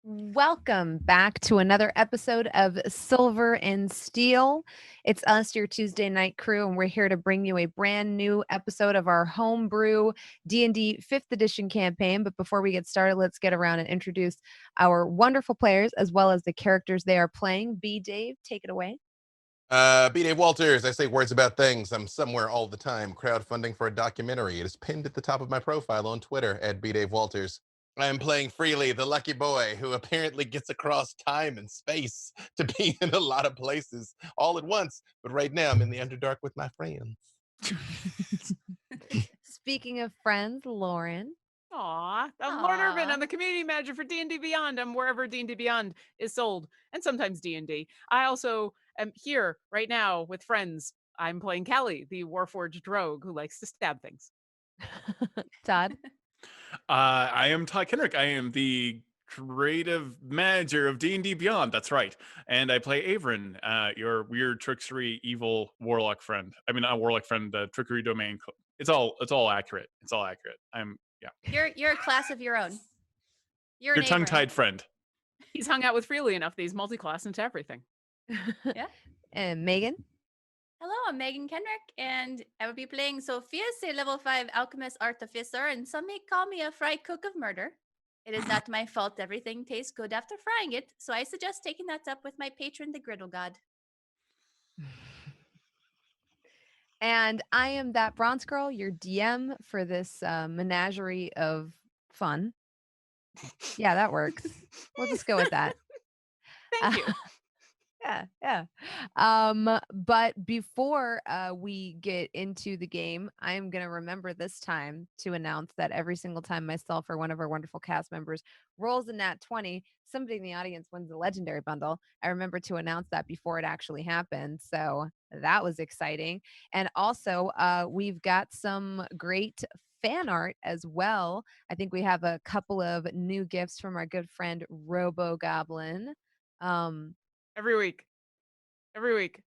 Welcome back to another episode of Silver and Steel. It's us, your Tuesday night crew, and we're here to bring you a brand new episode of our homebrew D&D 5th edition campaign. But before we get started, let's get around and introduce our wonderful players as well as the characters they are playing. B. Dave, take it away. B. Dave Walters. I say words about things. I'm somewhere all the time. Crowdfunding for a documentary. It is pinned at the top of my profile on Twitter at B. Dave Walters. I am playing Freely, the lucky boy who apparently gets across time and space to be in a lot of places all at once. But right now, I'm in the Underdark with my friends. Speaking of friends, Lauren. Aw, I'm Lauren Urban. I'm the community manager for D&D Beyond. I'm wherever D&D Beyond is sold, and sometimes D&D. I also am here right now with friends. I'm playing Callie, the Warforged rogue who likes to stab things. Todd. I am Todd Kenreck. I am the creative manager of D&D Beyond. That's right. And I play Avren, your weird trickstery evil warlock friend. I mean, not warlock friend, the trickery domain. It's all accurate. It's all accurate. You're a class of your own. You're your tongue-tied friend. He's hung out with Freely enough that he's multi-class into everything. Yeah. And Meagan. Hello, I'm Meagan Kenreck, and I will be playing Sofieus, a level 5 alchemist artificer, and some may call me a fry cook of murder. It is not my fault everything tastes good after frying it, so I suggest taking that up with my patron, the Griddle God. And I am that bronze girl, your DM for this menagerie of fun. Yeah, that works. We'll just go with that. Thank you. Yeah. But before we get into the game, I am going to remember this time to announce that every single time myself or one of our wonderful cast members rolls a nat 20, somebody in the audience wins a legendary bundle. I remember to announce that before it actually happened. So that was exciting. And also, we've got some great fan art as well. I think we have a couple of new gifts from our good friend Robo Goblin. Every week. Every week.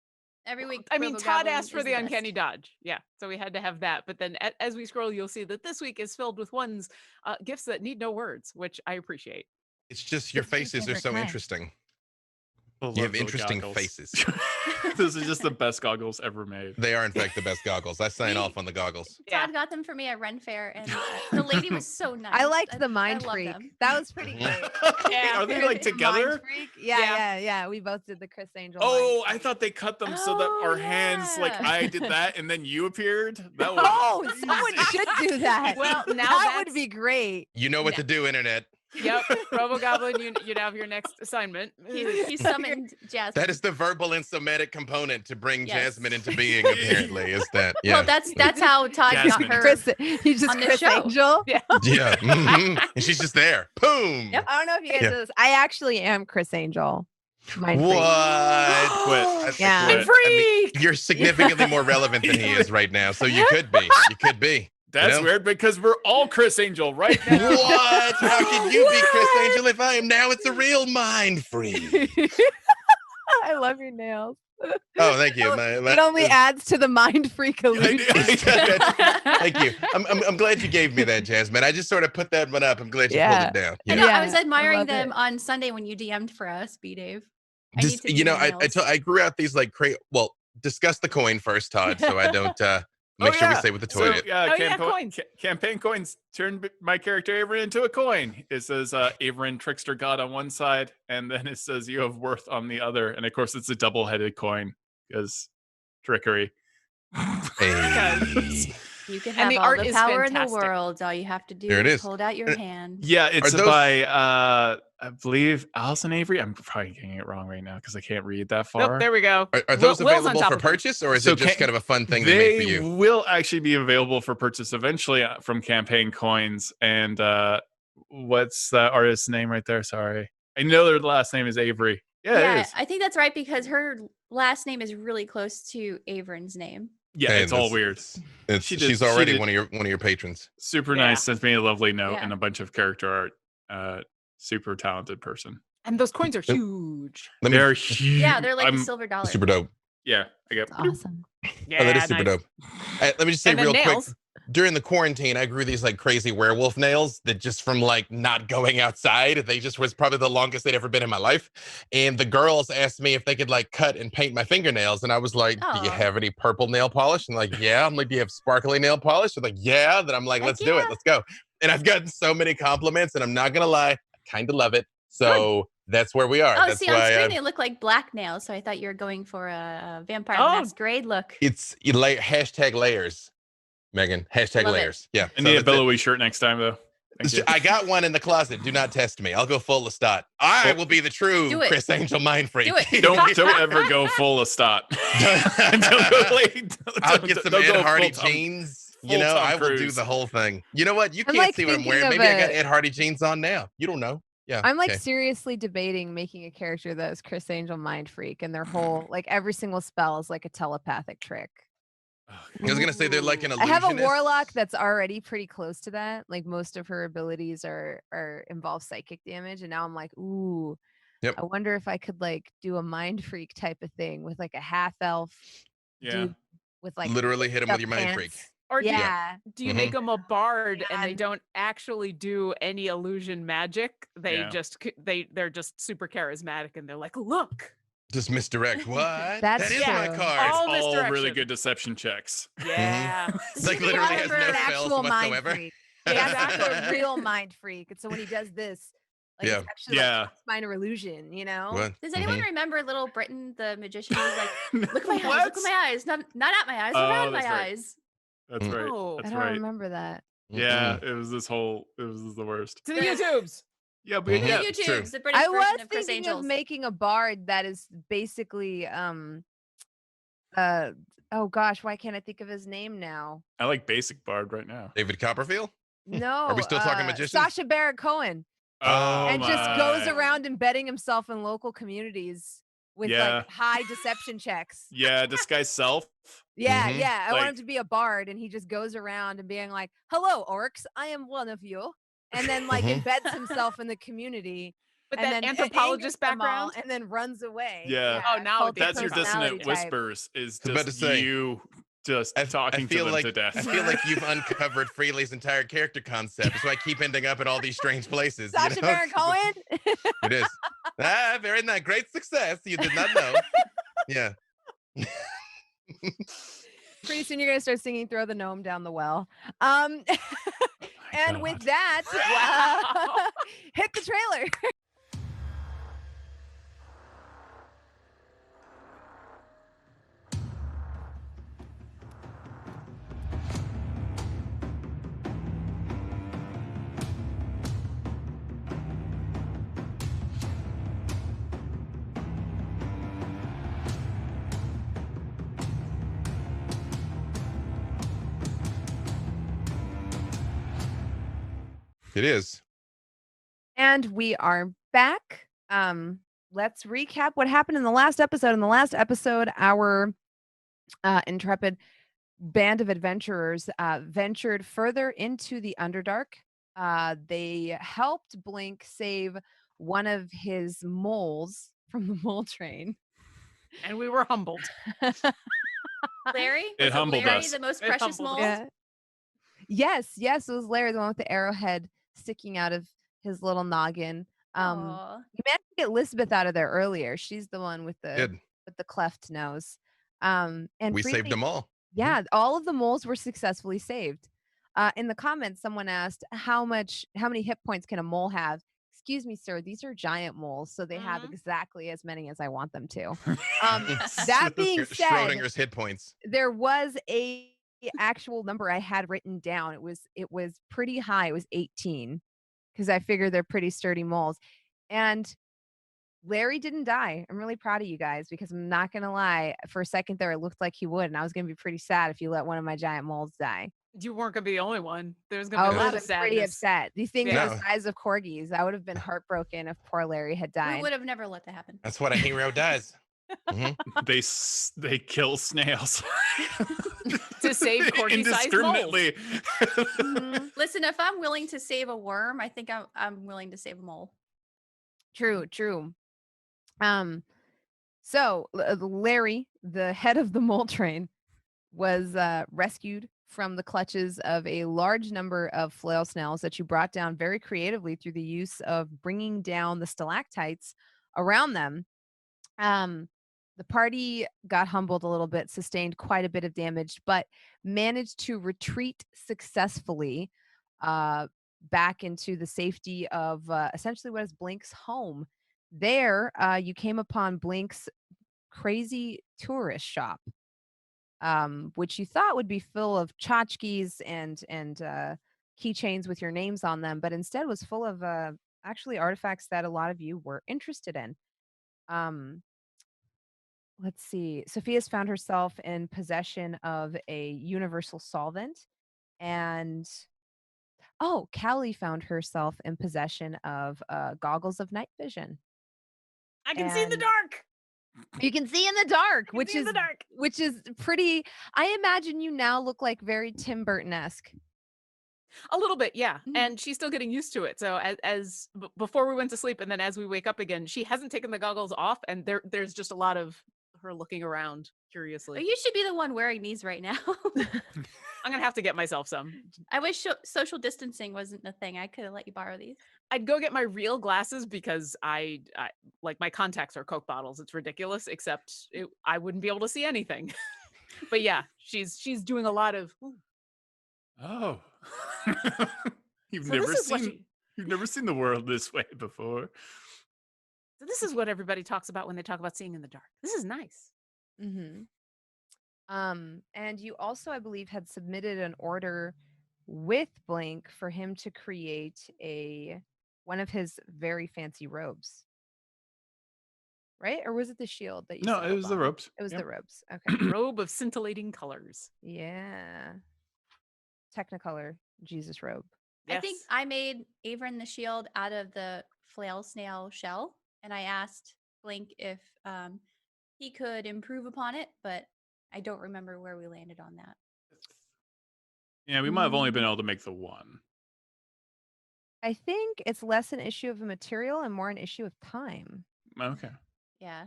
I mean, Todd asked for the uncanny dodge. Yeah, so we had to have that. But then as we scroll, you'll see that this week is filled with one's gifts that need no words, which I appreciate. It's just your faces are so interesting. You have interesting faces. Those are just the best goggles ever made. They are, in fact, the best goggles. I sign off on the goggles. Todd got them for me at Ren Fair, and the lady was so nice. I liked the Mind Freak. That was pretty great. Yeah. Are they like together? Mind Freak? Yeah. We both did the Chris Angel. Oh, I thought they cut them so that our hands, like I did that, and then you appeared. That was someone should do that. Well, now that would be great. You know what to do, Internet. Yep, Robo Goblin, you'd have your next assignment. He summoned Jasmine. That is the verbal and somatic component to bring Jasmine into being. Apparently, is that? Yeah. Well, that's how Todd Jasmine. got her. He's just on the Chris show. Angel. Yeah. Yeah, and she's just there. Boom. Yep. I don't know if you guys know this. I actually am Chris Angel. Mind What? Quit. Yeah. Quit. I mean, you're significantly more relevant than he is right now, so you could be. You could be. That's weird because we're all Chris Angel right now. What? How can you be Chris Angel if I am now? It's a real mind freak. I love your nails. Oh, thank you. It only adds to the mind freak illusion. Thank you. I'm glad you gave me that, Jasmine. I just sort of put that one up. I'm glad you pulled it down. I know. I was admiring them on Sunday when you DM'd for us, B. Dave. I grew out these like well, discuss the coin first, Todd, so I don't make sure we stay with the toilet. Coins. Campaign coins turned my character Avren into a coin. It says Avren Trickster God on one side, and then it says you have worth on the other. And of course, it's a double-headed coin because trickery. You can have all the power in the world. All you have to do is hold out your hand. Yeah, it's by I believe Allison Avery. I'm probably getting it wrong right now because I can't read that far. Nope, there we go. Are those available for purchase, or is it just kind of a fun thing they make for you? They will actually be available for purchase eventually from Campaign Coins. And what's the artist's name right there? Sorry. I know their last name is Avery. Yeah, it is. I think that's right because her last name is really close to Avren's name. Yeah, it's all weird. She's already one of your patrons. Super nice. Sent me a lovely note and a bunch of character art. Super talented person. And those coins are huge. They're huge. Yeah, they're like a silver dollar. Super dope. Yeah, I get awesome. Yeah, that is super dope. Let me just say real quick. during the quarantine, I grew these like crazy werewolf nails that just from like not going outside, they just was probably the longest they'd ever been in my life. And the girls asked me if they could like cut and paint my fingernails. And I was like, do you Aw. have any purple nail polish? And like, yeah. I'm like, do you have sparkly nail polish? They're like, yeah. Then I'm like, Heck let's do it. yeah. Let's go. And I've gotten so many compliments, and I'm not going to lie, I kind of love it. So that's where we are. Oh, That's see, on why screen they look like black nails, so I thought you were going for a Vampire Oh. the Masquerade look. it's hashtag layers, Megan. Hashtag Love it. layers. Yeah. I so need a that's it. billowy shirt next time, though. Thank you. I got one in the closet. Do not test me. I'll go full Lestat. I will be the true Do it. Chris Angel mind freak. Do it. Don't ever go full of stot. I'll get some Ed Hardy full Tom- jeans. full You know, Tom I will do Cruise. the whole thing. You know what? You I'm, can't like, see what I'm thinking wearing. of Maybe I got a- Ed Hardy jeans on now. You don't know. Yeah. I'm like okay. seriously debating making a character that is Chris Angel Mind Freak, and their whole like every single spell is like a telepathic trick. I was gonna say they're like an I have a illusionist. warlock that's already pretty close to that. Like most of her abilities are involve psychic damage, and now I'm like, ooh, Yep. I wonder if I could like do a mind freak type of thing with like a half elf Yeah. dude with like Literally hit him with up your mind freak. pants. Or do you, Yeah. do you Mhm. make them a bard and they God. don't actually do any illusion magic? They Yeah. just they're just super charismatic and they're like, look. Just misdirect. What? That's that is my true. card. All All really misdirection. good deception checks. Yeah. Like Speaking literally of has her, no an spells actual mind whatsoever. freak. Yeah, that's a real mind freak. And so when he does this, like Yeah. it's actually Yeah. like minor illusion, you know? What? Does anyone Mhm. remember Little Britain, the magician? Who was like, look at my eyes, look at What? my eyes, not at my eyes, Oh, around my that's right. eyes. That's right. Oh. I That's don't right. remember that. Yeah, Mm-mm. it was the worst. To the YouTubes. Yeah, but Mhm. yeah, The it's true. YouTubes, the British I version was of Chris thinking Angels. of making a bard that is basically oh gosh, why can't I think of his name now? I like basic bard right now. David Copperfield? No. we still talking magicians? Sasha Baron Cohen. Oh And just goes my. around embedding himself in local communities with Yeah. like high deception checks. Yeah, disguise self. Yeah, Mhm. yeah. I want him Like- to be a bard, and he just goes around and being like, "Hello, orcs. I am one of you," and then like Mhm. embeds himself in the community. With and that then anthropologist angers them all, background. and then runs away. Yeah. Oh, now cult of That's your personality dissonant type. whispers. Is I was about just to say, you just I talking to feel them like to death. I feel like you've uncovered Freely's entire character concept. So I keep ending up in all these strange places. Sasha you know? Baron Cohen. It is. Very nice. Great success. You did not know. Yeah. Pretty soon you're gonna start singing "Throw the Gnome Down the Well." And with God. that, Wow. hit the trailer. It is. And we are back. Let's recap what happened in the last episode. In the last episode, our intrepid band of adventurers ventured further into the Underdark. They helped Blink save one of his moles from the mole train. And we were humbled. Larry? It Was humbled Larry us. the most It precious humbled mole? us. Yeah. Yes, it was Larry, the one with the arrowhead sticking out of his little noggin. Aw. You managed to get Elizabeth out of there earlier. She's the one with the Good. cleft nose. And We saved Freely- them all. Yeah, all of the moles were successfully saved. In the comments, someone asked, how many hit points can a mole have? Excuse me, sir, these are giant moles, so they have Mhm. exactly as many as I want them to. That being said, Schrodinger's hit points. there was a actual number I had written down. It was pretty high. It was 18 because I figure they're pretty sturdy moles. And Larry didn't die. I'm really proud of you guys because I'm not gonna lie. For a second there, it looked like he would, and I was gonna be pretty sad if you let one of my giant moles die. You weren't gonna be the only one. There's I gonna be would a have lot of been pretty sadness. upset. These things Yeah. are the size of corgis. I would have been heartbroken if poor Larry had We died. would have never let that happen. That's what a hero does. Mhm. They kill snails To save corgi-sized indiscriminately. Mhm. Listen, if I'm willing to save a worm, I think I'm willing to save a mole. True. So Larry, the head of the mole train, was rescued from the clutches of a large number of flail snails that you brought down very creatively through the use of bringing down the stalactites around them. The party got humbled a little bit, sustained quite a bit of damage, but managed to retreat successfully back into the safety of essentially what is Blink's home. There, you came upon Blink's crazy tourist shop, which you thought would be full of tchotchkes and keychains with your names on them, but instead was full of actually artifacts that a lot of you were interested in. Let's see. Sophia's found herself in possession of a universal solvent, and Callie found herself in possession of goggles of night vision. I can see in the And dark. you can see in the dark, I can see in the dark. which is pretty. I imagine you now look like very Tim Burton-esque. A little bit, yeah. Mhm. And she's still getting used to it. So before we went to sleep, and then as we wake up again, she hasn't taken the goggles off, and there's just a lot of her looking around Oh, curiously. you should be the one wearing these right now. I'm gonna have to get myself some. I wish social distancing wasn't a thing. I could have let you borrow these. I'd go get my real glasses because I like my contacts are Coke bottles. It's ridiculous, except I wouldn't be able to see anything. But yeah, she's doing a lot of. Ooh. Oh. You've So never this is what seen you've never seen the world this way before. So this is what everybody talks about when they talk about seeing in the dark. This is nice. Mm-hmm. And you also, I believe, had submitted an order with Blink for him to create one of his very fancy robes. Right? Or was it the shield that you No, it settled was the on? ropes. It was Yep. the robes. Okay. Robe of scintillating colors. Yeah. Technicolor Jesus robe. Yes. I think I made Avren the shield out of the flail snail shell, and I asked Blink if he could improve upon it, but I don't remember where we landed on that. Yeah, we might have only been able to make the one. I think it's less an issue of a material and more an issue of time. Okay. Yeah.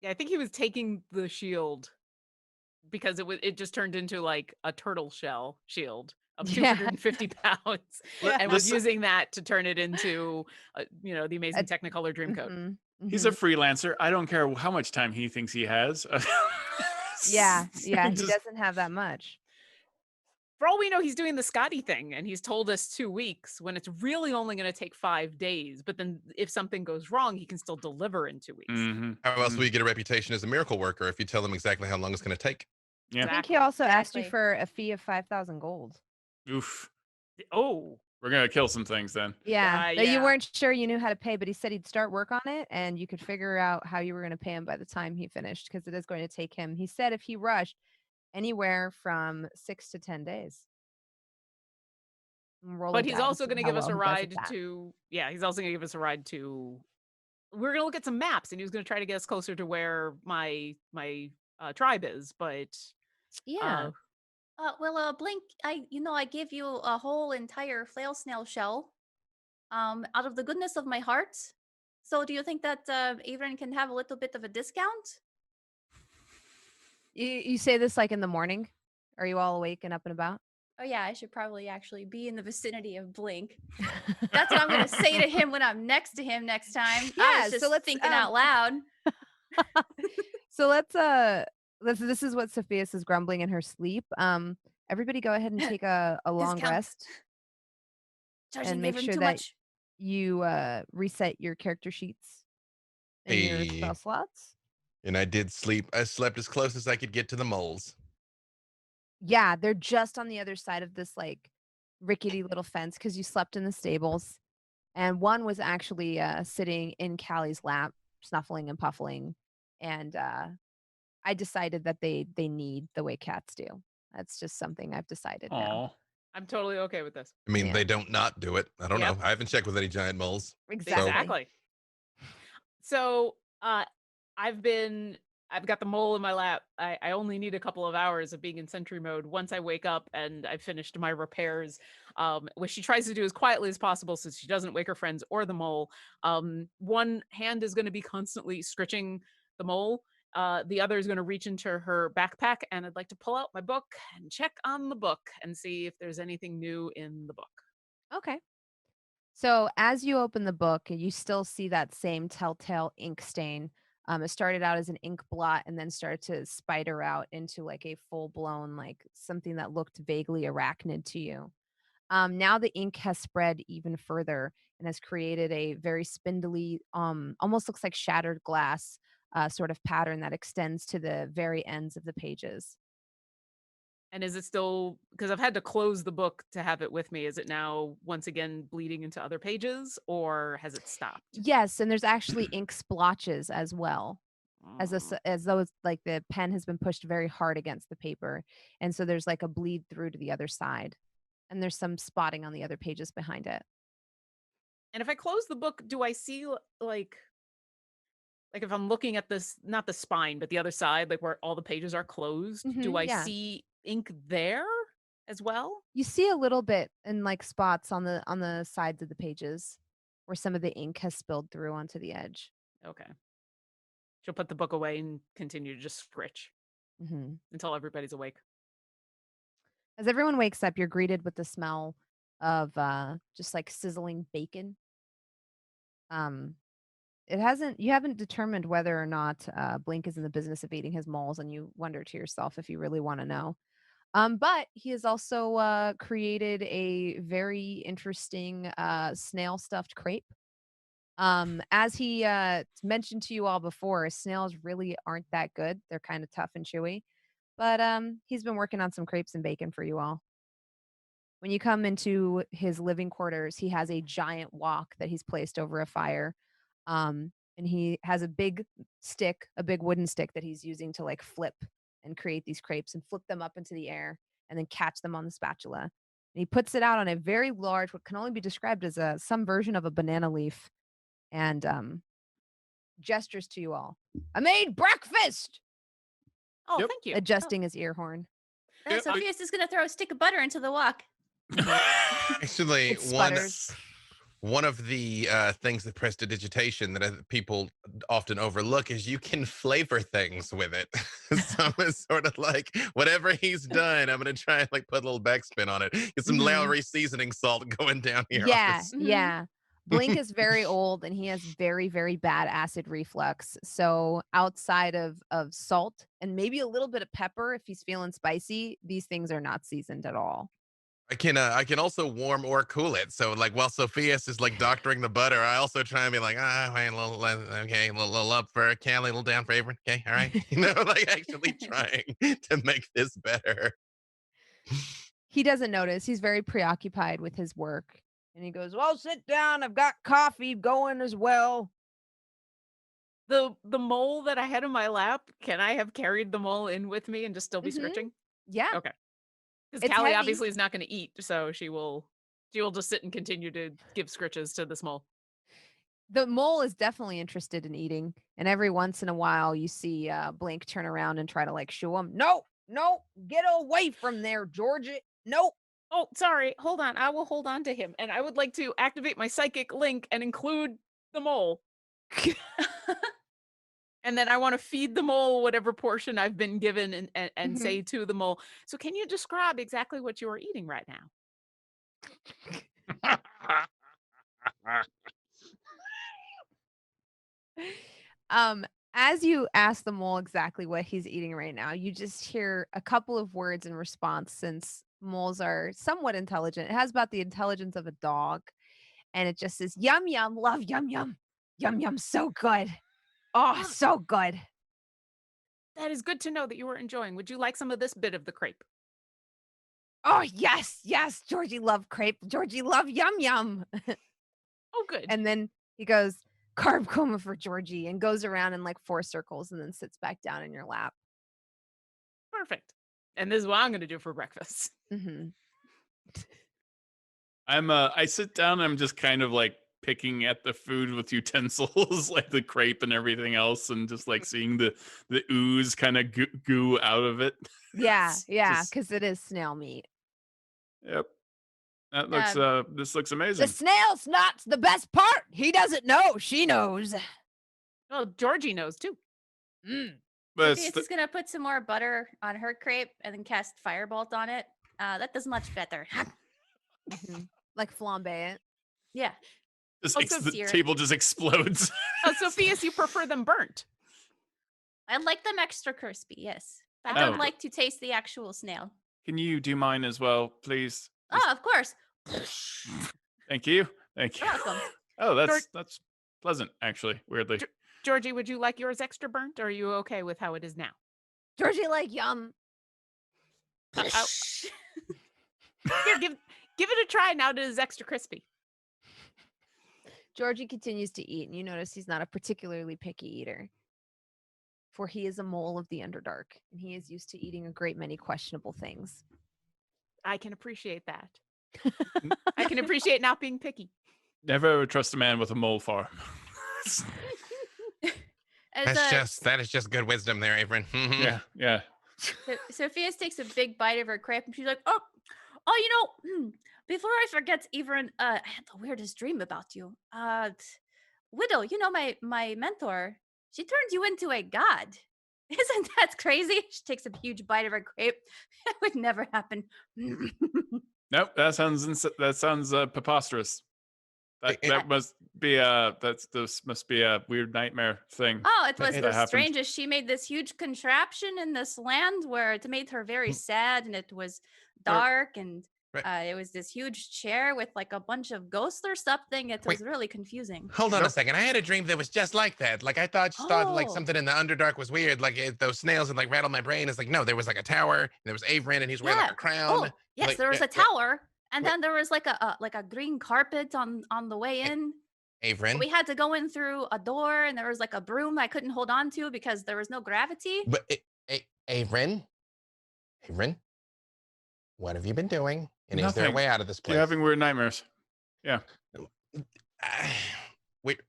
Yeah, I think he was taking the shield because it just turned into like a turtle shell shield of Yeah. 250 pounds, Yeah. and was Listen- using that to turn it into, the amazing Technicolor Dreamcoat. Mhm, He's a mhm. freelancer. I don't care how much time he thinks he has. Yeah, he Just- doesn't have that much. For all we know, he's doing the Scotty thing, and he's told us 2 weeks when it's really only going to take 5 days. But then if something goes wrong, he can still deliver in 2 weeks. Mhm, How else mhm. will you get a reputation as a miracle worker if you tell them exactly how long it's going to take? Yeah. I think he also asked you Exactly. for a fee of 5,000 gold. Oof. Oh, We're gonna kill some things then. Yeah, that you yeah. weren't sure you knew how to pay, but he said he'd start work on it and you could figure out how you were going to pay him by the time he finished, because it is going to take him. He said if he rushed, anywhere from 6 to 10 days. Roll but a he's die also see going to how give us well a he does at ride that. to. Yeah, he's also going to give us a ride to. We're going to look at some maps, and he was going to try to get us closer to where my tribe is. But Yeah. Blink, I gave you a whole entire flail snail shell out of the goodness of my heart. So do you think that Avren can have a little bit of a discount? You say this like in the morning? Are you all awake and up and about? Oh yeah, I should probably actually be in the vicinity of Blink. That's what I'm going to say to him when I'm next to him next time. I Yeah, was just so let's, thinking out loud. So let's this is what Sophius is grumbling in her sleep. Everybody go ahead and take a long Discount. rest Charging and make Avren sure too that much. you reset your character sheets and your Hey. spell slots. And I did sleep. I slept as close as I could get to the moles. Yeah, they're just on the other side of this like rickety little fence because you slept in the stables. And one was actually sitting in Callie's lap, snuffling and puffling. And I decided that they need the way cats do. That's just something I've decided now. Aw. I'm totally okay with this. I mean, Yeah. they don't not do it. I don't Yep. know. I haven't checked with any giant moles. Exactly. So I've got the mole in my lap. I only need a couple of hours of being in sentry mode once I wake up and I've finished my repairs, which she tries to do as quietly as possible so she doesn't wake her friends or the mole. One hand is going to be constantly scritching the mole The other is going to reach into her backpack, and I'd like to pull out my book and check on the book and see if there's anything new in the book. Okay. So as you open the book, you still see that same telltale ink stain. It started out as an ink blot and then started to spider out into like a full blown, like something that looked vaguely arachnid to you. Now the ink has spread even further and has created a very spindly, almost looks like shattered glass sort of pattern that extends to the very ends of the pages. And is it still, because I've had to close the book to have it with me, is it now once again bleeding into other pages, or has it stopped? Yes, and there's actually ink splotches as well. Mm. As though it's like the pen has been pushed very hard against the paper, and so there's like a bleed through to the other side, and there's some spotting on the other pages behind it. And if I close the book, do I see like if I'm looking at this, not the spine, but the other side, like where all the pages are closed, do I Yeah, see ink there as well? you see a little bit in like spots on the sides of the pages where some of the ink has spilled through onto the edge. Okay. She'll put the book away and continue to just scritch hmm until everybody's awake. As everyone wakes up, you're greeted with the smell of just like sizzling bacon. Um, it hasn't you haven't determined whether or not Blink is in the business of eating his moles, and you wonder to yourself if you really want to know. But he has also created a very interesting snail stuffed crepe. As he mentioned to you all before, snails really aren't that good. They're kind of tough and chewy. But he's been working on some crepes and bacon for you all. When you come into his living quarters, he has a giant wok that he's placed over a fire. And he has a big stick, a big wooden stick that he's using to like flip and create these crepes and flip them up into the air and then catch them on the spatula. And he puts it out on a very large, what can only be described as some version of a banana leaf, and gestures to you all. I made breakfast, Oh, Yep. thank you. adjusting his ear horn. Yeah, Sophia's is gonna throw a stick of butter into the wok. Actually, It sputters. one of the things that prestidigitation that people often overlook is you can flavor things with it. So it's sort of like whatever he's done, I'm gonna try and like put a little backspin on it. Get some Mhm. Lowry seasoning salt going down here. on Yeah, this. yeah. Blink is very old and he has very, very bad acid reflux. So outside of salt and maybe a little bit of pepper if he's feeling spicy, these things are not seasoned at all. I can also warm or cool it. So like while Sophia's is like doctoring the butter, I also try and be like, wait, a little okay, a little up for Callie, a little down for Avren. Okay, all right. Like actually trying to make this better. He doesn't notice. He's very preoccupied with his work. And he goes, "Well, sit down. I've got coffee going as well." The mole that I had in my lap, can I have carried the mole in with me and just still be Mhm. scritching? Yeah. Okay. Because It's Callie heavy. obviously is not going to eat, so she will just sit and continue to give scritches to this mole. The mole is definitely interested in eating. And every once in a while you see Blink turn around and try to like shoo him. No, no, get away from there, Georgie. Nope. Oh, sorry. Hold on. I will hold on to him, and I would like to activate my psychic link and include the mole. And then I want to feed the mole whatever portion I've been given and Mhm. say to the mole, so can you describe exactly what you are eating right now? Um, as you ask the mole exactly what he's eating right now, you just hear a couple of words in response since moles are somewhat intelligent. It has about the intelligence of a dog, and it just says, "Yum yum, love yum yum. Yum yum, so good. Oh, Ah, so good." that is good to know that you are enjoying. Would you like some of this bit of the crepe? Oh, yes, yes, Georgie love crepe. Georgie love yum yum. Oh, good. And then he goes, "Carb coma for Georgie," and goes around in like 4 circles and then sits back down in your lap. Perfect. And this is what I'm going to do for breakfast. hmm I sit down, I'm just kind of like picking at the food with utensils, like the crepe and everything else, and just like seeing the ooze kind of goo out of it. Yeah, It's yeah, just, because it is snail meat. yep. That looks Um, this looks The amazing. snail snot's the best part. He doesn't know. She knows. Well, Georgie knows too. Mm. But Sophia's is gonna put some more butter on her crepe and then cast firebolt on it. That does much better. Like flambe it. Yeah. Also, the sear it. table just explodes. Sophius, you prefer them burnt. I like them extra crispy, yes. I Oh. don't like to taste the actual snail. Can you do mine as well, please? Oh, of course. Thank you. Thank you. You're welcome. Oh, that's pleasant, actually, weirdly. Georgie, would you like yours extra burnt, or are you okay with how it is now? Georgie, like yum. Here, give it a try now that it is extra crispy. Georgie continues to eat, and you notice he's not a particularly picky eater. For he is a mole of the Underdark, and he is used to eating a great many questionable things. I can appreciate that. I can appreciate not being picky. Never ever trust a man with a mole farm. That is just good wisdom there, Avren. Yeah. Sophia's takes a big bite of her crepe and she's like, oh, before I forget, Avren, I had the weirdest dream about you. Widow, my mentor, she turned you into a god. Isn't that crazy? She takes a huge bite of her crepe. That would never happen. Nope, that sounds preposterous. That must be this must be a weird nightmare thing. Oh, it was that the happened. strangest. She made this huge contraption in this land where it made her very sad, and it was dark, and it was this huge chair with like a bunch of ghosts or something. It was really confusing. Hold on a second. I had a dream that was just like that. Like I thought like something in the Underdark was weird. Like those snails would like rattle my brain. It's like, no, there was like a tower, and there was Avren, and he's wearing like a crown. Oh, yes, like, there was a tower, and then there was like a green carpet on the way in. Avren. We had to go in through a door, and there was like a broom I couldn't hold on to because there was no gravity. But Avren, what have you been doing? And is there a Nothing. way out of this place? You're having weird nightmares. Yeah.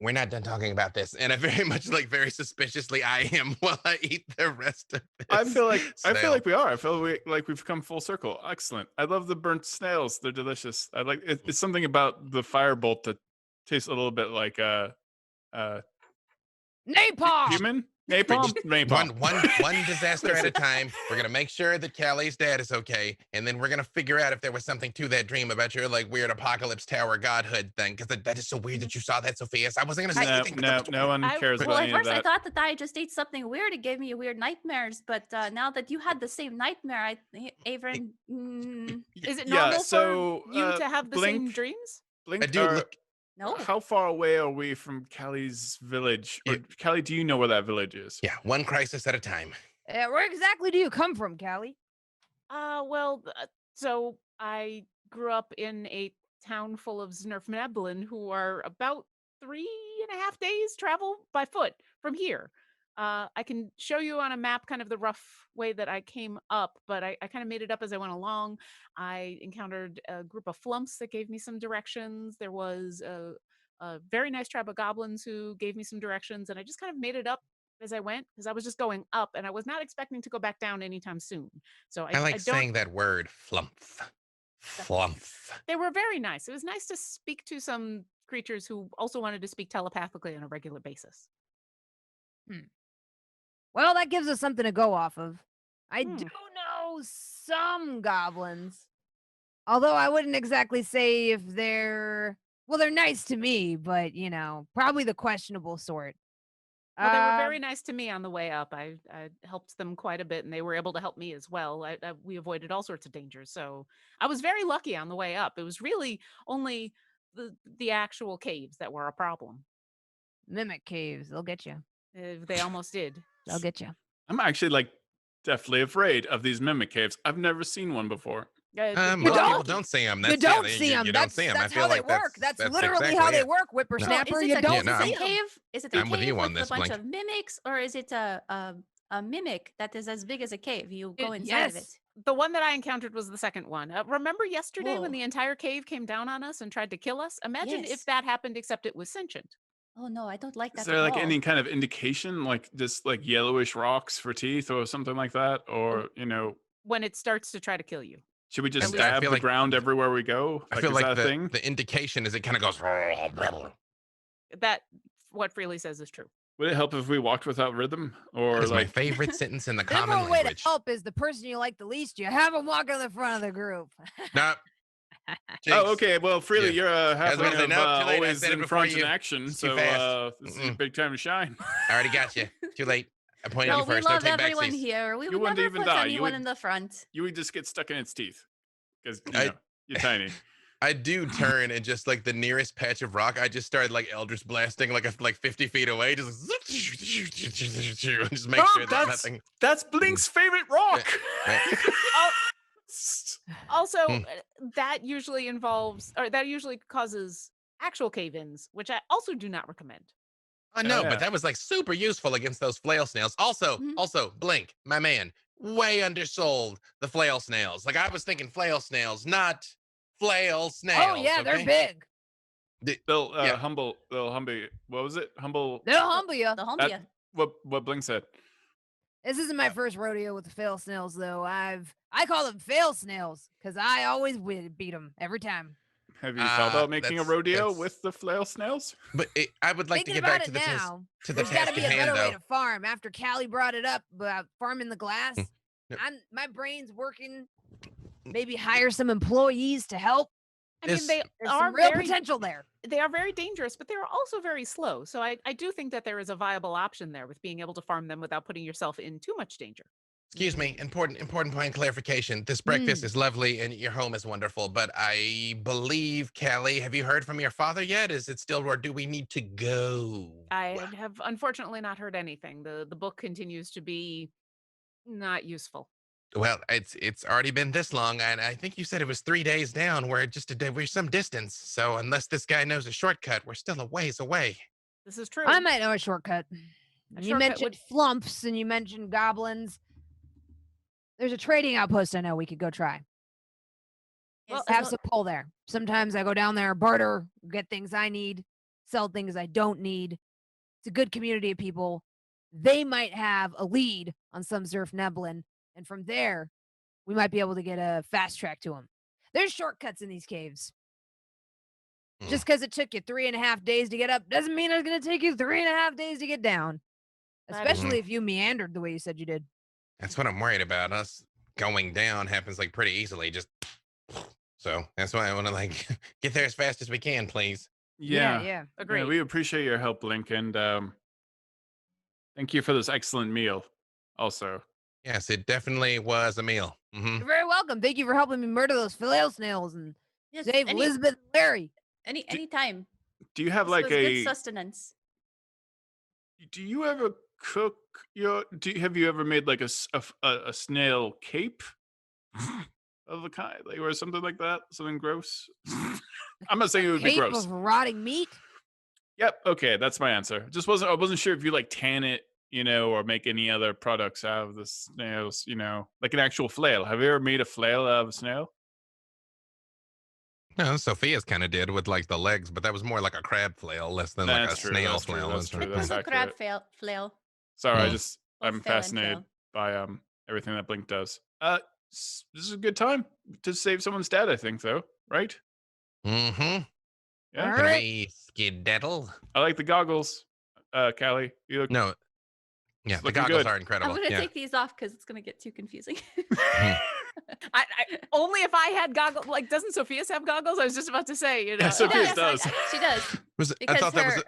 We're not done talking about this, and I very much very suspiciously I am while I eat the rest of this. I feel like snail. we are. I feel like we've come full circle. Excellent. I love the burnt snails. They're delicious. I like it. It's something about the firebolt that tastes a little bit like Napalm! human napalm. Napalm. One disaster at a time. We're gonna make sure that Callie's dad is okay, and then we're gonna figure out if there was something to that dream about your weird apocalypse tower godhood thing. Because that is so weird that you saw that, Sophius. I wasn't gonna say anything. No one cares Well, about at any of first I that. thought that I just ate something weird. It gave me weird nightmares. But now that you had the same nightmare, Avren, Is it normal so, for you to have the same Blink- dreams? Blink, I do look. no. How far away are we from Callie's village? Or, Callie, do you know where that village is? Yeah, one crisis at a time. Where exactly do you come from, Callie? So I grew up in a town full of Znurfneblin who are about 3.5 days travel by foot from here. I can show you on a map kind of the rough way that I came up, but I kind of made it up as I went along. I encountered a group of flumps that gave me some directions. There was a very nice tribe of goblins who gave me some directions, and I just kind of made it up as I went because I was just going up, and I was not expecting to go back down anytime soon. So I like don't, saying that word, flump. Flump. They were very nice. It was nice to speak to some creatures who also wanted to speak telepathically on a regular basis. Well, that gives us something to go off of. I do know some goblins. Although I wouldn't exactly say if they're nice to me, but probably the questionable sort. Well, they were very nice to me on the way up. I helped them quite a bit, and they were able to help me as well. We avoided all sorts of dangers, so I was very lucky on the way up. It was really only the actual caves that were a problem. Mimic caves, they'll get you. They almost did. They'll get you. I'm actually definitely afraid of these mimic caves. I've never seen one before. Most people don't see them. You don't see them. That's how they work. That's literally how they work, whippersnapper. Is You it don't a see cave? Is it a I'm with cave you on with this, a bunch Blink. of mimics, or is it a mimic that is as big as a cave? You go inside of it. Yes. The one that I encountered was the second one. Remember yesterday Whoa. when the entire cave came down on us and tried to kill us? Imagine Yes. if that happened, except it was sentient. Oh no, I don't like that. Is there at all. any kind of indication, just yellowish rocks for teeth or something like that? Or, When it starts to try to kill you. should we just I stab feel the like- ground everywhere we go? I feel is like that a thing? the indication is it kind of goes. That what Freely says is true. Would it help if we walked without rhythm, That or is my like? favorite sentence in the The common number one way to language. help is the person you like the least. You have them walk on the front of the group. Nah, Oh, jinx. okay. Well, Freely, Yeah. you're a I was about halfling to say, of nope, too late. I always said it in before front in you. action, It's too so fast. this is your big time to shine. I already got you. Too late. I pointed No, you we first. No love take everyone backsies. here. We You would wouldn't never even put die. You anyone would- in the front. You would just get stuck in its teeth because I- you're tiny. I do turn and just like the nearest patch of rock, I just started like Eldritch blasting like 50 feet away, just just make sure there's nothing. That's Blink's favorite rock. Also, Hmm. that usually involves, or that usually causes actual cave-ins, which I also do not recommend. I know, Yeah. but that was like super useful against those flail snails. Also, Mhm. Blink, my man, way undersold the flail snails. Like I was thinking flail snails, not flail snails. Oh yeah, they're okay? big. They'll Yeah. humble. They'll humble. What was it? Humble. They'll humble you. The home That- What Blink said. This isn't my first rodeo with the fail snails, though. I call them fail snails because I always beat them every time. Have you thought about making a rodeo that's- with the flail snails? But I would like Thinking to get about back it to the now, to the there's got task to be at a hand, better way though. to farm. After Callie brought it up about farming the glass, Yep. my brain's working. Maybe hire some employees to help. I mean, they There's are some real very, potential there. they are very dangerous, but they're also very slow. So I do think that there is a viable option there with being able to farm them without putting yourself in too much danger. Excuse me, important point clarification. This breakfast is lovely and your home is wonderful, but I believe, Callie, have you heard from your father yet? Is it still, or do we need to go? I have unfortunately not heard anything. The book continues to be not useful. Well, it's already been this long, and I think you said it was 3 days down. We're some distance, so unless this guy knows a shortcut, we're still a ways away. This is true. I might know a shortcut. A And you shortcut mentioned would- flumps and you mentioned goblins. There's a trading outpost I know we could go try. Well, Have some pull there. Sometimes I go down there, barter, get things I need, sell things I don't need. It's a good community of people. They might have a lead on some Zerf Neblin, and from there, we might be able to get a fast track to them. There's shortcuts in these caves. Just because it took you 3.5 days to get up doesn't mean it's going to take you 3.5 days to get down. That is- Especially if you meandered the way you said you did. That's what I'm worried about. Us going down happens like pretty easily. Just so that's why I want to like get there as fast as we can, please. Yeah. Yeah, Agreed. we appreciate your help, Blink, and thank you for this excellent meal. Also, Yes, it definitely was a meal. You're very welcome. Thank you for helping me murder those flail snails and yes, save Elizabeth and Larry. anytime. do you have This like was good a? sustenance. Do you ever cook your? Have you ever made like a snail cape of a kind, like, or something like that? Something gross. I'm not saying it would be Cape gross. of rotting meat. Yep. Okay, that's my answer. I wasn't sure if you like tan it, or make any other products out of the snails, like an actual flail. Have you ever made a flail out of a snail? No, Sophia's kind of did with like the legs, but that was more like a crab flail, less than like a That's true, snail that's true, flail. that's true, that's Typical crab accurate. flail. Sorry, Hmm. I'm Flail and fascinated flail. by everything that Blink does. This is a good time to save someone's dad, I think, though, right? Mm-hmm. Yeah. All Can right. we skedaddle? I like the goggles, Callie. You look No. Yeah, It's the looking goggles good. are I'm incredible. gonna Yeah. take these off because it's gonna get too confusing. I only if I had goggles. Like, doesn't Sophia's have goggles? I was just about to say, Yeah, Sophia's Yes, does. she does I because thought that was.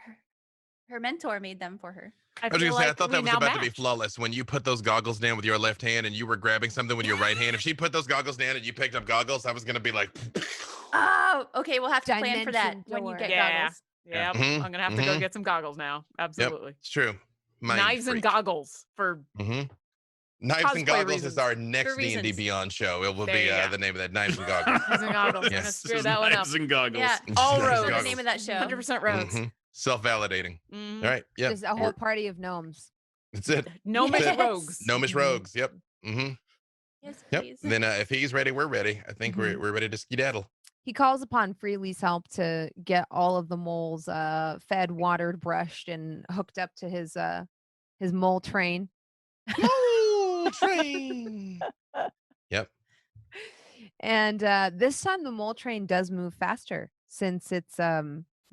her mentor made them for her. I was gonna say, I thought that we was now about to be match. flawless when you put those goggles down with your left hand and you were grabbing something with your right hand. If she put those goggles down and you picked up goggles, I was gonna be like, Oh, okay. We'll have to plan for that Dimension when you door. get Yeah. goggles. Yeah, Mhm, I'm gonna have to go mhm. get some goggles now. Absolutely. it's true. Knives and goggles for Mm-hmm. Knives cosplay and goggles reasons. is our next For D&D reasons. Beyond show. It will There be you go. the name of that, Knives and Goggles. knives and goggles. I'm gonna Yes. screw that one up. Knives and goggles. Yeah, All Knives and roads. the goggles. name of that show. 100% roads. Mhm. Self-validating. Mhm. All right. Yeah. Just a whole party of gnomes. That's it. Gnomish Yes. rogues. Gnomish rogues. Yep. Mm-hmm. Yes, Yep. please. Then if he's ready, we're ready. I think we're ready to skedaddle. He calls upon Freely's help to get all of the moles fed, watered, brushed, and hooked up to his mole train. Mole train. Yep. And this time the mole train does move faster since it's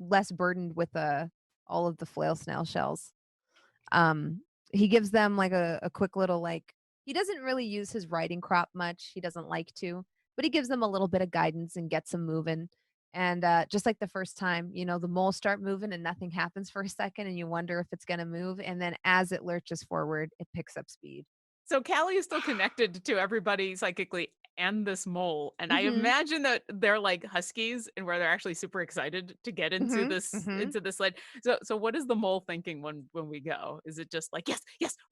less burdened with all of the flail snail shells. He gives them like a quick little like, he doesn't really use his riding crop much. He doesn't like to, but he gives them a little bit of guidance and gets them moving. And just like the first time, the moles start moving and nothing happens for a second, and you wonder if it's going to move. And then as it lurches forward, it picks up speed. So Callie is still connected to everybody psychically and this mole. And I imagine that they're like huskies and where they're actually super excited to get into this into this sled. So what is the mole thinking when we go? Is it just like, yes,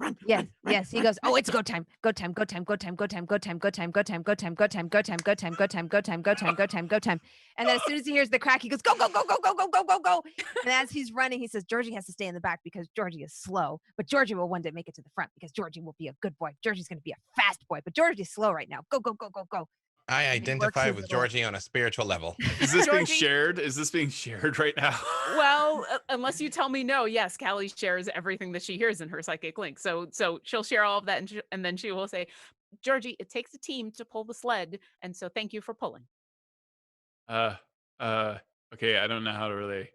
run, Yes, run, yes. He goes, oh, it's go time, go time, go time, go time, go time, go time, go time, go time, go time, go time, go time, go time, go time, go time, go time, go time, go time. And then as soon as he hears the crack, he goes, go, go, go, go, go, go, go, go, go. And as he's running, he says, Georgie has to stay in the back because Georgie is slow, but Georgie will one day make it to the front because Georgie will be a good boy. Georgie's going to be a fast boy, but Georgie's slow right now. Go, go, go, go, go. I identify with little- Georgie on a spiritual level. Is this being Georgie- shared? Is this being shared right now? Well, unless you tell me no, yes, Callie shares everything that she hears in her psychic link. So she'll share all of that, and then she will say, Georgie, it takes a team to pull the sled, and so thank you for pulling. Okay, I don't know how to really.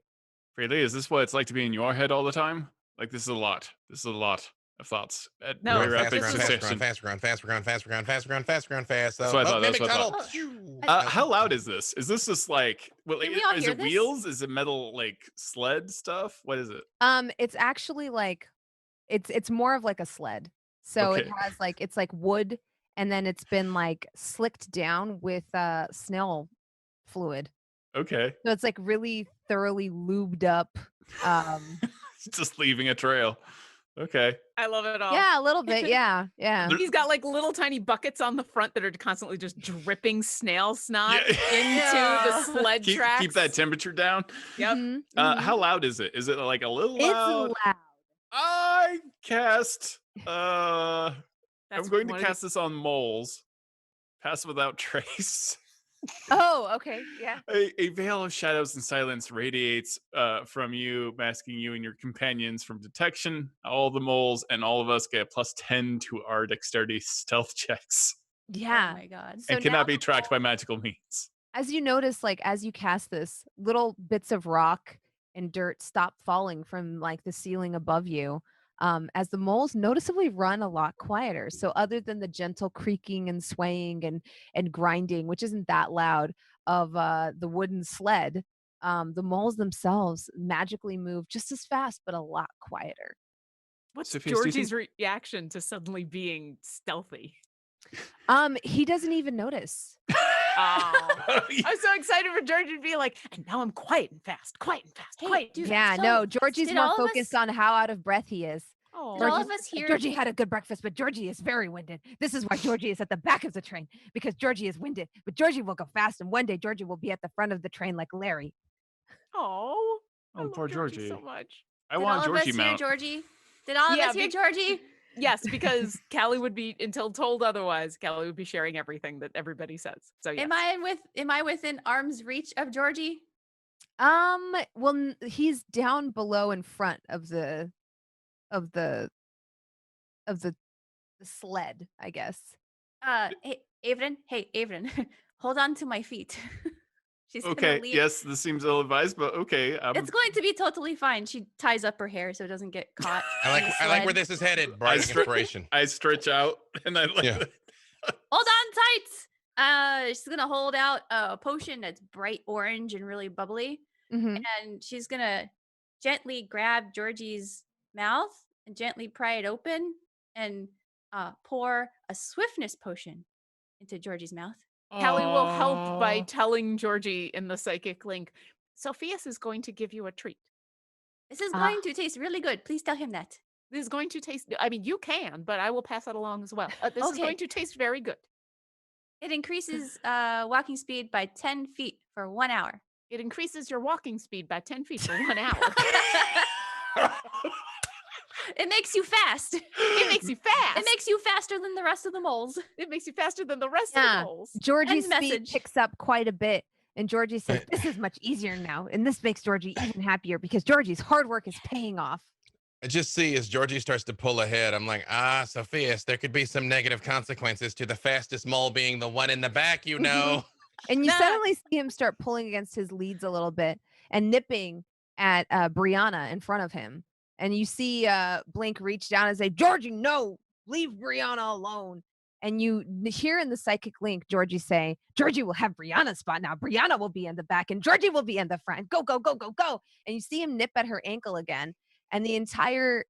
Freely, is this what it's like to be in your head all the time? Like, this is a lot. This is a lot of thoughts. At No, very Run rapid faster, succession. faster, run faster, run faster, run faster, run faster, run faster. That's what I thought, that's Mimic what I tunnel. thought. Phew. How loud is this? Is this just like, well, Can we all is hear it this? wheels? Is it metal like sled stuff? What is it? It's actually like, it's more of like a sled. So it Okay. has like, it's like wood, and then it's been like slicked down with snail fluid. Okay. So it's like really thoroughly lubed up. Just leaving a trail. Okay. I love it all. Yeah, a little bit. Yeah, yeah. There- He's got like little tiny buckets on the front that are constantly just dripping snail snot Yeah. into the sled Keep tracks. that temperature down. Yep. Mhm, Uh, mhm. How loud is it? Is it like a little It's loud? loud. I cast. That's I'm going to one of the- cast this on moles. Pass without trace. Oh, okay. Yeah. A veil of shadows and silence radiates from you, masking you and your companions from detection. All the moles and all of us get plus 10 to our dexterity stealth checks Yeah. Oh my god. So and cannot now be the tracked by mole- magical means. As you notice, like as you cast this, little bits of rock and dirt stop falling from like the ceiling above you. As the moles noticeably run a lot quieter. So other than the gentle creaking and swaying and grinding, which isn't that loud, of the wooden sled, the moles themselves magically move just as fast, but a lot quieter. What's Sophius, do you Georgie's reaction to suddenly being stealthy? He doesn't even notice. Oh. I'm so excited for Georgie to be like, and now I'm quiet and fast, quiet and fast, Hey, quiet. dude, Yeah, so no, Georgie's did more all of focused us- on how out of breath he is. Oh, Did all of Georgie's- us hear- Georgie had a good breakfast, but Georgie is very winded. This is why Georgie is at the back of the train, because Georgie is winded. But Georgie will go fast, and one day Georgie will be at the front of the train like Larry. oh, I Oh, love poor Georgie. so much. I Did want all Georgie of us hear mount. Georgie? Did all of Yeah, us hear be- Georgie? Yes, because Callie would be, until told otherwise, Callie would be sharing everything that everybody says. So yes. Am I within arm's reach of Georgie? Well, he's down below in front of the sled, I guess. Hey, Avren, hold on to my feet. She's gonna Okay, leave. yes, this seems ill-advised, but okay. It's going to be totally fine. She ties up her hair so it doesn't get caught. I in the like where sled. this is headed. Bright stri- inspiration. I stretch out and I like. Yeah. Hold on tight. She's gonna hold out a potion that's bright orange and really bubbly, Mhm. and she's gonna gently grab Georgie's mouth and gently pry it open and pour a swiftness potion into Georgie's mouth. Callie will help by Aw. telling Georgie in the psychic link, Sophius is going to give you a treat. This is Ah. going to taste really good. Please tell him that. This is going to taste, I mean, you can, but I will pass that along as well. This is Okay. going to taste very good. It increases walking speed by 10 feet for 1 hour. It increases your walking speed by 10 feet for 1 hour. It makes you fast. It makes you fast. It makes you faster than the rest of the moles. It makes you faster than the rest Yeah. of the moles. Georgie's End speed message. picks up quite a bit, and Georgie says, "This is much easier now," and this makes Georgie even happier because Georgie's hard work is paying off. I just see as Georgie starts to pull ahead, I'm like, Sophius, there could be some negative consequences to the fastest mole being the one in the back, you know. And you Nah. suddenly see him start pulling against his leads a little bit and nipping at Brianna in front of him. And you see Blink reach down and say, Georgie, no, leave Brianna alone. And you hear in the psychic link, Georgie say, Georgie will have Brianna's spot now. Brianna will be in the back and Georgie will be in the front. Go, go, go, go, go. And you see him nip at her ankle again. And the entire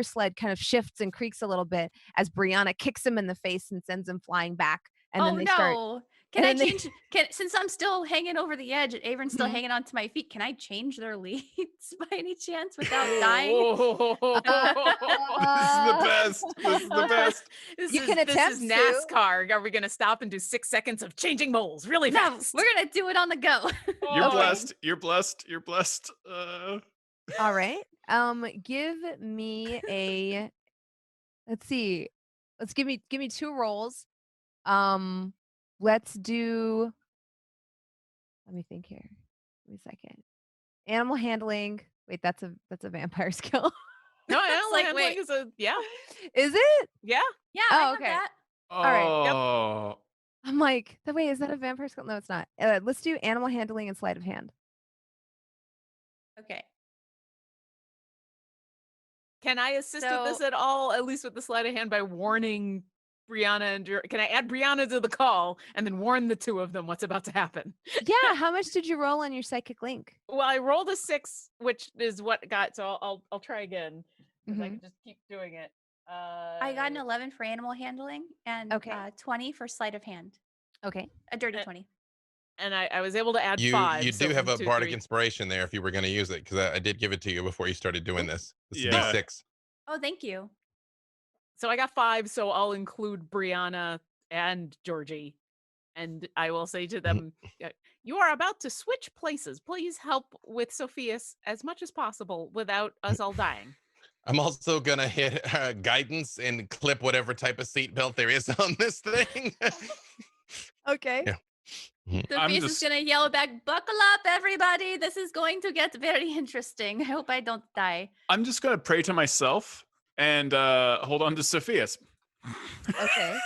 sled kind of shifts and creaks a little bit as Brianna kicks him in the face and sends him flying back. And then they start. Can I change? Since I'm still hanging over the edge and Avren's still Mhm. hanging onto my feet, can I change their leads by any chance without dying? This is the best. This is the best. You can attempt This is to. NASCAR. Are we going to stop and do 6 seconds of changing moles really No, fast? we're gonna do it on the go. You're Oh. blessed. You're blessed. You're blessed. All right. Give me a. Let's see. Let's give me 2 rolls. Let's do. Let me think here. Give me a second. Animal handling. Wait, that's a vampire skill. No, animal like, handling wait. is a Is it? yeah. Yeah, Oh, I have okay. that. right. Yep. Oh. I'm like, wait, is that a vampire skill? No, it's not. Let's do animal handling and sleight of hand. Okay. Can I assist with this So- at all? At least with the sleight of hand by warning Brianna and can I add Brianna to the call and then warn the 2 of them what's about to happen? Yeah. How much did you roll on your psychic link? Well, I rolled a 6, which is what got. So I'll try again. 'Cause I Mhm. can just keep doing it. I got an 11 for animal handling and Okay. 20 for sleight of hand. Okay. A dirty Uh, 20. and I was able to add You 5. you so do have 1, a 2, bardic 3. inspiration there if you were going to use it, because I did give it to you before you started doing this. It's Yeah. a D6. Oh, thank you. So I got 5, so I'll include Brianna and Georgie. And I will say to them, you are about to switch places. Please help with Sofieus as much as possible without us all dying. I'm also going to hit guidance and clip whatever type of seatbelt there is on this thing. Okay. Yeah. Sophia's is gonna yell back, buckle up, everybody. This is going to get very interesting. I hope I don't die. I'm just gonna pray to myself and hold on to Sophia's. Okay.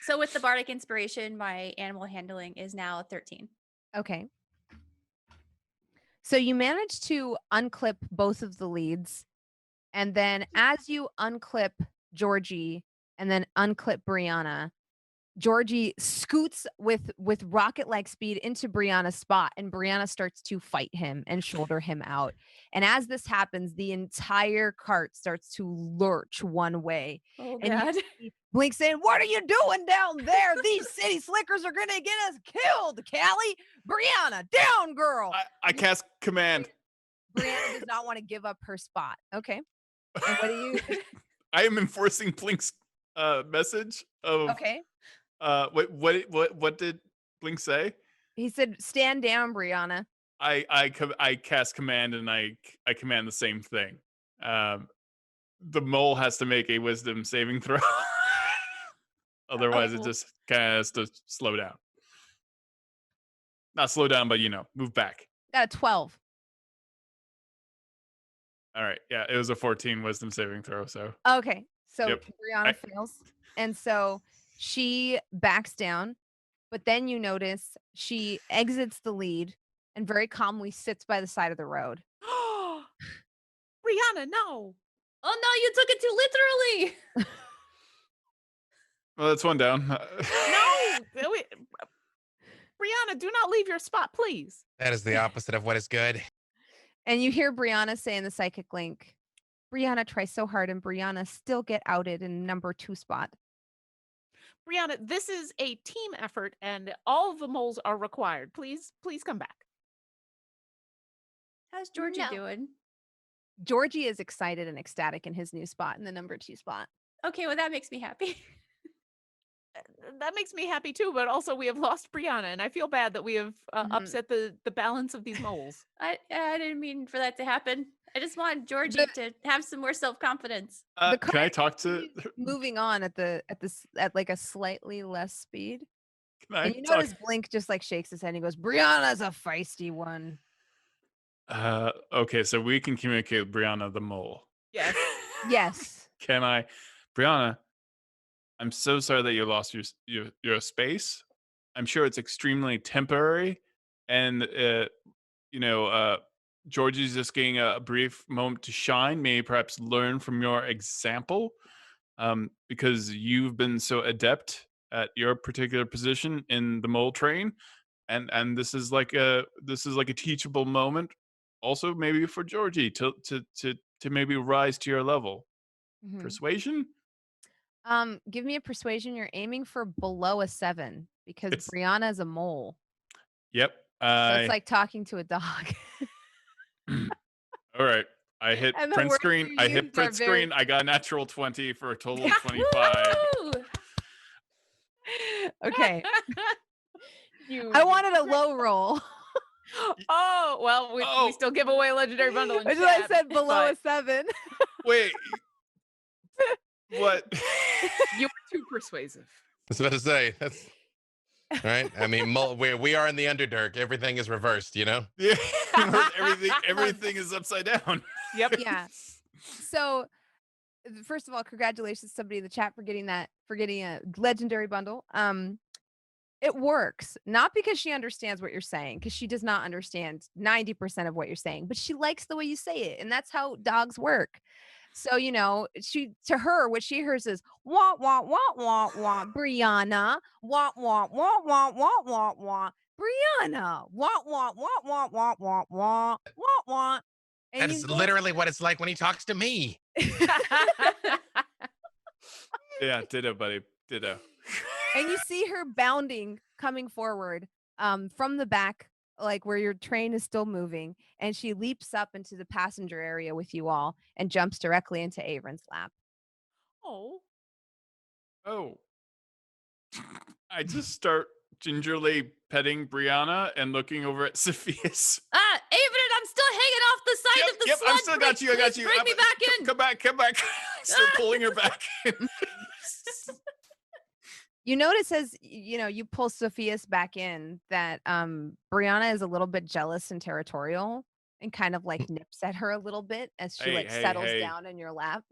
So with the bardic inspiration, my animal handling is now 13. Okay. So you manage to unclip both of the leads. And then as you unclip Georgie and then unclip Brianna, Georgie scoots with rocket-like speed into Brianna's spot, and Brianna starts to fight him and shoulder him out. And as this happens, the entire cart starts to lurch one way. Oh, And you God. see Blink saying, "What are you doing down there? These city slickers are gonna get us killed, Callie. Brianna, down, girl." I cast command. Brianna does not want to give up her spot. Okay. And what do you? I am enforcing Blink's message of Okay. what did Blink say? He said, "Stand down, Brianna." I cast command and I command the same thing. The mole has to make a wisdom saving throw. Otherwise, it Oh. just kind of has to slow down. Not slow down, but move back. Got a 12. All right. Yeah, it was a 14 wisdom saving throw. So Okay. So Yep. Brianna fails. And so she backs down, but then you notice she exits the lead and very calmly sits by the side of the road. Brianna, no. Oh, no, you took it too literally. well, that's one down. No. Wait. Brianna, do not leave your spot, please. That is the opposite of what is good. And you hear Brianna say in the psychic link, Brianna tries so hard and Brianna still get outed in number 2 spot. Brianna, this is a team effort and all of the moles are required. Please come back. How's Georgie No. doing? Georgie is excited and ecstatic in his new spot in the number 2 spot. Okay, well, that makes me happy. That makes me happy too, but also we have lost Brianna and I feel bad that we have Mhm. upset the balance of these moles. I didn't mean for that to happen. I just want Georgie The- to have some more self-confidence. The Can I cart talk to? continues moving on at like a slightly less speed. Can I And you talk? notice Blink just like shakes his head and he goes, Brianna's a feisty one. Okay, so we can communicate with Brianna the mole. Yes. Yes. Can I, Brianna? I'm so sorry that you lost your space. I'm sure it's extremely temporary, and Georgie's just getting a brief moment to shine, maybe perhaps learn from your example, because you've been so adept at your particular position in the mole train, and this is like a teachable moment, also maybe for Georgie to maybe rise to your level. Mhm. Persuasion? Give me a persuasion. You're aiming for below a 7 because It's Brianna is a mole. Yep. So it's I like talking to a dog. All right. I hit And the print words screen. you I hit used are print very screen. I got a natural 20 for a total of 25. Woo! okay. You I wanted a low roll. Oh, well, we Oh. still give away a legendary bundle in Which is why I chat, said below a but 7. Wait. What? you were too persuasive. I was about to say that's right. I mean, we are in the underdark. Everything is reversed, you know. Yeah. Everything is upside down. Yep. Yeah. So first of all, congratulations to somebody in the chat for getting a legendary bundle. It works not because she understands what you're saying, because she does not understand 90% of what you're saying, but she likes the way you say it, and that's how dogs work. So to her, what she hears is wah wah wah wah wah Brianna, wah wah wah wah wah wah wah Brianna, wah wah wah wah wah wah wah wah wah. And That is literally what it's like when he talks to me. Yeah, ditto, buddy. Ditto. And you see her bounding, coming forward from the back, like where your train is still moving, and she leaps up into the passenger area with you all and jumps directly into Avren's lap. Oh. Oh. I just start gingerly petting Brianna and looking over at Sofieus. Avren, I'm still hanging off the side of the sled. I still got you. I got Please you. Bring me back in. Come back. Start pulling her back in. You notice as you pull Sofieus back in that Brianna is a little bit jealous and territorial and kind of like nips at her a little bit as she settles down in your lap.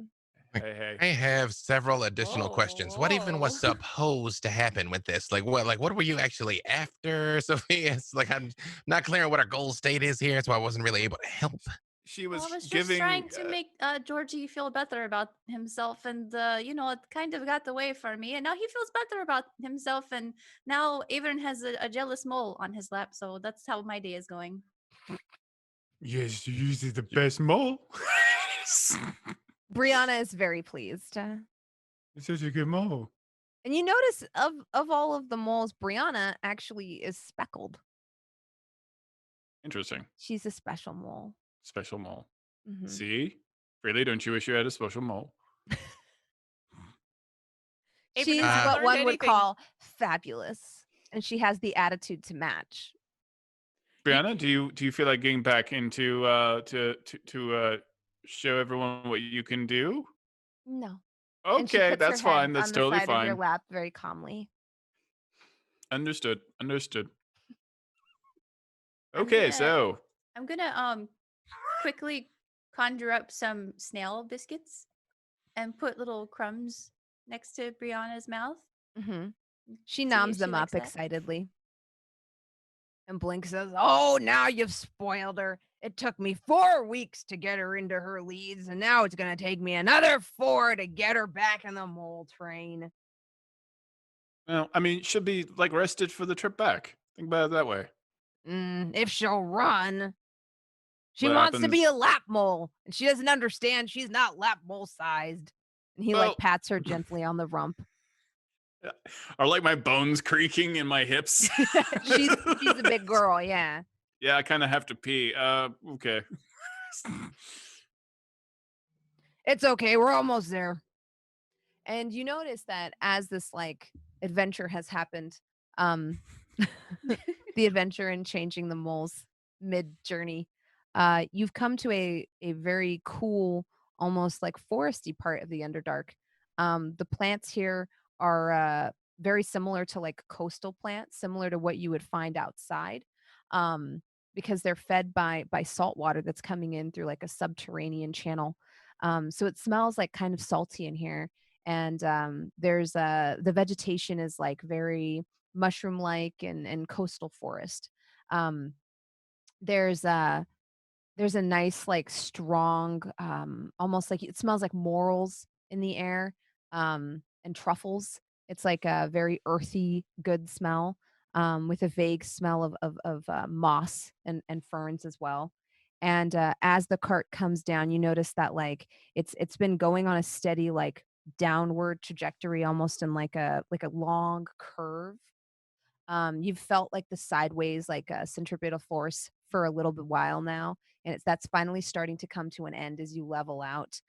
Hey. I have several additional questions. What even was Whoa. supposed to happen with this? Like what were you actually after, Sophia? It's like I'm not clear on what our goal state is here, so I wasn't really able to help. She Well, was I was just giving trying to make Georgie feel better about himself, and it kind of got away from me, and now he feels better about himself, and now Avren has a jealous mole on his lap, so that's how my day is going. Yes, you're usually the best mole. Brianna is very pleased. You're such a good mole. And you notice of all of the moles, Brianna actually is speckled. Interesting. She's a special mole. Special mole. Mhm. See? Really, don't you wish you had a special mole? She's hasn't what learned one would anything. call fabulous, and she has the attitude to match. Brianna, do you feel like getting back into to show everyone what you can do? No. And she Okay, puts her that's head fine. That's on the totally side of your fine. lap very calmly. Understood. I'm Okay, gonna- so I'm gonna quickly conjure up some snail biscuits and put little crumbs next to Brianna's mouth. Mhm. She See if noms she them likes up that. excitedly. And Blink says, "Oh, now you've spoiled her. It took me 4 weeks to get her into her leads, and now it's going to take me another 4 to get her back in the mole train." well, I mean, she'll be like rested for the trip back. Think about it that way. If she'll run. She What wants to be happens- a lap mole, and she doesn't understand she's not lap mole sized. And he Well- like pats her gently on the rump. Are like my bones creaking in my hips? she's a big girl, yeah. Yeah, I kind of have to pee. Okay. It's okay, we're almost there. And you notice that as this like adventure has happened, the adventure in changing the moles mid journey, you've come to a very cool, almost like foresty part of the Underdark. The plants here are very similar to like coastal plants, similar to what you would find outside, because they're fed by salt water that's coming in through like a subterranean channel. So it smells like kind of salty in here. And there's the vegetation is like very mushroom like and coastal forest. There's there's a nice, like, strong, almost like it smells like morels in the air, and truffles. It's like a very earthy, good smell, with a vague smell of moss and ferns as well. And, as the cart comes down, you notice that, like, it's been going on a steady, like, downward trajectory almost in like a long curve. You've felt like the sideways, like a centripetal force for a little bit while now, and that's finally starting to come to an end as you level out,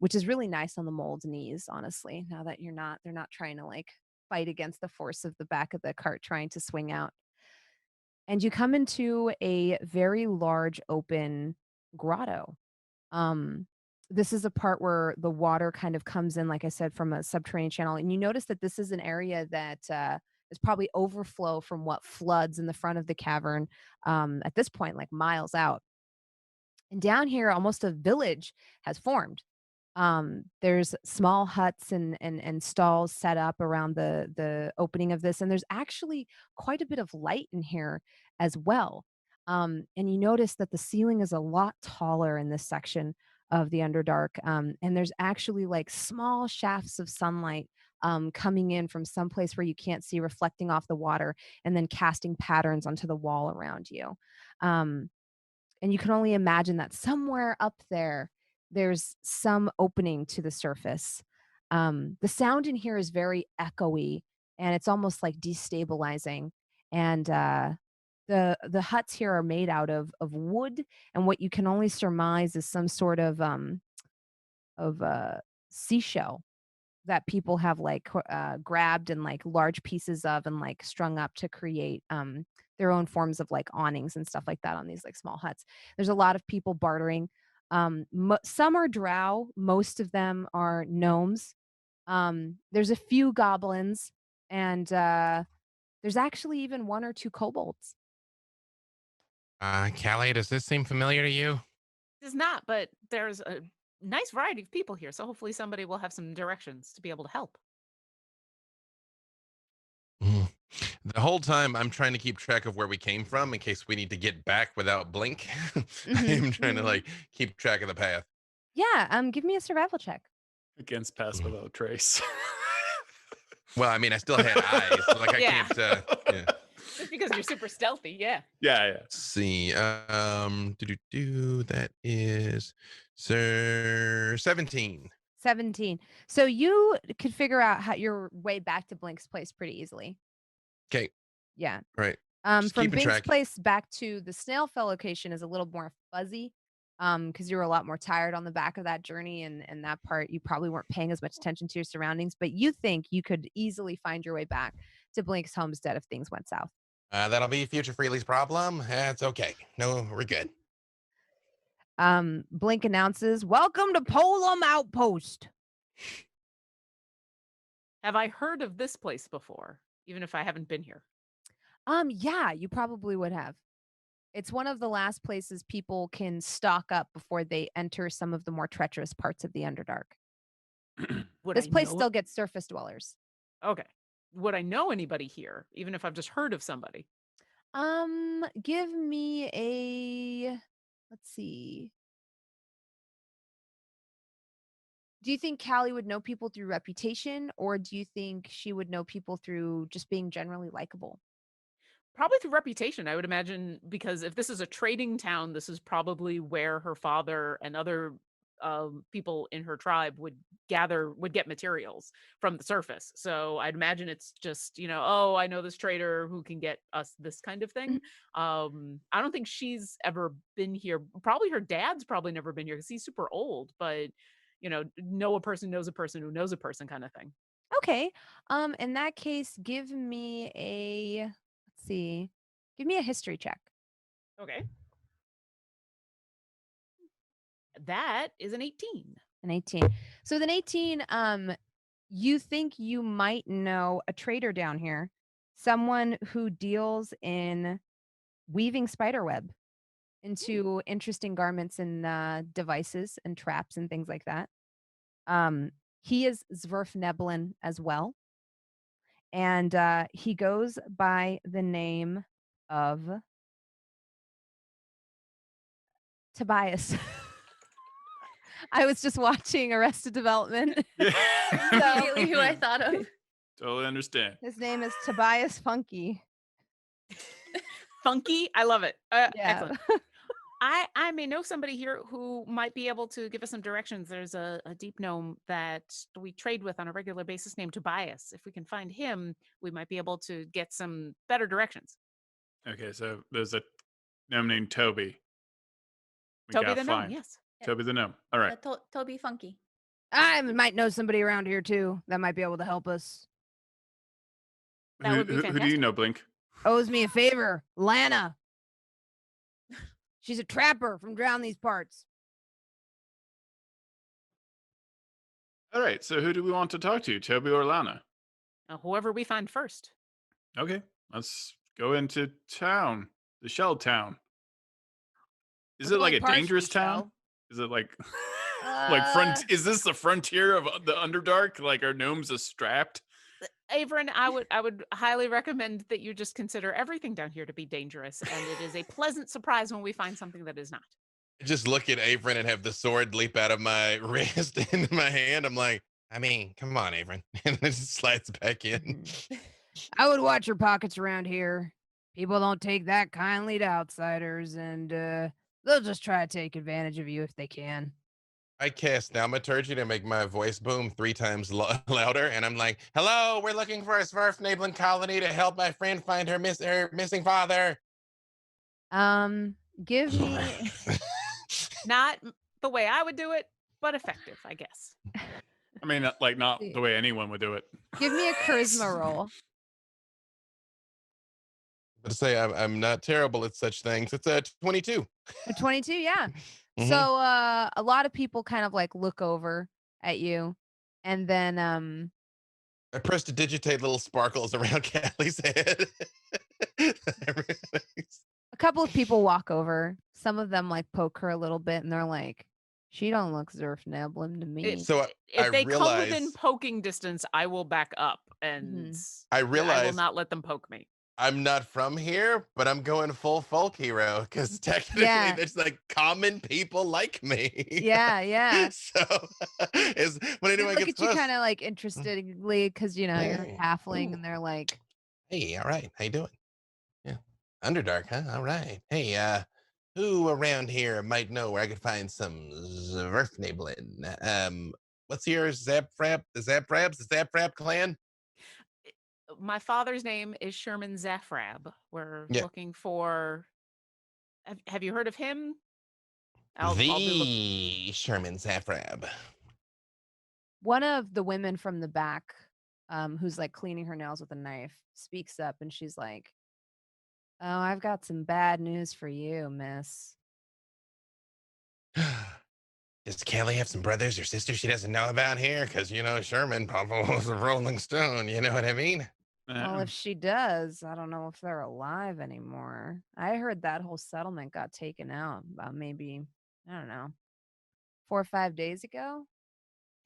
which is really nice on the mold's knees, honestly. Now that they're not trying to like fight against the force of the back of the cart trying to swing out. And you come into a very large open grotto. Um, this is a part where the water kind of comes in, like I said, from a subterranean channel. And you notice that this is an area that is probably overflow from what floods in the front of the cavern at this point, like miles out. And down here, almost a village has formed. There's small huts and stalls set up around the opening of this, and there's actually quite a bit of light in here as well. And you notice that the ceiling is a lot taller in this section of the Underdark, and there's actually like small shafts of sunlight coming in from some place where you can't see, reflecting off the water, and then casting patterns onto the wall around you. Um, and you can only imagine that somewhere up there, there's some opening to the surface. The sound in here is very echoey, and it's almost like destabilizing. And the huts here are made out of wood, and what you can only surmise is some sort of seashell that people have like grabbed and like large pieces of and like strung up to create their own forms of like awnings and stuff like that on these like small huts. There's a lot of people bartering. Some are drow, most of them are gnomes. There's a few goblins, and there's actually even one or two kobolds. Callie, does this seem familiar to you? It's not, but there's a nice variety of people here, so hopefully somebody will have some directions to be able to help. Mm. The whole time I'm trying to keep track of where we came from in case we need to get back without blink. I Hmm. am trying to like keep track of the path. Yeah, give me a survival check. Against pass Mm. without trace. Well, I mean, I still had eyes, so like I Yeah. can't. Yeah. Just because you're super stealthy, yeah. Yeah. Let's see. That is Sir 17. 17. So you could figure out how your way back to Blink's place pretty easily. Okay, Yeah. right. Just From keeping Bink's track. place back to the snail fell location is a little more fuzzy. Because you were a lot more tired on the back of that journey, and that part you probably weren't paying as much attention to your surroundings, but you think you could easily find your way back to Blink's homestead if things went south. That'll be future Freely's problem. That's okay. No, we're good. Blink announces, "Welcome to Polam Outpost." Have I heard of this place before, even if I haven't been here? Yeah, you probably would have. It's one of the last places people can stock up before they enter some of the more treacherous parts of the Underdark. Would This I place know? still gets surface dwellers. Okay. Would I know anybody here, even if I've just heard of somebody? Give me a let's see. Do you think Callie would know people through reputation, or do you think she would know people through just being generally likable? Probably through reputation, I would imagine, because if this is a trading town, this is probably where her father and other people in her tribe would get materials from the surface. So I'd imagine it's just, oh, I know this trader who can get us this kind of Mhm. thing. I don't think she's ever been here. Probably her dad's probably never been here because he's super old, but know a person knows a person who knows a person kind of thing. Okay. In that case, give me a let's see. Give me a history check. Okay. That is an 18. An 18. So with an 18, you think you might know a trader down here, someone who deals in weaving spiderweb into interesting garments and devices and traps and things like that. Um, he is Zwerfneblin as well, and he goes by the name of Tobias. I was just watching Arrested Development. Yeah. Immediately who I thought of. Totally understand. His name is Tobias Funky. Funky. I love it. Yeah. Excellent. I may know somebody here who might be able to give us some directions. There's a deep gnome that we trade with on a regular basis named Tobias. If we can find him, we might be able to get some better directions. Okay, so there's a gnome named Toby. We Toby gotta the gnome, find yes. Toby the gnome. All right. Toby Funky. I might know somebody around here too that might be able to help us. That would be Who do you fantastic. know, Blink? Owes me a favor. Lana. She's a trapper from down these parts. All right, so who do we want to talk to, Toby or Lana? Whoever we find first. Okay, let's go into town, the shell town. Is We're it like going a dangerous partially town? shell. Is it like like is this the frontier of the Underdark? Like our gnomes are strapped? Avren, I would highly recommend that you just consider everything down here to be dangerous, and it is a pleasant surprise when we find something that is not. Just look at Avren and have the sword leap out of my wrist into my hand. I'm like, I mean, come on, Avren. And it just slides back in. I would watch your pockets around here. People don't take that kindly to outsiders, and they'll just try to take advantage of you if they can. I cast thaumaturgy to make my voice boom 3 times louder, and I'm like, hello, we're looking for a Swerf-enabling colony to help my friend find her missing father. Give me... Not the way I would do it, but effective, I guess. I mean, like not the way anyone would do it. Give me a charisma roll. But to say I'm not terrible at such things. It's a 22. A 22, yeah. Mhm. So a lot of people kind of like look over at you, and then I prestidigitate little sparkles around Callie's head. a couple of people walk over. Some of them like poke her a little bit, and they're like, "She don't look Zerfneblim to me." So If they come within realize- poking distance, I will back up, and I I will realize not let them poke me. I'm not from here, but I'm going full folk hero because technically Yeah. there's like common people like me. Yeah, yeah. So is when They anyone look gets at you close, kind of like interestedly because you're a halfling, Ooh. and they're like, hey, all right, how you doing? Yeah, Underdark, huh? All right. Hey, who around here might know where I could find some Zwerfnabelin? What's your Zaffrab? The Zaffrab clan? My father's name is Sherman Zaffrab. We're Yeah. looking for. Have you heard of him? The Sherman Zaffrab. one of the women from the back, who's like cleaning her nails with a knife, speaks up, and she's like, "Oh, I've got some bad news for you, miss." Does Kelly have some brothers or sisters she doesn't know about here? Because, Sherman Papa was a Rolling Stone. You know what I mean? Well, if she does, I don't know if they're alive anymore. I heard that whole settlement got taken out about maybe, I don't know, 4 or 5 days ago.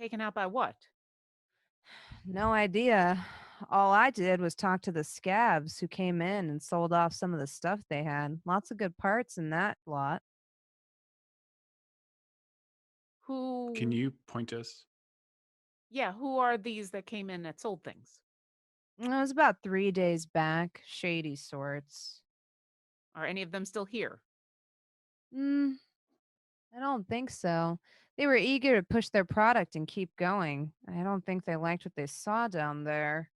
Taken out by what? No idea. All I did was talk to the scabs who came in and sold off some of the stuff they had. Lots of good parts in that lot. Who? Can you point us? Yeah, who are these that came in that sold things? It was about 3 days back. Shady sorts. Are any of them still here? I don't think so. They were eager to push their product and keep going. I don't think they liked what they saw down there.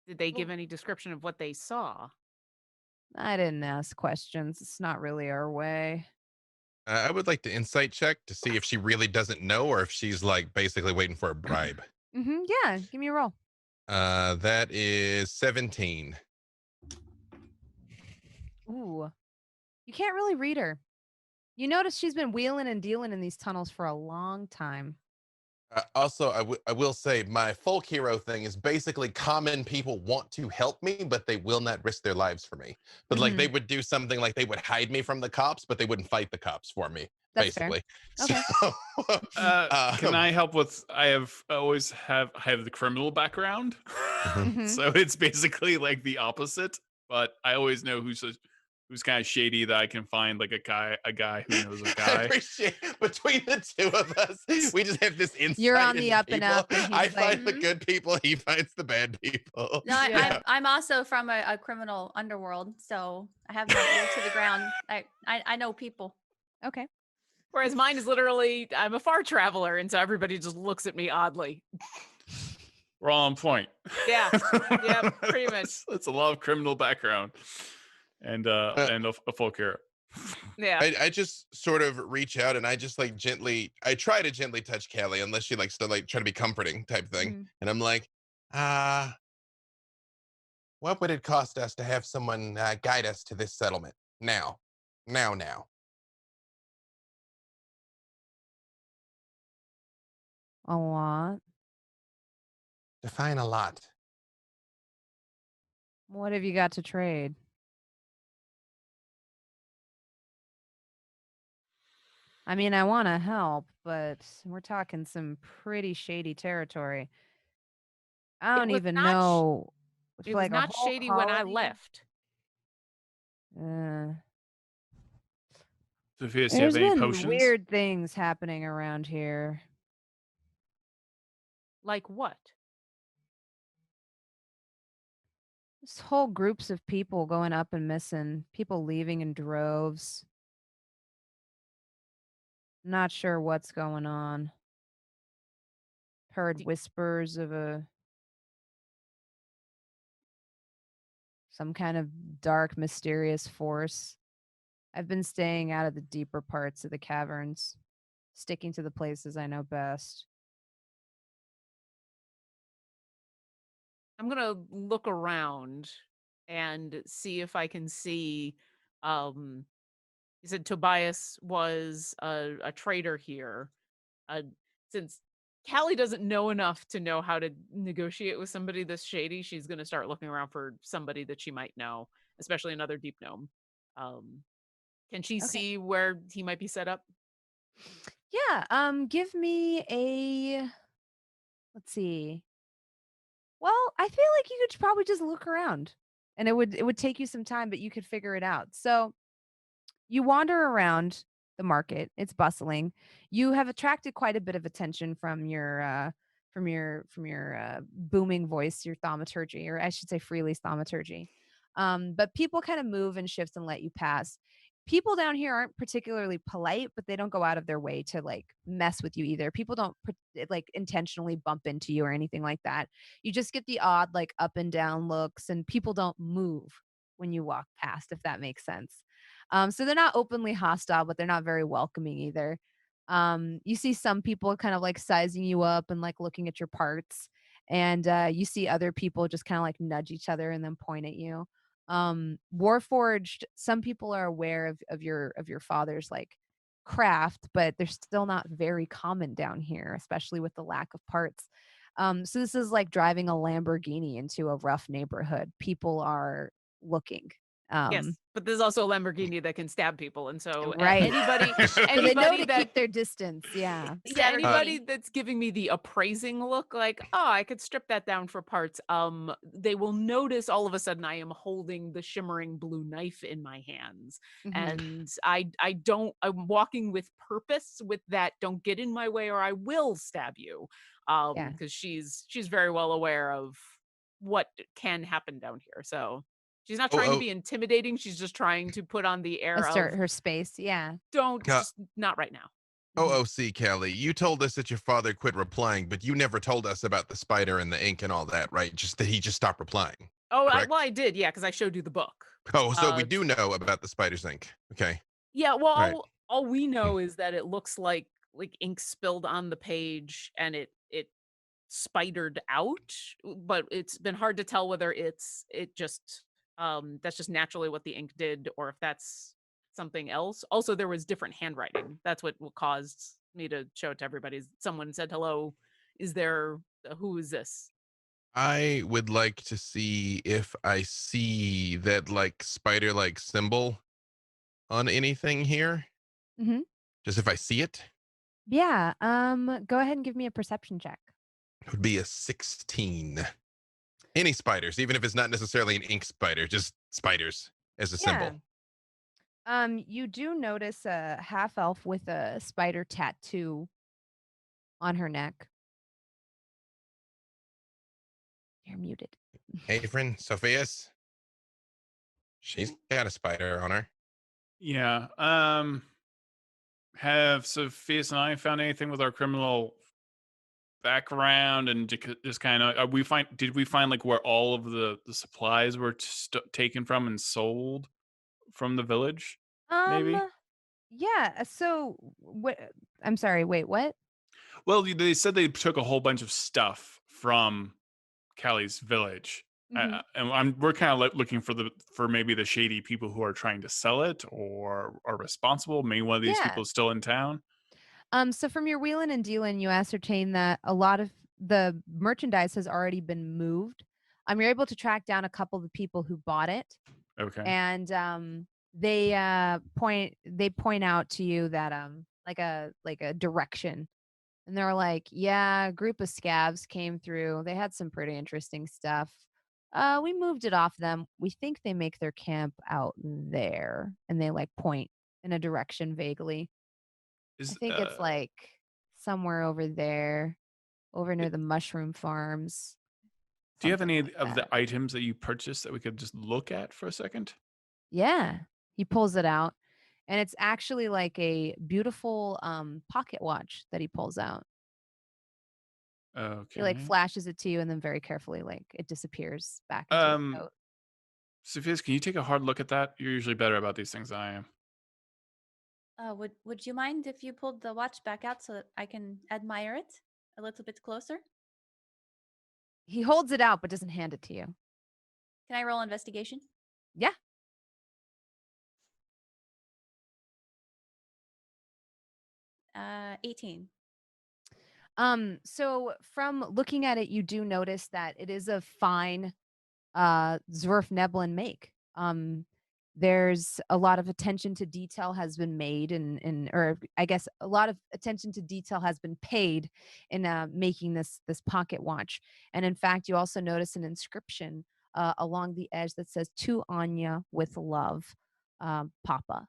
Did they give any description of what they saw? I didn't ask questions. It's not really our way. I would like to insight check to see if she really doesn't know or if she's like basically waiting for a bribe. Yeah, give me a roll. That is 17. Ooh. You can't really read her. You notice she's been wheeling and dealing in these tunnels for a long time. Also, I will say my folk hero thing is basically common people want to help me, but they will not risk their lives for me. But like they would do something like they would hide me from the cops, but they wouldn't fight the cops for me. That's fair. Basically. Okay. So, Can I help with? I have the criminal background, Mhm. so it's basically like the opposite. But I always know who's who's kind of shady that I can find like a guy who knows a I guy. appreciate between the two of us, we just have this insight. You're on the into up and people. up, and he's I like, find the good people, he finds the bad people. No, Yeah. I'm also from a criminal underworld, so I have my ear to the ground. I know people. okay. Whereas mine is literally, I'm a far traveler, and so everybody just looks at me oddly. We're all on point. Yeah. Yeah, pretty much. That's a lot of criminal background and a folk hero. Yeah. I just sort of reach out and I just like I try to gently touch Callie unless she likes to like try to be comforting type thing. Mhm. And I'm like, what would it cost us to have someone guide us to this settlement? Now. A lot. Define a lot. What have you got to trade? I mean, I want to help, but we're talking some pretty shady territory. I don't was even not sh- know. It for was like a not whole shady when I colony? left. Sofieus, do you There's have any been potions? weird things happening around here. Like what? Just whole groups of people going up and missing, people leaving in droves. Not sure what's going on. Heard Do- whispers of some kind of dark, mysterious force. I've been staying out of the deeper parts of the caverns, sticking to the places I know best. I'm gonna look around and see if I can see. You said Tobias was a trader here. Since Callie doesn't know enough to know how to negotiate with somebody this shady, she's gonna start looking around for somebody that she might know, especially another deep gnome. Can she Okay. see where he might be set up? Yeah, give me a let's see. Well, I feel like you could probably just look around and it would take you some time, but you could figure it out. So you wander around the market. It's bustling. You have attracted quite a bit of attention from your booming voice, your thaumaturgy, or I should say freely thaumaturgy. But people kind of move and shift and let you pass. People down here aren't particularly polite, but they don't go out of their way to like mess with you either. People don't like intentionally bump into you or anything like that. You just get the odd like up and down looks, and people don't move when you walk past, if that makes sense. So they're not openly hostile, but they're not very welcoming either. You see some people kind of like sizing you up and like looking at your parts, and you see other people just kind of like nudge each other and then point at you. Warforged, some people are aware of your father's like craft, but they're still not very common down here, especially with the lack of parts. So this is like driving a Lamborghini into a rough neighborhood. People are looking. Yes, but there's also a Lamborghini that can stab people, and so Right. anybody, So they know anybody to that keep their distance. Yeah. yeah, anybody Scattergoody. that's giving me the appraising look, like, oh, I could strip that down for parts. They will notice all of a sudden I am holding the shimmering blue knife in my hands, Mhm. and I'm walking with purpose. With that, don't get in my way, or I will stab you. Yeah. Because she's very well aware of what can happen down here. So she's not trying to be intimidating. She's just trying to put on the air Assert of her space. Yeah. don't, Ca- just not right now. OOC, Callie, you told us that your father quit replying, but you never told us about the spider and the ink and all that, right? Just that he just stopped replying. Oh, Correct. well, I did, yeah, because I showed you the book. Oh, so we Uh, do know about the spider's ink. Okay. Yeah, well, Right. all we know is that it looks like ink spilled on the page and it spidered out, but it's been hard to tell whether it just that's just naturally what the ink did or if that's something else. Also, there was different handwriting. That's what caused me to show it to everybody. Someone said, "Hello, is there who is this?" I would like to see if I see that like spider like symbol on anything here. Mhm. Just if I see it, Yeah. Go ahead and give me a perception check. it would be a 16. Any spiders, even if it's not necessarily an ink spider, just spiders as a Yeah. symbol. You do notice a half elf with a spider tattoo on her neck. You're muted. Avren, Sofieus, she's got a spider on her. Yeah. Have Sophias and I found anything with our criminal background and just kind of did we find like where all of the supplies were taken from and sold from the village? Maybe. Um, yeah. So, what? I'm sorry. Wait, what? Well, they said they took a whole bunch of stuff from Callie's village. Hmm. We're kind of looking for maybe the shady people who are trying to sell it or are responsible. Maybe one of these Yeah. people is still in town. So from your wheeling and dealing, you ascertain that a lot of the merchandise has already been moved. You're able to track down a couple of the people who bought it, Okay. and they point out to you that like a direction, and they're like, yeah, a group of scabs came through. They had some pretty interesting stuff. We moved it off them. We think they make their camp out there, and they like point in a direction vaguely. I Is think it's like somewhere over there, over near the mushroom farms, Do you have something any like of the that. items that you purchased that we could just look at for a second? Yeah. He pulls it out, and it's actually like a beautiful pocket watch that he pulls out. He like Okay. flashes it to you and then very carefully like it disappears back into his Um, coat. Sophias, can you take a hard look at that? You're usually better about these things than I am. Would you mind if you pulled the watch back out so that I can admire it a little bit closer? He holds it out but doesn't hand it to you. Can I roll investigation? Yeah. 18. So from looking at it, you do notice that it is a fine Zwerfneblin make. There's a lot of attention to detail has been made or I guess a lot of attention to detail has been paid in making this pocket watch. And in fact, you also notice an inscription along the edge that says to Anya with love, Papa.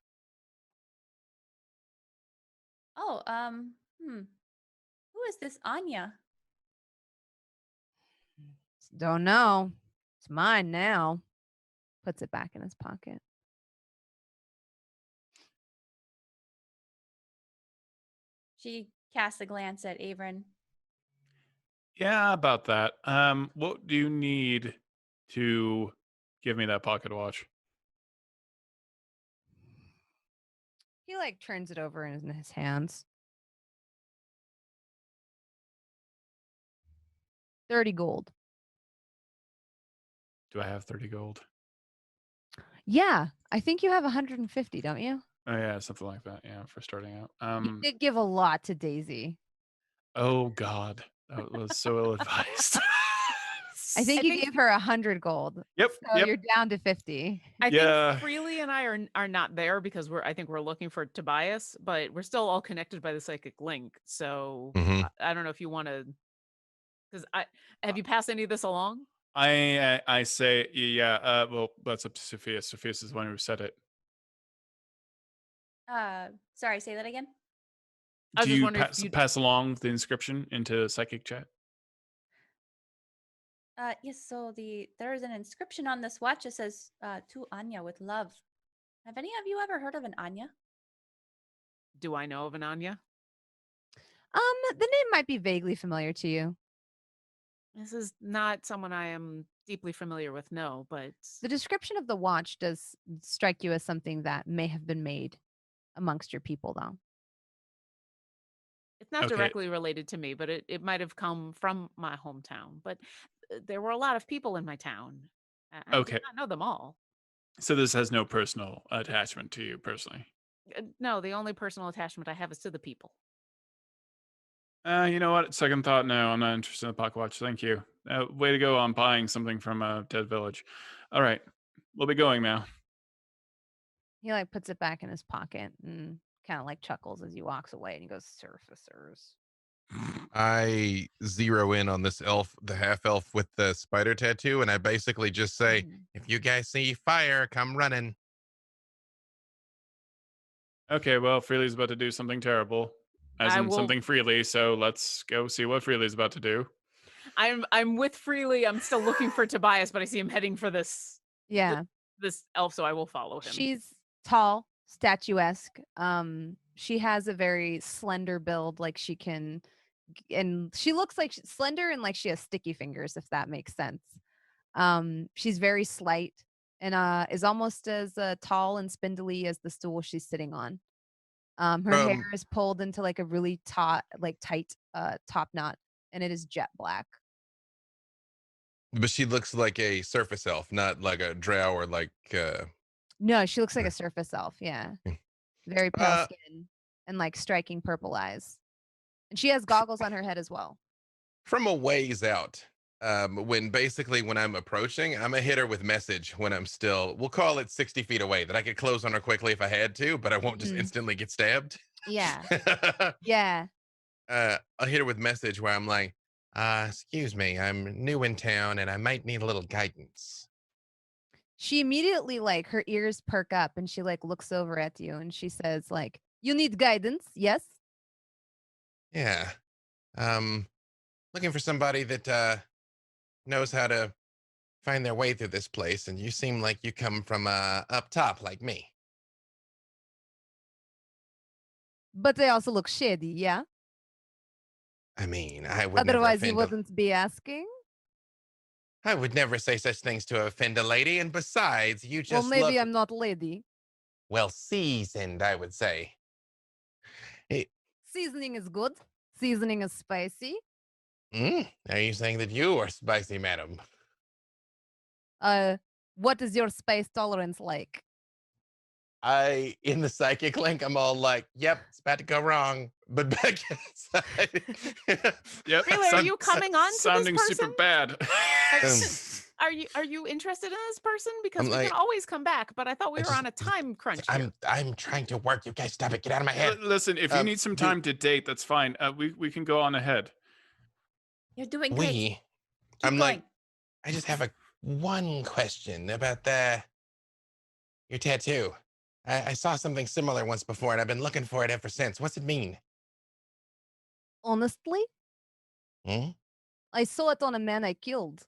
Oh, who is this Anya? Don't know. It's mine now. Puts it back in his pocket. She casts a glance at Avren. Yeah, about that. What do you need to give me that pocket watch? He like turns it over in his hands. 30 gold. Do I have 30 gold? Yeah, I think you have 150, don't you? Oh yeah, something like that. Yeah, for starting out. You did give a lot to Daisy. Oh God, that was so ill advised. I think you gave her 100 gold. Yep. So Yep. you're down to 50. I Yeah. think Freely and I are not there because I think we're looking for Tobias, but we're still all connected by the psychic link. So Mhm. I don't know if you want to, because have you passed any of this along? I say yeah. Well, that's up to Sophia. Sophia's is the one who said it. Sorry, say that again. I was Do just you wondering if you pass along the inscription into psychic chat? Yes, so there is an inscription on this watch that says to Anya with love. Have any of you ever heard of an Anya? do I know of an Anya? The name might be vaguely familiar to you. This is not someone I am deeply familiar with, no, but The description of the watch does strike you as something that may have been made amongst your people, though. it's not Okay. directly related to me, but it might have come from my hometown. But there were a lot of people in my town. I did Okay. not know them all. So this has no personal attachment to you personally. No, the only personal attachment I have is to the people. You know what? Second thought, no, I'm not interested in the pocket watch. Thank you. Way to go on buying something from a dead village. All right, we'll be going now. He like puts it back in his pocket and kind of like chuckles as he walks away and he goes, surfacers. I zero in on this elf, the half elf with the spider tattoo, and I basically just say, Mhm. if you guys see fire, come running. Okay, well, Freely's about to do something terrible, as I in will. something Freely. So let's go see what Freely's about to do. I'm with Freely. I'm still looking for Tobias, but I see him heading for Yeah. this elf, so I will follow him. She's tall, statuesque. She has a very slender build, like she can, and she looks like she's slender and like she has sticky fingers, if that makes sense. She's very slight and is almost as tall and spindly as the stool she's sitting on. Her hair From is pulled into like a really taut, like tight top knot, and it is jet black. But she looks like a surface elf, not like a drow or like No, she looks like a surface elf. Yeah, very pale uh skin and like striking purple eyes. And she has goggles on her head as well. from a ways out. When I'm approaching, I'm a hit her with message when I'm still, we'll call it 60 feet away, that I could close on her quickly if I had to, but I won't just Mhm. instantly get stabbed. Yeah. Yeah. I'll hit her with message where I'm like, excuse me, I'm new in town and I might need a little guidance. She immediately like her ears perk up and she like looks over at you and she says like, "You need guidance, yes?" Yeah. Um, Looking for somebody that knows how to find their way through this place, and you seem like you come from up top like me. But they also look shady, yeah? I mean, Otherwise you wouldn't be asking? I would never say such things to offend a lady, and besides, you Well, just maybe look I'm not lady. well seasoned, I would say. Eh, Seasoning is good. Seasoning is spicy. Are you saying that you are spicy, madam? Uh, what is your spice tolerance like? In the psychic link, I'm all like, yep, it's about to go wrong. But back inside, Yep. Really, are you coming on to this Sounding super person? bad. Are you interested in this person? Because I'm we can like, always come back, but I thought we I were just, on a time crunch here. I'm trying to work. You guys, stop it. Get out of my head. Listen, if you need some Do time to date, that's fine. We can go on ahead. You're doing great. we? Keep I'm going. like, I just have one question about your tattoo. I saw something similar once before, and I've been looking for it ever since. What's it mean? Honestly, Hmm? I saw it on a man I killed.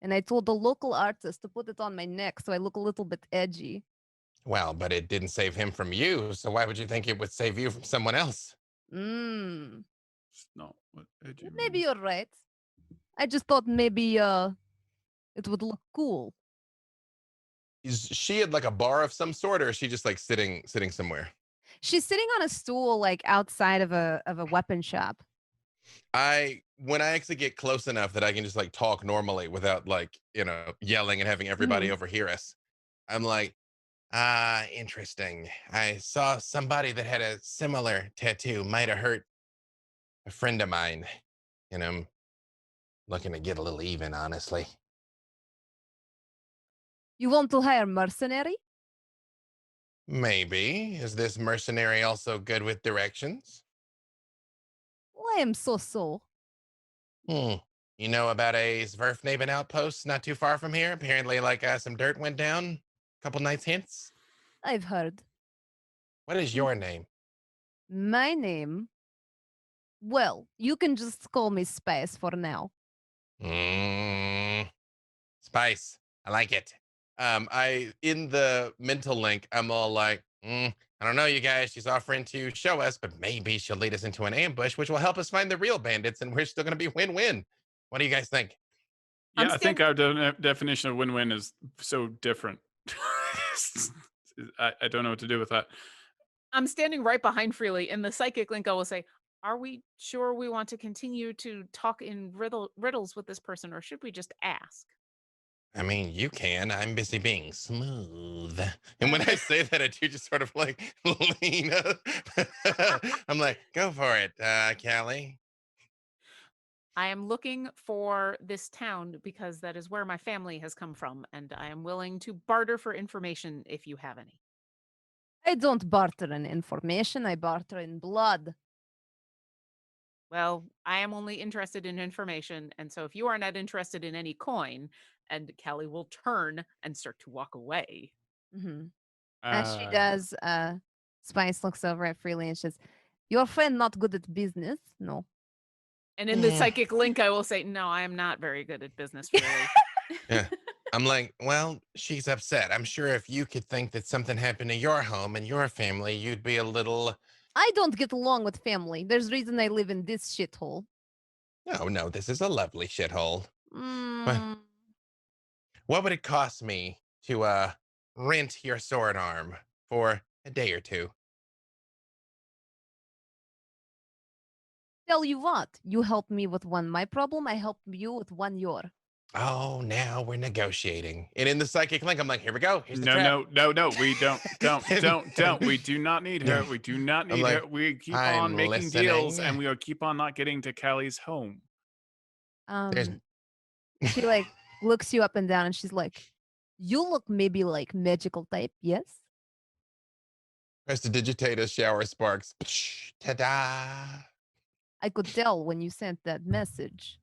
And I told the local artist to put it on my neck so I look a little bit edgy. Well, but it didn't save him from you, so why would you think it would save you from someone else? Mmm. It's not what edgy Maybe means. you're right. I just thought maybe it would look cool. Is she at like a bar of some sort, or is she just like sitting somewhere? She's sitting on a stool like outside of a weapon shop. When I actually get close enough that I can just like talk normally without like, yelling and having everybody Mhm. overhear us, I'm like, interesting. I saw somebody that had a similar tattoo, might have hurt a friend of mine, and I'm looking to get a little even, honestly. You want to hire mercenary? Maybe. Is this mercenary also good with directions? I am so. Hmm. You know about a Zverfnaven outpost not too far from here? Apparently, like some dirt went down a couple nights hence. I've heard. What is your name? My name, well, you can just call me Space for now. Mm, Spice. I like it. I in the mental link, I'm all like, I don't know, you guys. She's offering to show us, but maybe she'll lead us into an ambush, which will help us find the real bandits, and we're still going to be win-win. What do you guys think? I'm Yeah, I think stand- our definition of win-win is so different. I don't know what to do with that. I'm standing right behind Freely. In the psychic link, I will say, "Are we sure we want to continue to talk in riddles with this person, or should we just ask?" I mean, you can. I'm busy being smooth. And when I say that, I do just sort of like lean up. I'm like, go for it, Callie. I am looking for this town because that is where my family has come from, and I am willing to barter for information if you have any. I don't barter in information, I barter in blood. Well, I am only interested in information, and so if you are not interested in any coin, and Callie will turn and start to walk away. Mhm. As she Uh, does, Spice looks over at Freely and says, "Your friend not good at business? No." And in the psychic link, I will say, no, I am not very good at business, really. Yeah. I'm like, well, she's upset. I'm sure if you could think that something happened to your home and your family, you'd be a little. I don't get along with family. There's reason I live in this shithole. No, this is a lovely shithole. Mm, What would it cost me to rent your sword arm for a day or two? tell you what, you helped me with one my problem, I helped you with one your. Oh, now we're negotiating. And in the psychic link, I'm like, here we go. Here's the No, trap. no. We don't. We do not need her. No. We do not I'm need like, her. We keep I'm on making deals, listening. and we will keep on not getting to Callie's home. There's She like looks you up and down and she's like, you look maybe like magical type, yes? prestidigitator shower sparks. Ta-da. I could tell when you sent that message.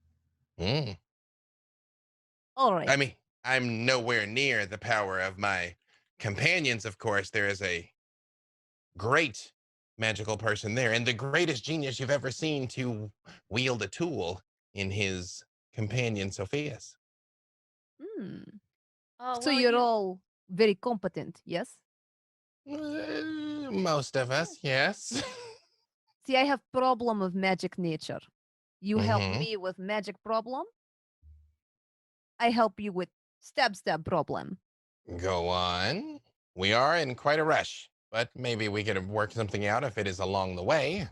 Mm. All right. I mean, I'm nowhere near the power of my companions, of course. There is a great magical person there, and the greatest genius you've ever seen to wield a tool in his companion, Sofieus. Hmm. Oh, So well, you're all very competent, yes? Most of us, yes. See, I have problem of magic nature. You help Mhm. me with magic problem. I help you with stab problem. Go on. We are in quite a rush, but maybe we could work something out if it is along the way.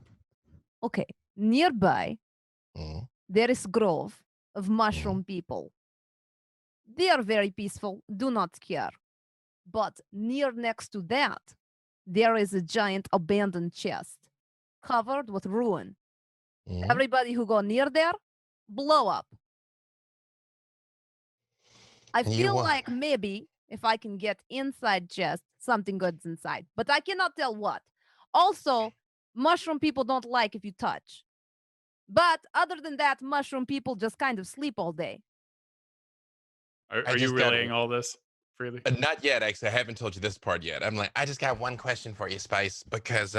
Okay. Nearby, Mm, there is grove of mushroom people. They are very peaceful, do not care. But near next to that, there is a giant abandoned chest covered with ruin. mm. Everybody who go near there, blow up. I You feel want? like maybe if I can get inside chest, something good's inside, but I cannot tell what. Also, mushroom people don't like if you touch. But other than that, mushroom people just kind of sleep all day. Are, I are you just got relaying all this freely? Not yet, actually. I haven't told you this part yet. I'm like, I just got one question for you, Spice, because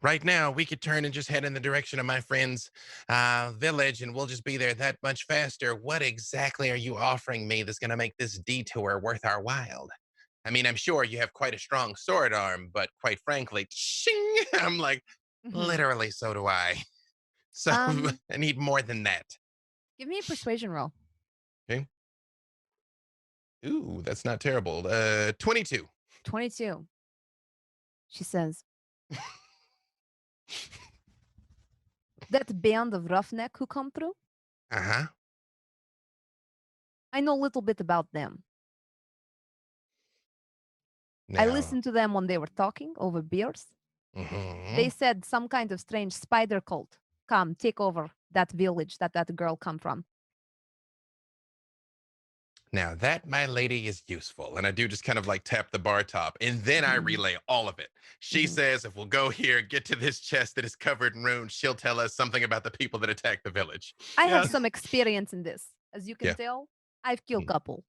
right now we could turn and just head in the direction of my friend's village, and we'll just be there that much faster. What exactly are you offering me that's going to make this detour worth our while? I mean, I'm sure you have quite a strong sword arm, but quite frankly, shing, I'm like, literally, so do I. So Um, I need more than that. Give me a persuasion roll. Okay. Ooh, that's not terrible. 22. 22. She says, that band of roughneck who come through, Uh-huh. I know a little bit about them. I Now. listened to them when they were talking over beers. Mhm. They said some kind of strange spider cult come take over that village that girl come from. Now that, my lady, is useful. And I do just kind of like tap the bar top, and then I Mhm. relay all of it. She Mhm. says, if we'll go here, get to this chest that is covered in runes, she'll tell us something about the people that attacked the village. I have Yes. some experience in this. As you can Yeah. tell, I've killed Mm. couple.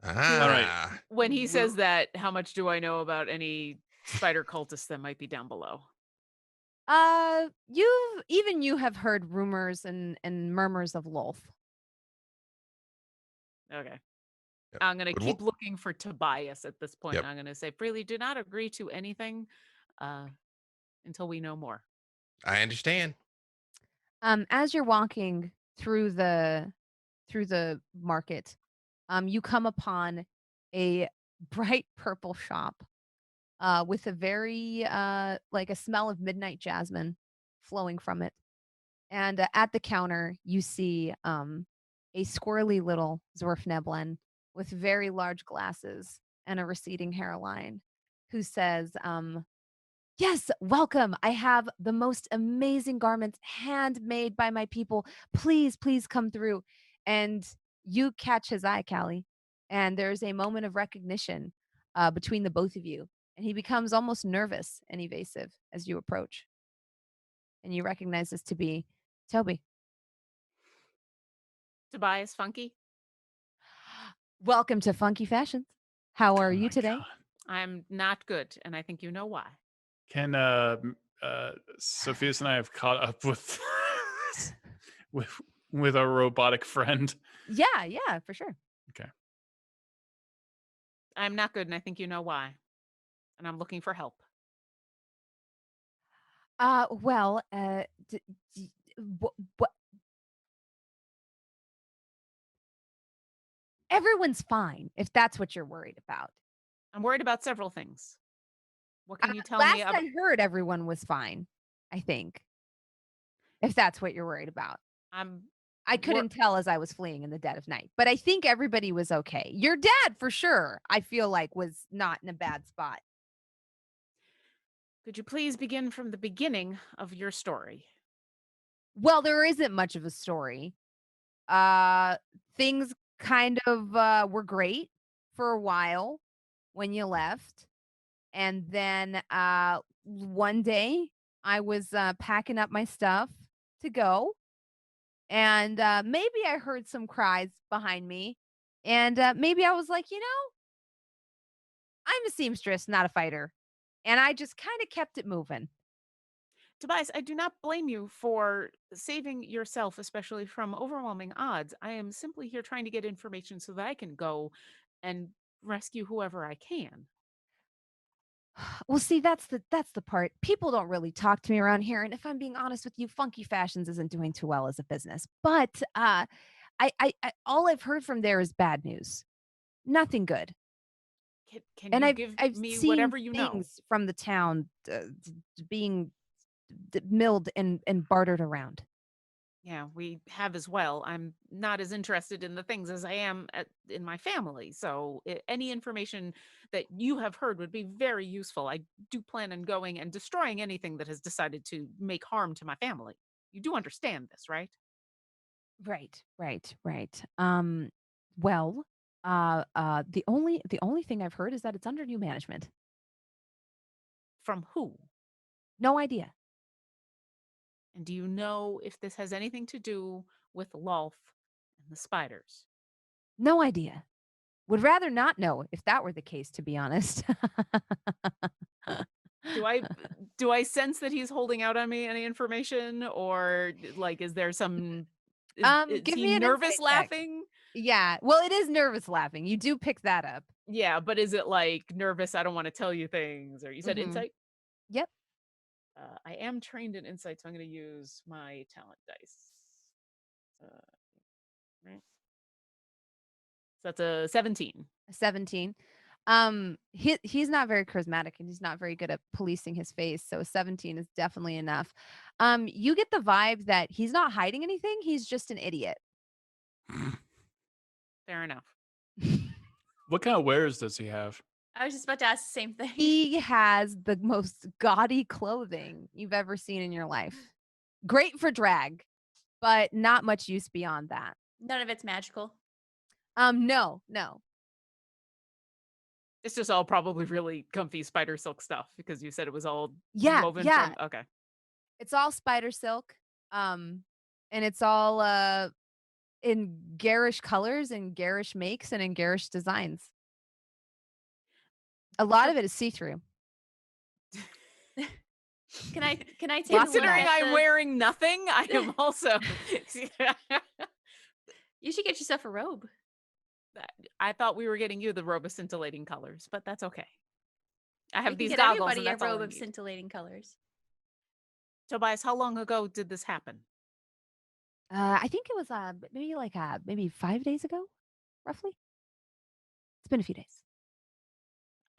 All right. Ah. When he says that, how much do I know about any spider cultists that might be down below? You have heard rumors and murmurs of Lolth. Okay. Yep. I'm going to But keep looking for Tobias at this point. Yep. I'm going to say, freely do not agree to anything until we know more. I understand. As you're walking through the market, you come upon a bright purple shop with a very like a smell of midnight jasmine flowing from it. And at the counter, you see a squirrely little Zwerfneblin with very large glasses and a receding hairline, who says, yes, welcome. I have the most amazing garments handmade by my people. Please, please come through. And you catch his eye, Callie. And there's a moment of recognition between the both of you. And he becomes almost nervous and evasive as you approach. And you recognize this to be Toby. Tobias, Funky, Welcome to Funky Fashions. How are Oh you my today? God. I'm not good, and I think you know why. Can Sophia's and I have caught up with with with our robotic friend? Yeah, for sure. Okay. I'm not good, and I think you know why. And I'm looking for help. Well, what? Everyone's fine if that's what you're worried about. I'm worried about several things. What can you tell me Last about? I heard, everyone was fine. I think, if that's what you're worried about. I'm I couldn't tell as I was fleeing in the dead of night, but I think everybody was okay. Your dad, for sure, I feel like was not in a bad spot. Could you please begin from the beginning of your story? Well, there isn't much of a story. Uh, Things kind of were great for a while when you left. And then one day I was packing up my stuff to go. And maybe I heard some cries behind me. And maybe I was like, I'm a seamstress, not a fighter. And I just kind of kept it moving. Tobias, I do not blame you for saving yourself, especially from overwhelming odds. I am simply here trying to get information so that I can go and rescue whoever I can. Well, see, that's the part. People don't really talk to me around here, and if I'm being honest with you, Funky Fashions isn't doing too well as a business. But I all I've heard from there is bad news. Nothing good. Can And you I've give I've me seen whatever you know? things from the town being milled and bartered around. Yeah, we have as well. I'm not as interested in the things as I am in my family. So, any information that you have heard would be very useful. I do plan on going and destroying anything that has decided to make harm to my family. You do understand this, right? Right. Well, the only thing I've heard is that it's under new management. From who? No idea. And do you know if this has anything to do with Lolth and the spiders? No idea. Would rather not know if that were the case, to be honest. Do I do I sense that he's holding out on me any information, or like is there some is Give he me an nervous insight check. laughing? Yeah. Well, it is nervous laughing. You do pick that up. Yeah, but is it like nervous, I don't want to tell you things, or you said Mhm. insight? Yep. I am trained in insight, so I'm going to use my talent dice. Uh, right. So that's a 17. 17. He's not very charismatic and he's not very good at policing his face, so 17 is definitely enough. You get the vibe that he's not hiding anything, he's just an idiot. Fair enough. What kind of wares does he have? I was just about to ask the same thing. He has the most gaudy clothing you've ever seen in your life. Great for drag, but not much use beyond that. None of it's magical. No. It's just all probably really comfy spider silk stuff because you said it was all Yeah, woven yeah. from. Okay. It's all spider silk. And it's all in garish colors and garish makes and in garish designs. A lot of it is see-through. Can I take a look Considering at I'm wearing nothing, I am also. You should get yourself a robe. I thought we were getting you the robe of scintillating colors, but that's okay. I We have can these get goggles, everybody and a that's all robe I of need. scintillating colors. Tobias, how long ago did this happen? I think it was maybe 5 days ago, roughly. It's been a few days.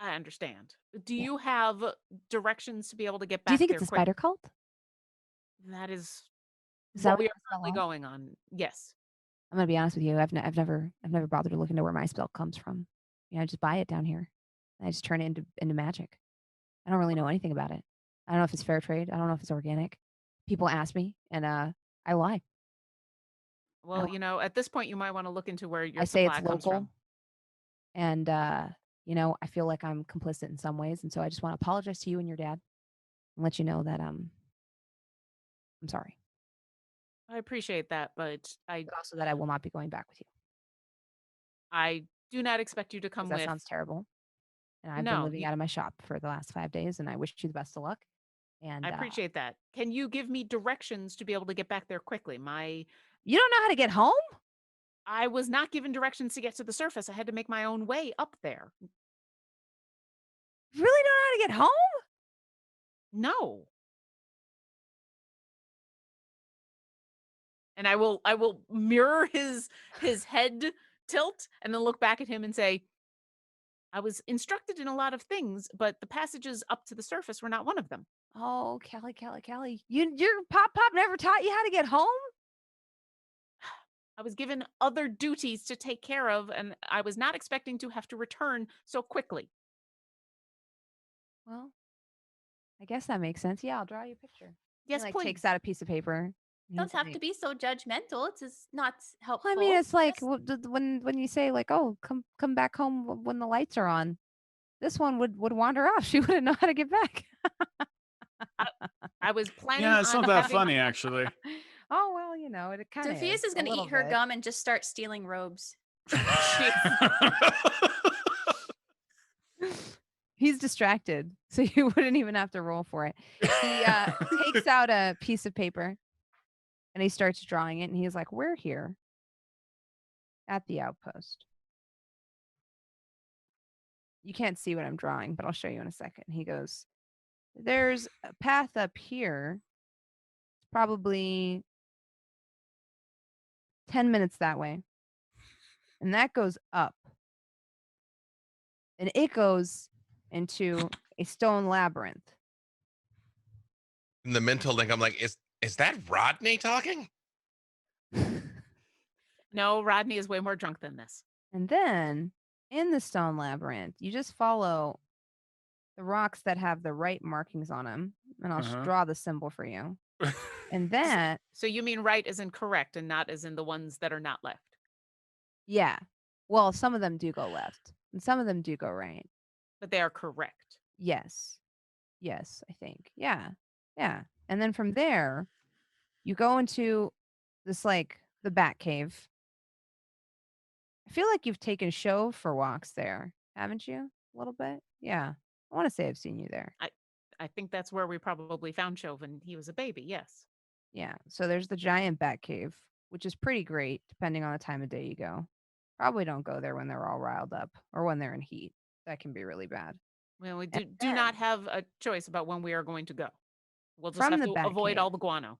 I understand. Do Yeah. you have directions to be able to get Do you back think there it's a quick? spider cult? That is Is that what what we you are spell currently out? going on. Yes. I'm gonna be honest with you. I've never bothered to look into where my spell comes from. I just buy it down here. And I just turn it into magic. I don't really know anything about it. I don't know if it's fair trade. I don't know if it's organic. People ask me, and I lie. Well, at this point, you might want to look into where your I say it's supply comes local, from. and I feel like I'm complicit in some ways, and so I just want to apologize to you and your dad, and let you know that I'm sorry, I appreciate that, but but also that I will not be going back with you I do not expect you to because come that with. sounds terrible. And I've been No, living out of my shop for the last 5 days, and I wish you the best of luck. And I appreciate that. Can you give me directions to be able to get back there quickly? you don't know how to get home? I was not given directions to get to the surface. I had to make my own way up there. You really don't know how to get home? No. And I will mirror his head tilt and then look back at him and say, I was instructed in a lot of things, but the passages up to the surface were not one of them. Oh, Kelly. Your pop never taught you how to get home? I was given other duties to take care of, and I was not expecting to have to return so quickly. Well, I guess that makes sense. Yeah, I'll draw you a picture. Yes, he, please. takes out a piece of paper. Don't have to be so judgmental. It's just not helpful. I mean, it's like Just- when you say like, "Oh, come back home when the lights are on." This one would wander off. She wouldn't know how to get back. I was planning. Yeah, it's on not that having- funny, actually. Oh well, it kind of. Sophia's is going to eat her gum and just start stealing robes. He's distracted, so you wouldn't even have to roll for it. He takes out a piece of paper, and he starts drawing it. And he's like, "We're here at the outpost. You can't see what I'm drawing, but I'll show you in a second." He goes, "There's a path up here. It's probably 10 minutes that way. And that goes up. And it goes into a stone labyrinth." In the mental link, I'm like, is that Rodney talking? No, Rodney is way more drunk than this. And then in the stone labyrinth, you just follow the rocks that have the right markings on them. And I'll draw the symbol for you. And that, So you mean right as in correct and not as in the ones that are not left? yeah. Well, some of them do go left and some of them do go right. But they are correct. Yes. Yes, I think. Yeah. Yeah. And then from there, you go into this like the bat cave. I feel like you've taken Shove for walks there, haven't you? A little bit? Yeah. I want to say I've seen you there. I think that's where we probably found Chauvin. He was a baby, yes. Yeah. So there's the giant bat cave, which is pretty great depending on the time of day you go. Probably don't go there when they're all riled up or when they're in heat. That can be really bad. Well, we And do not then- have a choice about when we are going to go. We'll just From have the to bat avoid cave. all the guano.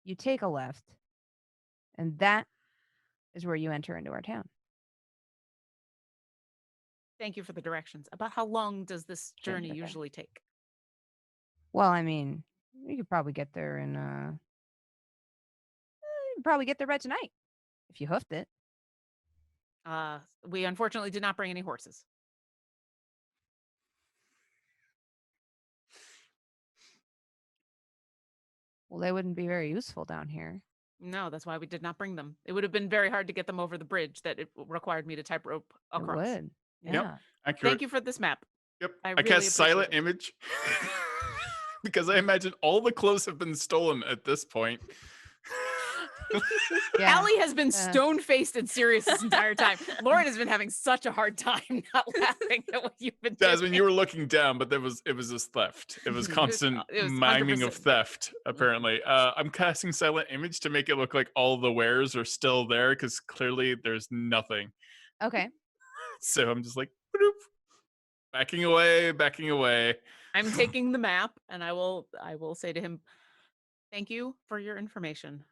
You take a left, and that is where you enter into our town. Thank you for the directions. About how long does this Sure, journey okay. usually take? Well, I mean, you could probably get there in you could probably get there by tonight if you hoofed it. We unfortunately did not bring any horses. Well, they wouldn't be very useful down here. No, that's why we did not bring them. It would have been very hard to get them over the bridge that it required me to type rope across. It would. Yeah. Yeah. Accurate. Thank you for this map. Yep. I I really cast silent appreciate it. image because I imagine all the clothes have been stolen at this point. Yeah. Allie has been stone-faced and serious this entire time. Lauren has been having such a hard time not laughing at what you've been doing. Jasmine, you were looking down, but it was just theft. It was constant it was miming of 100%. theft, apparently. I'm casting silent image to make it look like all the wares are still there because clearly there's nothing. Okay. So I'm just like, "Boop." Backing away. I'm taking the map and I will say to him, thank you for your information.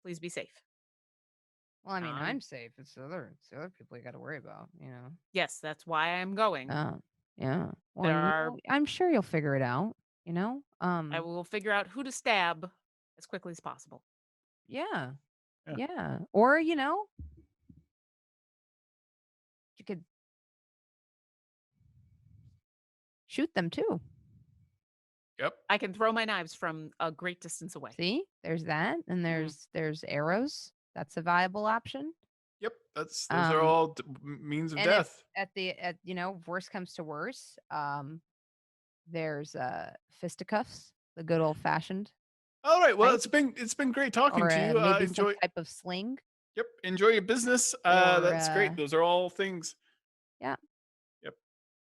Please be safe. Well, I mean, Um, I'm safe. It's the other people you got to worry about, Yes, that's why I'm going. Yeah. Well, There are- I'm sure you'll figure it out, I will figure out who to stab as quickly as possible. Yeah. Yeah. Yeah. Or, you could shoot them too. Yep. I can throw my knives from a great distance away. See? There's that. And there's arrows. That's a viable option. Yep. Those are all means of and death. At worst comes to worse, there's fisticuffs, the good old fashioned, All right. Well, right? it's been great talking or to you. maybe Enjoy. some type of sling. Yep. Enjoy your business. That's Or, great. Those are all things. Yeah. Yep.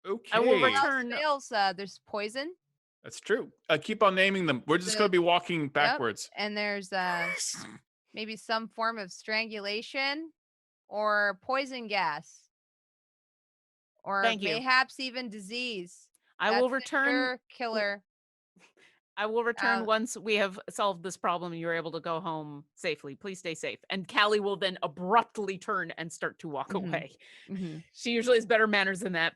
Okay. I will What else return. fails? There's poison. That's true. Keep on naming them. We're just going to be walking backwards. And there's maybe some form of strangulation or poison gas. Or Thank you. mayhaps even disease. I will return. Killer. I will return once we have solved this problem and you're able to go home safely. Please stay safe. And Callie will then abruptly turn and start to walk away. She usually has better manners than that,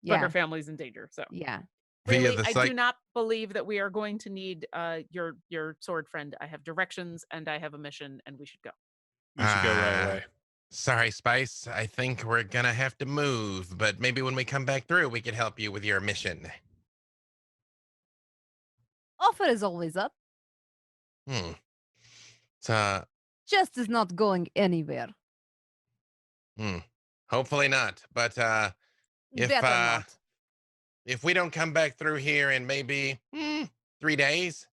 but her family's in danger. So yeah. Really, I do not believe that we are going to need your sword friend. I have directions and I have a mission, and we should go. We should go right away. Sorry, Spice. I think we're gonna have to move, but maybe when we come back through, we can help you with your mission. Offer is always up. So, Just is not going anywhere. hopefully not. But if we don't come back through here in maybe 3 days,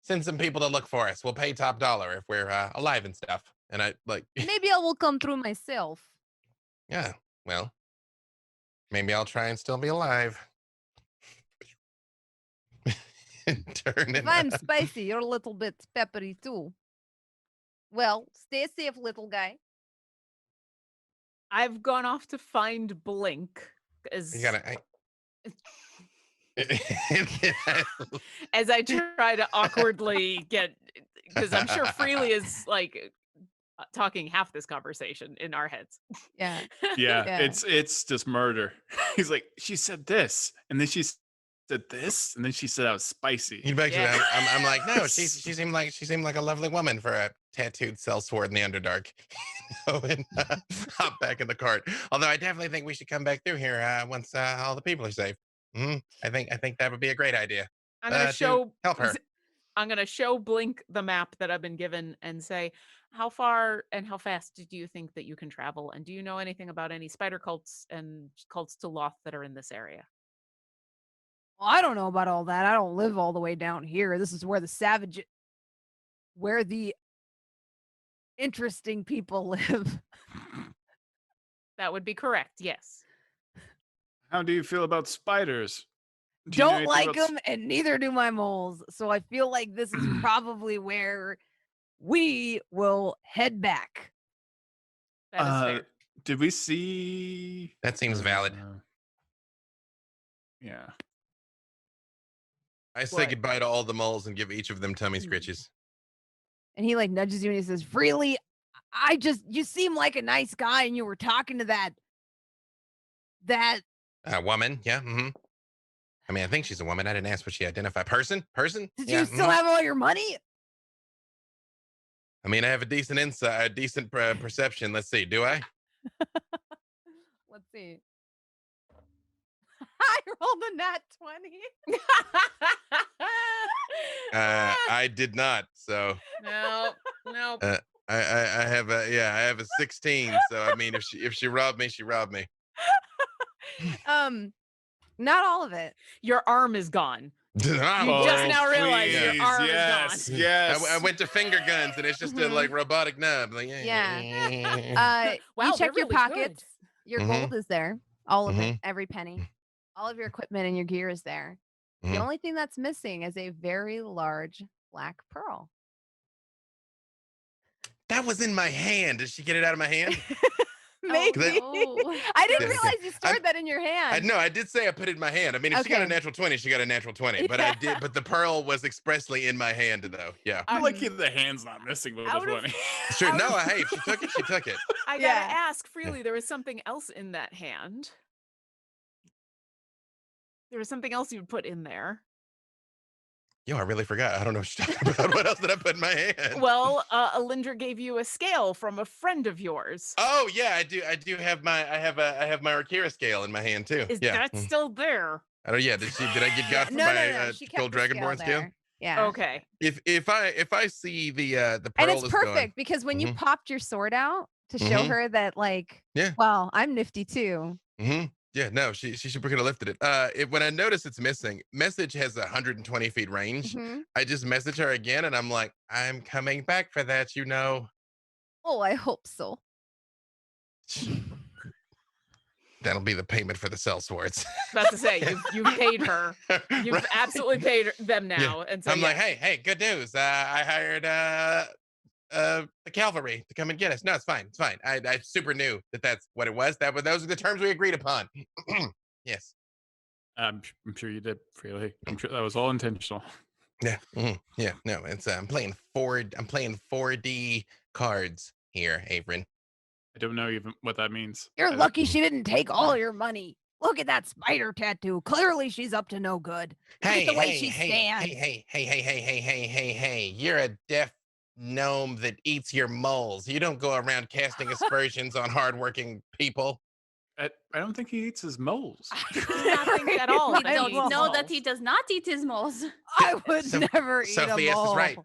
send some people to look for us. We'll pay top dollar if we're alive and stuff. And I like maybe I will come through myself. Yeah, well, maybe I'll try and still be alive. If I'm spicy, you're a little bit peppery too. Well, stay safe, little guy. I've gone off to find Blink. You gotta. As I try to awkwardly get, because I'm sure Freely is like talking half this conversation in our heads. Yeah. It's just murder. He's like, she said this, and then she said this, and then she said I was spicy. I'm like, no, she seemed like a lovely woman for a tattooed sellsword in the Underdark. And hop back in the cart. Although I definitely think we should come back through here once all the people are safe. I think that would be a great idea. I'm gonna help her. I'm gonna show Blink the map that I've been given and say, how far and how fast do you think that you can travel? And do you know anything about any spider cults and cults to Loth that are in this area? Well, I don't know about all that. I don't live all the way down here. This is where the interesting people live. That would be correct. Yes. How do you feel about spiders? Don't like them, and neither do my moles. So I feel like this is probably where we will head back. That is fair. Did we see? That seems valid. Yeah. I say goodbye to all the moles and give each of them tummy scritches. And he like nudges you and he says, Freely, you seem like a nice guy and you were talking to that woman. Yeah. I mean, I think she's a woman. I didn't ask what she identified. Person? Did you still have all your money? I mean, I have a decent insight, a decent perception. Let's see. Do I? Let's see. I rolled a nat 20. I did not. So no. I have a 16. So I mean, if she robbed me, she robbed me. Not all of it. Your arm is gone. You just now realize your arm is gone. Yes. I went to finger guns and it's just a like robotic nub. Like, wow, you check your really pockets. good. Your gold is there. All of it, every penny. All of your equipment and your gear is there. The only thing that's missing is a very large black pearl. That was in my hand. Did she get it out of my hand? Maybe. I didn't realize you stored that in your hand. No, I did say I put it in my hand. I mean, if she got a natural 20, she got a natural 20. But I did. But the pearl was expressly in my hand, though. Yeah. I'm lucky the hand's not missing with the 20. Sure. No, hey, if she took it, she took it. I gotta ask Freely, there was something else in that hand. There was something else you'd put in there. Yo, I really forgot. I don't know what you're talking about. What else did I put in my hand? Well, Alindra gave you a scale from a friend of yours. Oh yeah, I do. I have my Rakira scale in my hand too. Is that still there? I don't. Yeah. Did I get got from my gold dragonborn scale? Yeah. Okay. If I see the pearl, and it's perfect because when you popped your sword out to show her that well, I'm nifty too. Yeah, no, she could have lifted it. When I notice it's missing, message has 120 feet range. I just message her again, and I'm like, I'm coming back for that, you know. Oh, I hope so. That'll be the payment for the cell swords. About to say, you've paid her. You've Right. absolutely paid them now. And so I'm like, hey, good news. I hired the cavalry to come and get us. No, it's fine. It's fine. I super knew that's what it was. Those are the terms we agreed upon. Yes. I'm sure you did, Freely. I'm sure that was all intentional. Yeah. Yeah. No, it's I'm playing 4D cards here, Avren. I don't know even what that means. You're lucky she didn't take all your money. Look at that spider tattoo. Clearly she's up to no good. Look at the way she stands. Hey. You're a deaf gnome that eats your moles. You don't go around casting aspersions on hardworking people. I don't think he eats his moles. I do not think at all. We that don't he eats know that moles. he does not eat his moles. I would never eat a Sophius mole. is right.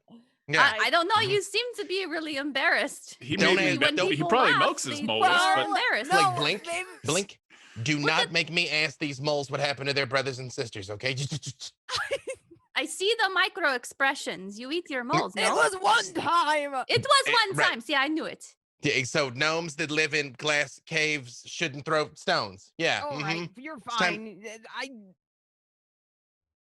Yeah. I don't know. You seem to be really embarrassed. He Don't maybe ask- don't- he people probably laugh, milks his they moles, are but embarrassed. No, Like blink, babe. blink. Do not make me ask these moles what happened to their brothers and sisters, okay? I see the micro expressions. You eat your moles, It no? was one time. It was one right. time. See, I knew it. Yeah, so gnomes that live in glass caves shouldn't throw stones. Yeah. All right, you're It's time- fine. I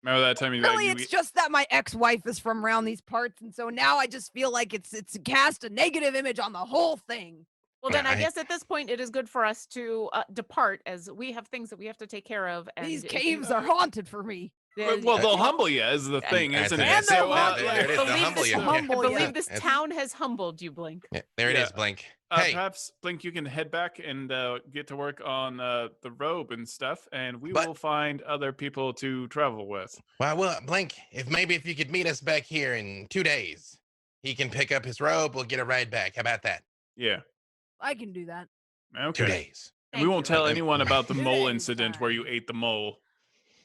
remember that time you really, you it's eat- just that my ex-wife is from around these parts, and so now I just feel like it's cast a negative image on the whole thing. Well, then I I- guess at this point it is good for us to depart, as we have things that we have to take care of. And These if you- caves are haunted for me. Well, they'll humble you is the thing, That's isn't it. it? And So, they'll humble there it is. believe They'll humble this you. will Yeah. I humble believe ya. this That's- town has humbled you, Blink. Yeah, there it is, Yeah. Blink. Hey, Perhaps Blink, you can head back and get to work on the robe and stuff, and we But- will find other people to travel with. well, Blink, if you could meet us back here in 2 days, he can pick up his robe. We'll get a ride back. How about that? Yeah. I can do that. 2 Okay. days. And we won't Thank you. tell anyone about the It mole is incident where you fine. ate the mole.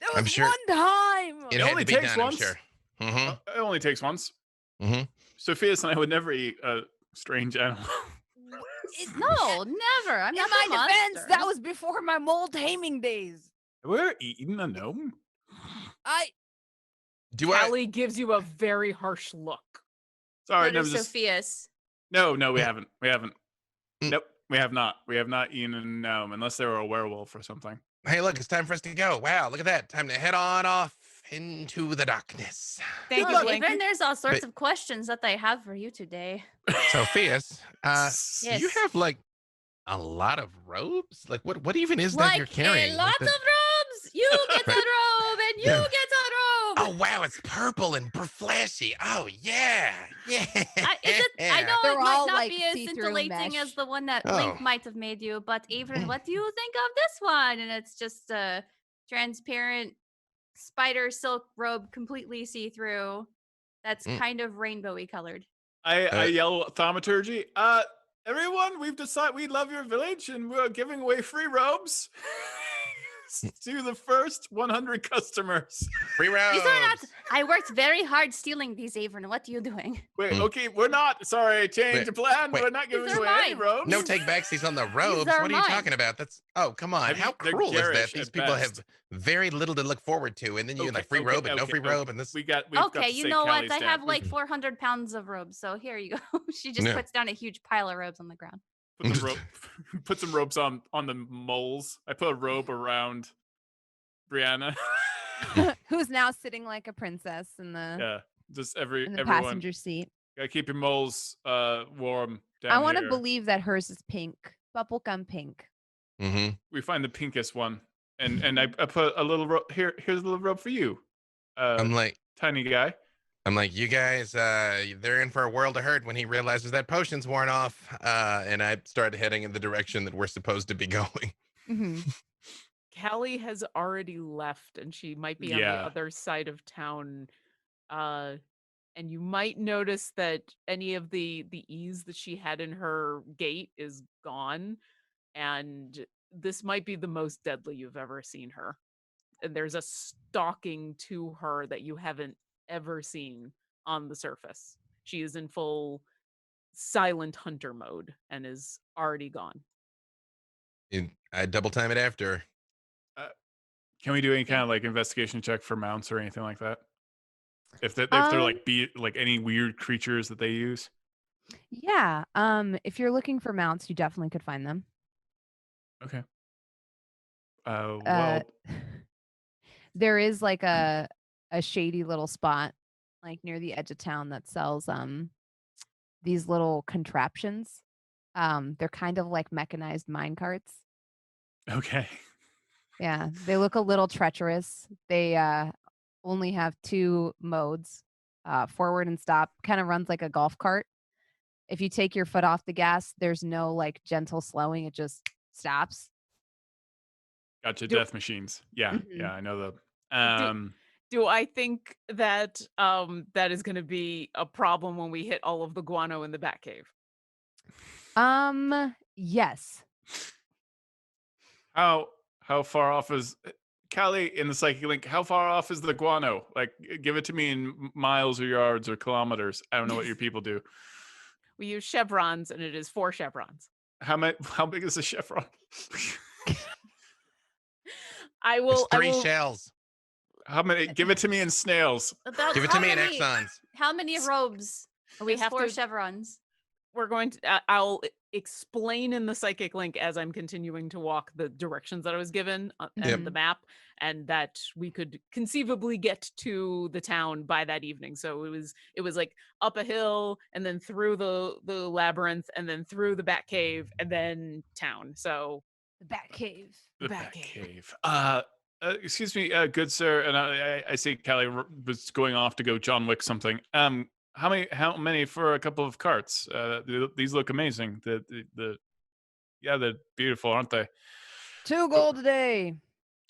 That I'm was sure- one time. It It had only to be takes done, once. I'm sure. Mm-hmm. It only takes once. Mhm. Sophius and I would never eat a strange animal. No, never. I'm In not my a defense, monster. that was before my mole taming days. We're eating a gnome. Do I? Callie gives you a very harsh look. Sorry, Brother no, just, Sophius. no, we haven't. We haven't. Mm. Nope, we have not. We have not eaten a gnome unless they were a werewolf or something. Hey, look, it's time for us to go. Wow, look at that. Time to head on off into the darkness. Thank Oh, you, Blink. Avren, there's all sorts But- of questions that I have for you today. Sophius, Yes. you have like a lot of robes. Like, what even is that Like you're carrying? a Like lot the- of robes. You get a robe, and you Yeah. get a robe. Oh wow, it's purple and flashy. Oh yeah, yeah. I know They're it might all, not like, be as see-through scintillating mesh. as the one that Oh. Blink might have made you, but Avren, Mm. what do you think of this one? And it's just a transparent spider silk robe, completely see-through. That's Mm. kind of rainbowy colored. I yell thaumaturgy. Everyone, we've decided we love your village and we're giving away free robes to the first 100 customers. Free robes. These are not. I worked very hard stealing these, Avren. What are you doing? Wait, Mm. okay, we're not. Sorry, change Wait, the plan. wait. We're not giving These are away any mine. robes. No take backsies on the robes. are What are you mine. talking about? That's come on. Have you- How they're cruel is that? garish These at people best. have very little to look forward to, and then you like free robe and no free robe, and this. We've got to Okay, you say know what? Callie's I stamp. have like 400 pounds of robes, so here you go. She just Yeah. puts down a huge pile of robes on the ground. Put the rope, put some ropes on the moles. I put a rope around Brianna. Who's now sitting like a princess in the Yeah, just in the everyone. passenger seat. Gotta keep your moles warm down I want to here. believe that hers is pink, bubblegum pink. Mm-hmm. We find the pinkest one, and I put a little rope here. Here's a little rope for you, I'm like, tiny guy. you guys, they're in for a world of hurt when he realizes that potion's worn off. And I start heading in the direction that we're supposed to be going. Mhm. Callie has already left, and she might be on the Yeah. other side of town. And you might notice that any of the ease that she had in her gait is gone, and this might be the most deadly you've ever seen her. And there's a stalking to her that you haven't ever seen on the surface. She is in full silent hunter mode and is already gone. I double time it after. Can we do any kind of like investigation check for mounts or anything like that? If they're like like any weird creatures that they use. Yeah. If you're looking for mounts, you definitely could find them. Okay. Uh, there is like a shady little spot like near the edge of town that sells these little contraptions. They're kind of like mechanized mine carts. Okay. Yeah, they look a little treacherous. They only have 2 modes, forward and stop. Kind of runs like a golf cart. If you take your foot off the gas, there's no like gentle slowing. It just stops. Gotcha. Do, Death machines. Yeah. Mhm. Yeah. I know the. do, do I think that that is going to be a problem when we hit all of the guano in the Batcave? Yes. How far off is Callie in the psychic link? How far off is the guano? Like, give it to me in miles or yards or kilometers. I don't know what your people do. We use chevrons, and it is 4 chevrons. How big is the chevron? I will. It's 3 shells. How many? Give it to me in snails. About Give it how to me in many- exons. How many robes? We There's have 4 to- chevrons. We're going to. I'll explain in the psychic link as I'm continuing to walk the directions that I was given and the map, and that we could conceivably get to the town by that evening. So it was like up a hill and then through the labyrinth and then through the Batcave and then town. So The Batcave. The Batcave. Batcave. Excuse me, good sir, and I see Callie was going off to go John Wick something. How many for a couple of carts? These look amazing. They're beautiful, aren't they? 2 gold a day.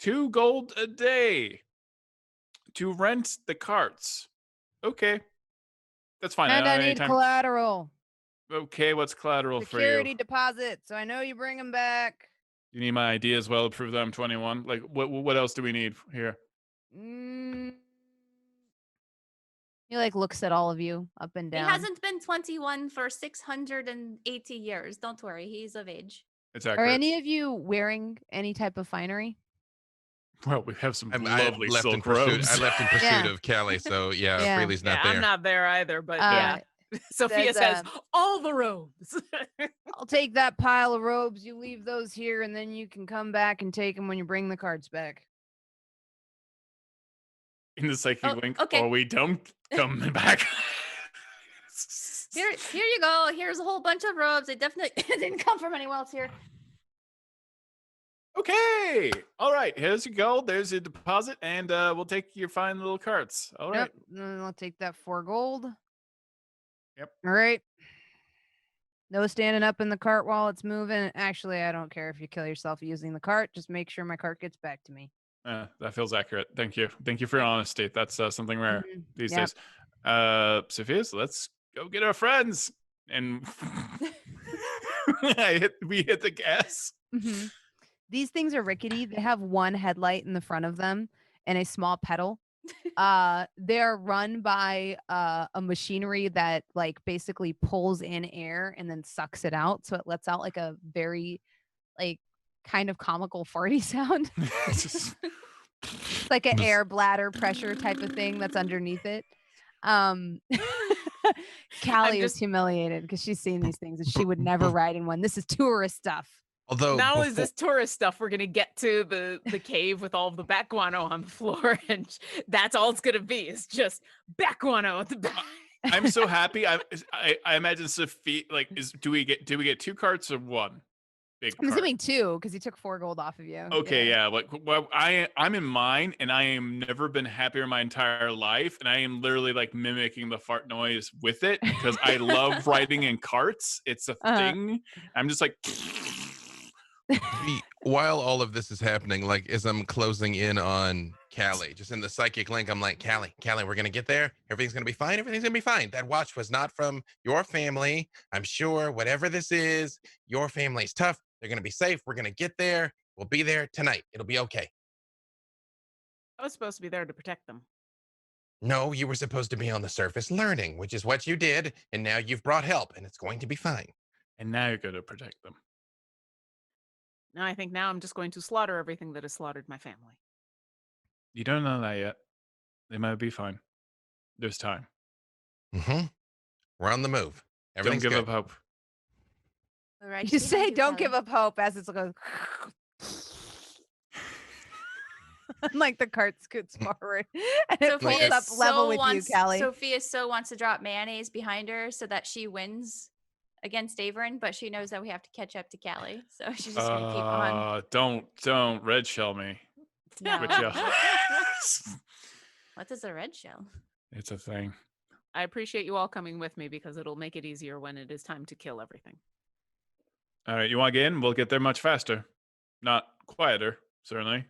2 gold a day to rent the carts. Okay, that's fine. And I don't have any need time- collateral. Okay, what's collateral for Security you? deposit, so I know you bring them back. You need my ID as well to prove that I'm 21. Like, what else do we need here? He like looks at all of you up and He down. hasn't been 21 for 680 years. Don't worry, he's of age. It's Are accurate. any of you wearing any type of finery? Well, we have some I lovely left in silk pursuit. robes. I left in pursuit Yeah. of Callie, so yeah, Yeah. Freely's not yeah, there. I'm not there either. But Uh, yeah, Sophia says says, all the robes. I'll take that pile of robes. You leave those here, and then you can come back and take them when you bring the carts back. In the psychic Oh, link, okay. or we don't come back. Here you go. Here's a whole bunch of robes. They definitely didn't come from anyone else here. Okay. All right. Here's your gold. There's your deposit, and we'll take your fine little carts. All right. Yep. Then I'll take that 4 gold. Yep. All right. No standing up in the cart while it's moving. Actually, I don't care if you kill yourself using the cart. Just make sure my cart gets back to me. That feels accurate. Thank you. Thank you for your honesty. That's something rare Mhm. these Yep. days. Sophia's, let's go get our friends. And we hit the gas. Mhm. These things are rickety. They have 1 headlight in the front of them and a small pedal. They're run by a machinery that like basically pulls in air and then sucks it out, so it lets out like a very like kind of comical farty sound. Just- It's like an air bladder pressure type of thing that's underneath it. Callie is just- humiliated because she's seen these things and she would never ride in one. This is tourist stuff. Although Not only is befo- this tourist stuff, we're gonna get to the cave with all of the bat guano on the floor, and that's all it's gonna be is just bat guano at the back. I'm so happy. I imagine Sophie do we get 2 carts or 1 big I'm cart? assuming 2 because he took 4 gold off of you. Okay, yeah. Like, well, I'm in mine, and I am never been happier in my entire life, and I am literally like mimicking the fart noise with it because I love riding in carts. It's a thing. I'm just like, while all of this is happening, like as I'm closing in on Callie, just in the psychic link, I'm like, Callie, we're gonna get there. Everything's gonna be fine. Everything's gonna be fine. That watch was not from your family. I'm sure whatever this is, your family's tough. They're gonna be safe. We're gonna get there. We'll be there tonight. It'll be okay. I was supposed to be there to protect them. No, you were supposed to be on the surface learning, which is what you did, and now you've brought help, and it's going to be fine. and now you're going to protect them. Now I think I'm just going to slaughter everything that has slaughtered my family. You don't know that yet. They might be fine. There's time. Mm-hmm. We're on the move. Everything's Don't give good. up hope. All right. You say don't give up hope as it's like Like the cart scoots forward and it pulls Sophia up level with you, wants Callie. Sophia so wants to drop mayonnaise behind her so that she wins against Avren, but she knows that we have to catch up to Callie, so she's just gonna keep on. Don't red shell me. No. Red shell. What is a red shell? It's a thing. I appreciate you all coming with me because it'll make it easier when it is time to kill everything. All right, you want to get in? We'll get there much faster. Not quieter, certainly.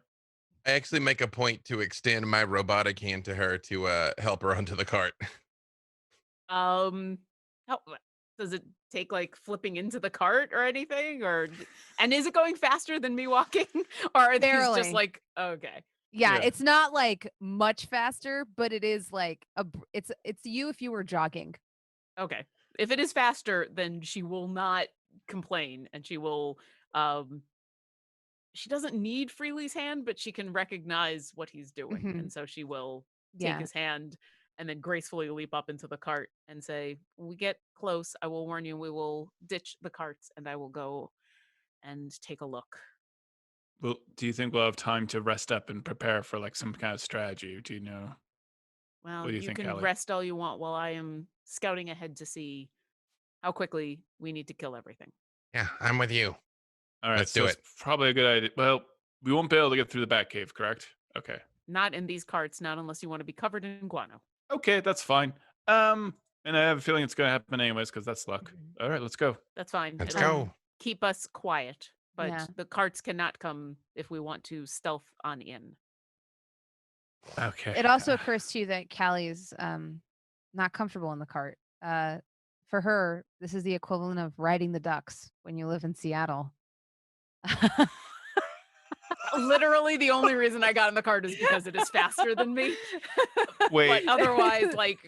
I actually make a point to extend my robotic hand to her to help her onto the cart. How does it take like flipping into the cart or anything? And is it going faster than me walking? Or are these just Barely. like okay? Yeah, Yeah. it's not like much faster, but it is like it's you if you were jogging. Okay. If it is faster, then she will not complain and she will she doesn't need Freely's hand, but she can recognize what he's doing. Mhm. And so she will take Yeah. his hand and then gracefully leap up into the cart and say, when we get close, I will warn you, we will ditch the carts and I will go and take a look. Well, do you think we'll have time to rest up and prepare for like some kind of strategy? Do you know? Well, What do you you think, can Callie? rest all you want while I am scouting ahead to see how quickly we need to kill everything. Yeah, I'm with you. All right, Let's so do it's it. probably a good idea. Well, we won't be able to get through the back cave, correct? Okay. Not in these carts, not unless you want to be covered in guano. Okay, that's fine. And I have a feeling it's gonna happen anyways, because that's luck. Mhm. All right, let's go. That's fine. Let's It'll go. keep us quiet, but Yeah. the carts cannot come if we want to stealth on in. Okay. It also occurs to you that Callie is not comfortable in the cart. For her, this is the equivalent of riding the ducks when you live in Seattle. Literally, the only reason I got in the cart is because it is faster than me. Wait. But otherwise, like,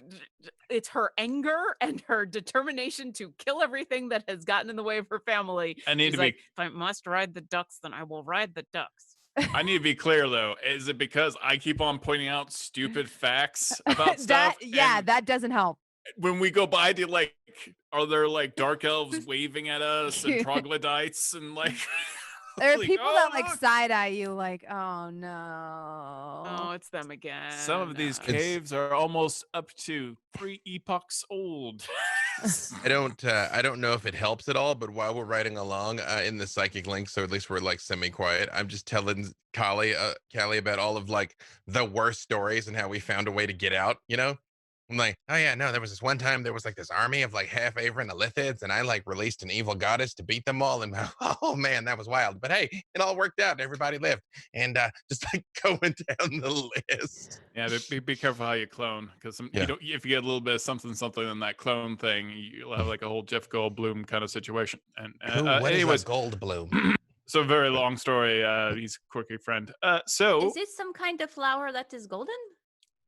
it's her anger and her determination to kill everything that has gotten in the way of her family. I need She's to be- like, if I must ride the ducks, then I will ride the ducks. I need to be clear though. Is it because I keep on pointing out stupid facts about stuff? And that doesn't help. when we go by, are there like dark elves waving at us and troglodytes and like? There are like, people "Oh, that like look." side eye you, like, oh no. Oh, it's them again. Some of these Uh, caves are almost up to 3 epochs old. I don't know if it helps at all, but while we're riding along in the psychic link, so at least we're like semi-quiet, I'm just telling Callie about all of like the worst stories and how we found a way to get out, you know? I'm like, oh yeah, no, there was this one time there was like this army of like half Avren Elithids, and I like released an evil goddess to beat them all, and oh man, that was wild. But hey, it all worked out, and everybody lived. And just like going down the list. Yeah, be careful how you clone, because Yeah. if you get a little bit of something in that clone thing, you'll have like a whole Jeff Goldblum kind of situation. And What is anyways, a gold bloom? so very long story. He's a quirky friend. So Is it some kind of flower that is golden?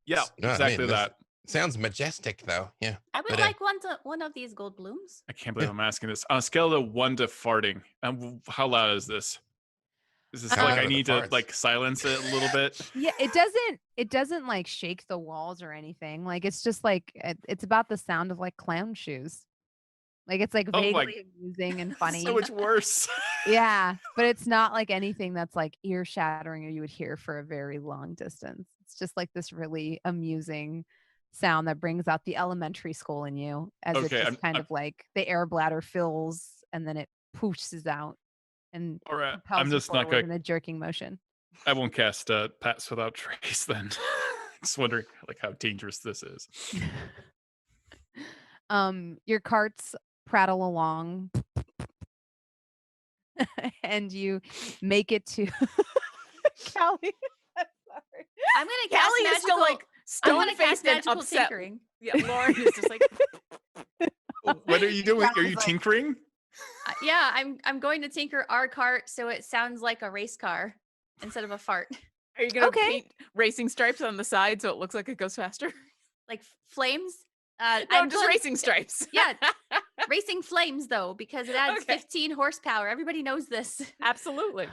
yeah, No, I exactly mean, this that. Sounds majestic though. Yeah. I would But, like one of these gold blooms. I can't believe I'm asking this. On a scale of 1 to farting, how loud is this? Is this How like loud I are the need to farts? like silence it a little bit? Yeah, it doesn't like shake the walls or anything. Like it's just like it's about the sound of like clown shoes. Like it's like Oh my- vaguely amusing and funny. So much worse. Yeah, but it's not like anything that's like ear shattering or you would hear for a very long distance. It's just like this really amusing sound that brings out the elementary school in you as it Okay, just I'm- kind of like the air bladder fills and then it poofs out and All right, propels I'm you just not forward gonna. in a jerking motion. I won't cast Pass Without Trace then. Just wondering like how dangerous this is. Your carts prattle along and you make it to Callie. I'm sorry. I'm gonna cast Callie is magical. still like I want to stone-faced cast and magical upset. tinkering. Yeah, Lauren is just like What are you doing? Are Callie's you like- tinkering? Yeah, I'm going to tinker our cart so it sounds like a race car instead of a fart. Are you gonna Okay. paint racing stripes on the side so it looks like it goes faster? Like flames. No, I'm just going- racing stripes. Yeah, racing flames though, because it adds Okay. 15 horsepower. Everybody knows this. Absolutely.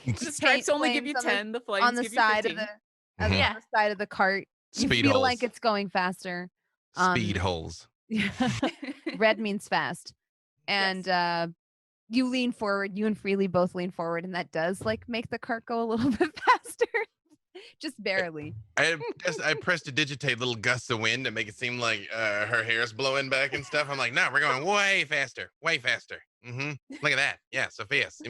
The Paint stripes only give you flames 10. The flames on the give you side 15. of the Yeah. on the side of the cart. You Speed feel holes. like it's going faster. Speed holes. Red means fast. And You lean forward. You and Freely both lean forward, and that does like make the cart go a little bit faster, just barely. I pressed to digitate little gusts of wind to make it seem like her hair's blowing back and stuff. I'm like, no, we're going way faster, way faster. Look at that. Yeah, Sofieus.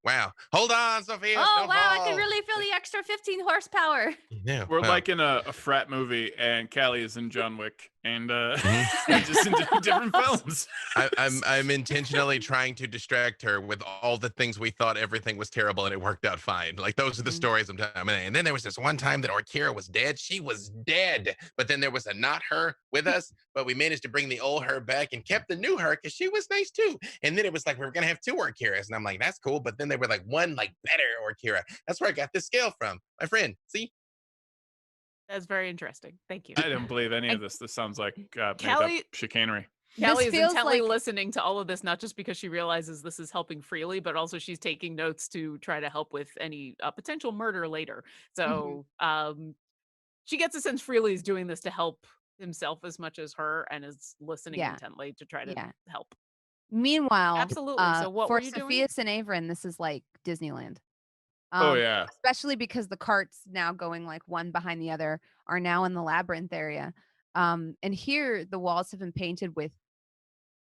Wow. Hold on, Sofieus. Oh, Don't wow. I fall. can really feel the extra 15 horsepower. Yeah, We're wow. like in a frat movie, and Callie is in John Wick, and Mhm. just in different films. I'm intentionally trying to distract her with all the things we thought everything was terrible, and it worked out fine. Like those are the stories I'm telling. And then there was this one time that Orkira was dead. She was dead, but then there was a not her with us, but we managed to bring the old her back and kept the new her because she was nice too. And then it was like we were gonna have 2 Orkiras, and I'm like, that's cool. But then they were like one like better Orkira. That's where I got this scale from, my friend. See. That's very interesting. Thank you. I don't believe any of And this. This sounds like made up Callie- chicanery. Callie This is feels intently like- listening to all of this, not just because she realizes this is helping Freely, but also she's taking notes to try to help with any potential murder later. So she gets a sense Freely is doing this to help himself as much as her and is listening Yeah. intently to try to Yeah. help. Meanwhile, Absolutely. So what for were you doing? Sofieus and Avren, this is like Disneyland. Oh yeah. Especially because the carts now going like one behind the other are now in the labyrinth area. And here the walls have been painted with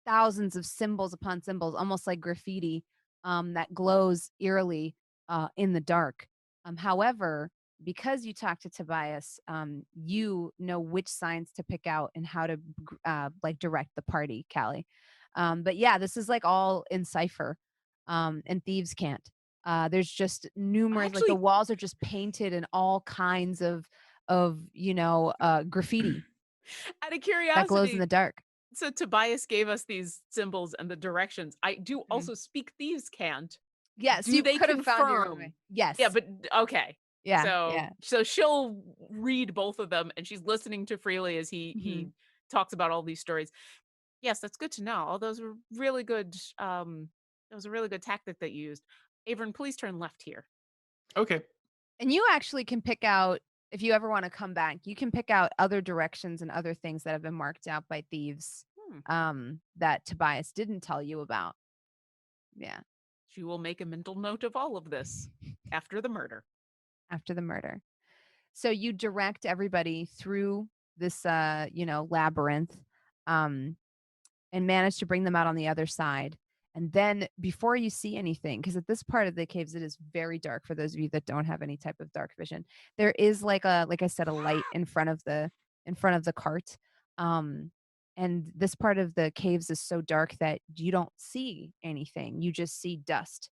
thousands of symbols upon symbols, almost like graffiti, that glows eerily in the dark. However, because you talked to Tobias, you know which signs to pick out and how to like direct the party, Callie. But yeah, this is like all in cipher, and thieves can't. There's just numerous, like the Actually- walls are just painted in all kinds of graffiti Out of that curiosity, glows in the dark. so Tobias gave us these symbols and the directions. I do also speak thieves can't. Yes, Do you they could have found your own confirm? way. Yes. Yeah, but okay. yeah, So yeah. so she'll read both of them and she's listening to Freely as he talks about all these stories. Yes, that's good to know. All those were really good. That was a really good tactic that you used. Avren, please turn left here. Okay. And you actually can pick out, if you ever want to come back, you can pick out other directions and other things that have been marked out by thieves that Tobias didn't tell you about. Yeah. She will make a mental note of all of this after the murder. After the murder. So you direct everybody through this labyrinth, and manage to bring them out on the other side. And then before you see anything, because at this part of the caves it is very dark for those of you that don't have any type of dark vision, there is like I said, a light in front of the cart. And this part of the caves is so dark that you don't see anything. You just see dust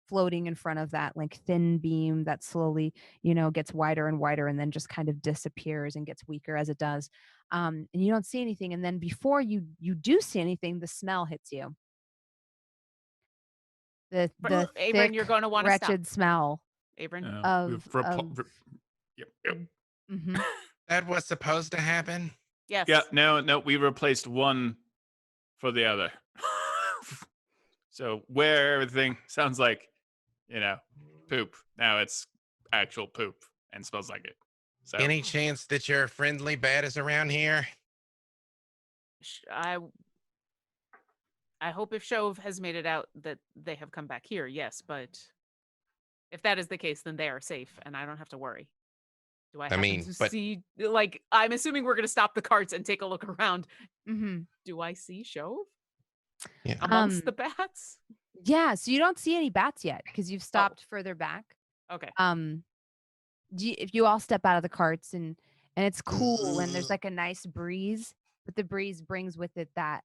floating in front of that like thin beam that slowly, gets wider and wider and then just kind of disappears and gets weaker as it does. And you don't see anything. And then before you do see anything, the smell hits you. The Avren, thick, you're going to want to stop. wretched smell Avren, of, Yep. Mhm. That was supposed to happen. yes. Yeah. No. We replaced one for the other. So where everything sounds like, poop. Now it's actual poop and smells like it. So Any chance that your friendly bat is around here? I hope if Shove has made it out that they have come back here, yes, but if that is the case, then they are safe and I don't have to worry. Do I happen to see, like, I'm assuming we're going to stop the carts and take a look around. Mhm. Do I see Shove Yeah. amongst the bats? Yeah, so you don't see any bats yet because you've stopped further back. Okay. If you all step out of the carts and it's cool and there's like a nice breeze, but the breeze brings with it that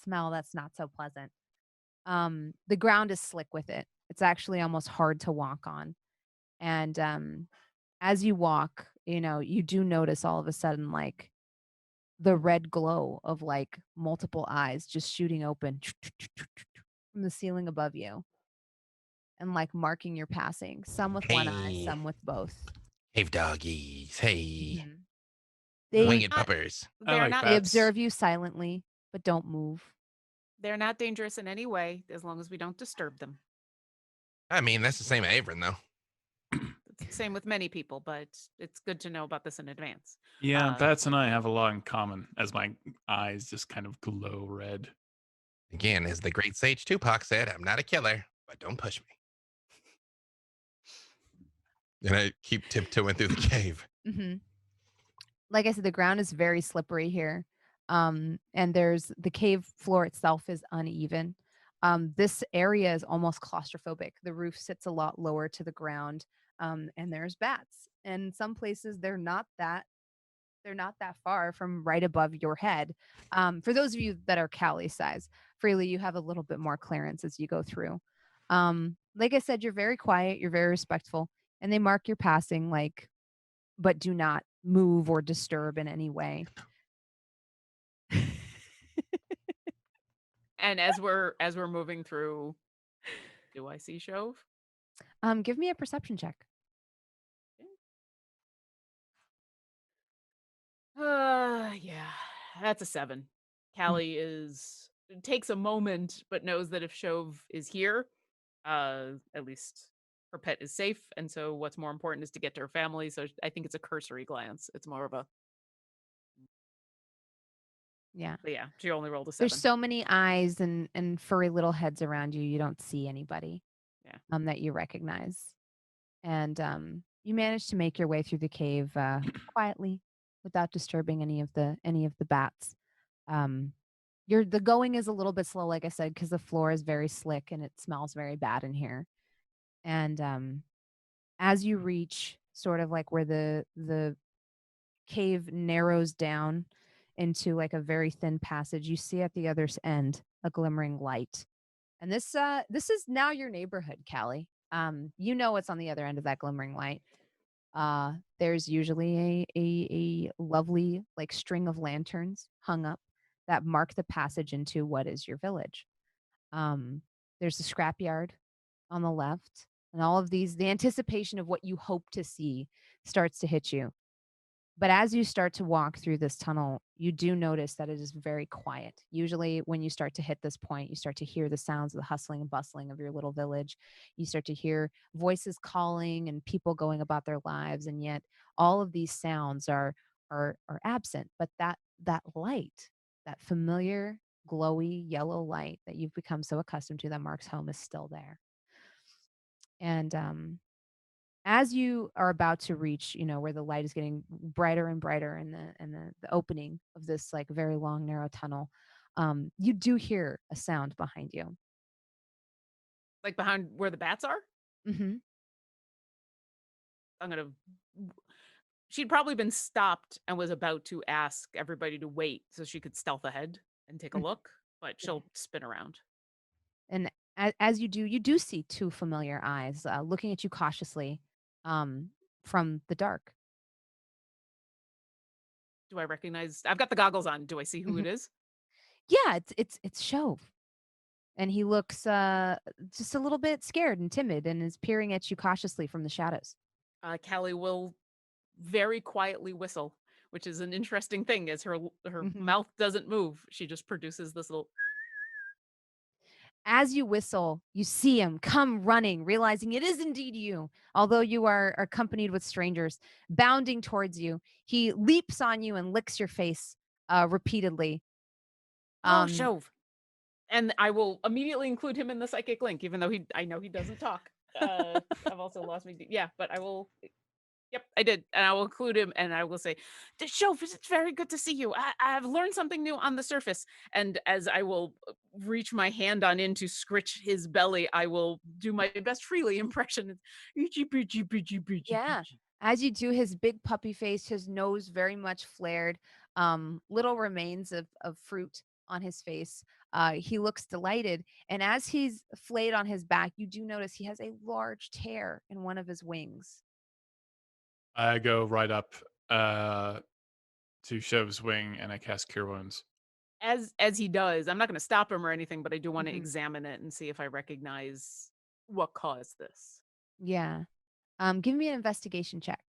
smell that's not so pleasant. The ground is slick with it. It's actually almost hard to walk on. And as you walk, you do notice all of a sudden like the red glow of like multiple eyes just shooting open from the ceiling above you and like marking your passing, some with one eye, Hey. some with both. Cave doggies. Hey. Mhm. They, Winged puppers. I They're like not they bats. observe you silently, but don't move. they're not dangerous in any way as long as we don't disturb them. I mean, that's the same Avren, though. It's the same with many people, but it's good to know about this in advance. Yeah, bats and I have a lot in common as my eyes just kind of glow red. Again, as the great sage Tupac said, I'm not a killer, but don't push me. And I keep tiptoeing through the cave. Mm-hmm. Like I said, the ground is very slippery here. And there's the cave floor itself is uneven. This area is almost claustrophobic. The roof sits a lot lower to the ground. And there's bats. And some places they're not that far from right above your head. For those of you that are Cali size, freely you have a little bit more clearance as you go through. Like I said, you're very quiet, you're very respectful, and they mark your passing like, but do not move or disturb in any way. And as we're moving through, do I see Shove? Give me a perception check. Yeah, that's a 7. Callie takes a moment, but knows that if Shove is here, at least her pet is safe. And so what's more important is to get to her family. So I think it's a cursory glance. It's more of a, Yeah. but yeah, she only rolled a 7. There's so many eyes and furry little heads around you. You don't see anybody that you recognize. And you manage to make your way through the cave quietly without disturbing any of the bats. The going is a little bit slow, like I said, because the floor is very slick and it smells very bad in here. And as you reach sort of like where the cave narrows down into like a very thin passage, you see at the other end a glimmering light. And this is now your neighborhood, Callie. You know what's on the other end of that glimmering light. There's usually a lovely like string of lanterns hung up that mark the passage into what is your village. There's a scrapyard on the left, and all of these, the anticipation of what you hope to see starts to hit you. But as you start to walk through this tunnel, you do notice that it is very quiet. Usually, when you start to hit this point, you start to hear the sounds of the hustling and bustling of your little village. You start to hear voices calling and people going about their lives, and yet all of these sounds are absent. But that light, that familiar, glowy yellow light that you've become so accustomed to that marks home, is still there. And as you are about to reach, where the light is getting brighter and brighter in the opening of this like very long narrow tunnel, you do hear a sound behind you. Like behind where the bats are? Mm-hmm. I'm gonna. She'd probably been stopped and was about to ask everybody to wait so she could stealth ahead and take a look, but she'll spin around. And as you do see two familiar eyes looking at you cautiously from the dark. Do I recognize? I've got the goggles on. Do I see who Mhm. it is? Yeah, it's Shove. And he looks just a little bit scared and timid and is peering at you cautiously from the shadows. Callie will very quietly whistle, which is an interesting thing as her Mhm. mouth doesn't move. She just produces this little. As you whistle, you see him come running, realizing it is indeed you. Although you are accompanied with strangers, bounding towards you, he leaps on you and licks your face repeatedly. Oh, Um, Shove. And I will immediately include him in the psychic link, even though I know he doesn't talk. I've also lost my, yeah, but I will. Yep, I did, and I will include him, and I will say, Shove, it's very good to see you. I've learned something new on the surface." And as I will reach my hand on in to scritch his belly, I will do my best freely impression. Itchy, bitchy, bitchy, bitchy, yeah. bitchy. As you do, his big puppy face, his nose very much flared, little remains of fruit on his face. He looks delighted. And as he's flayed on his back, you do notice he has a large tear in one of his wings. I go right up to Shov's wing and I cast Cure Wounds. As he does, I'm not going to stop him or anything, but I do want to Mhm. examine it and see if I recognize what caused this. Yeah. Give me an investigation check,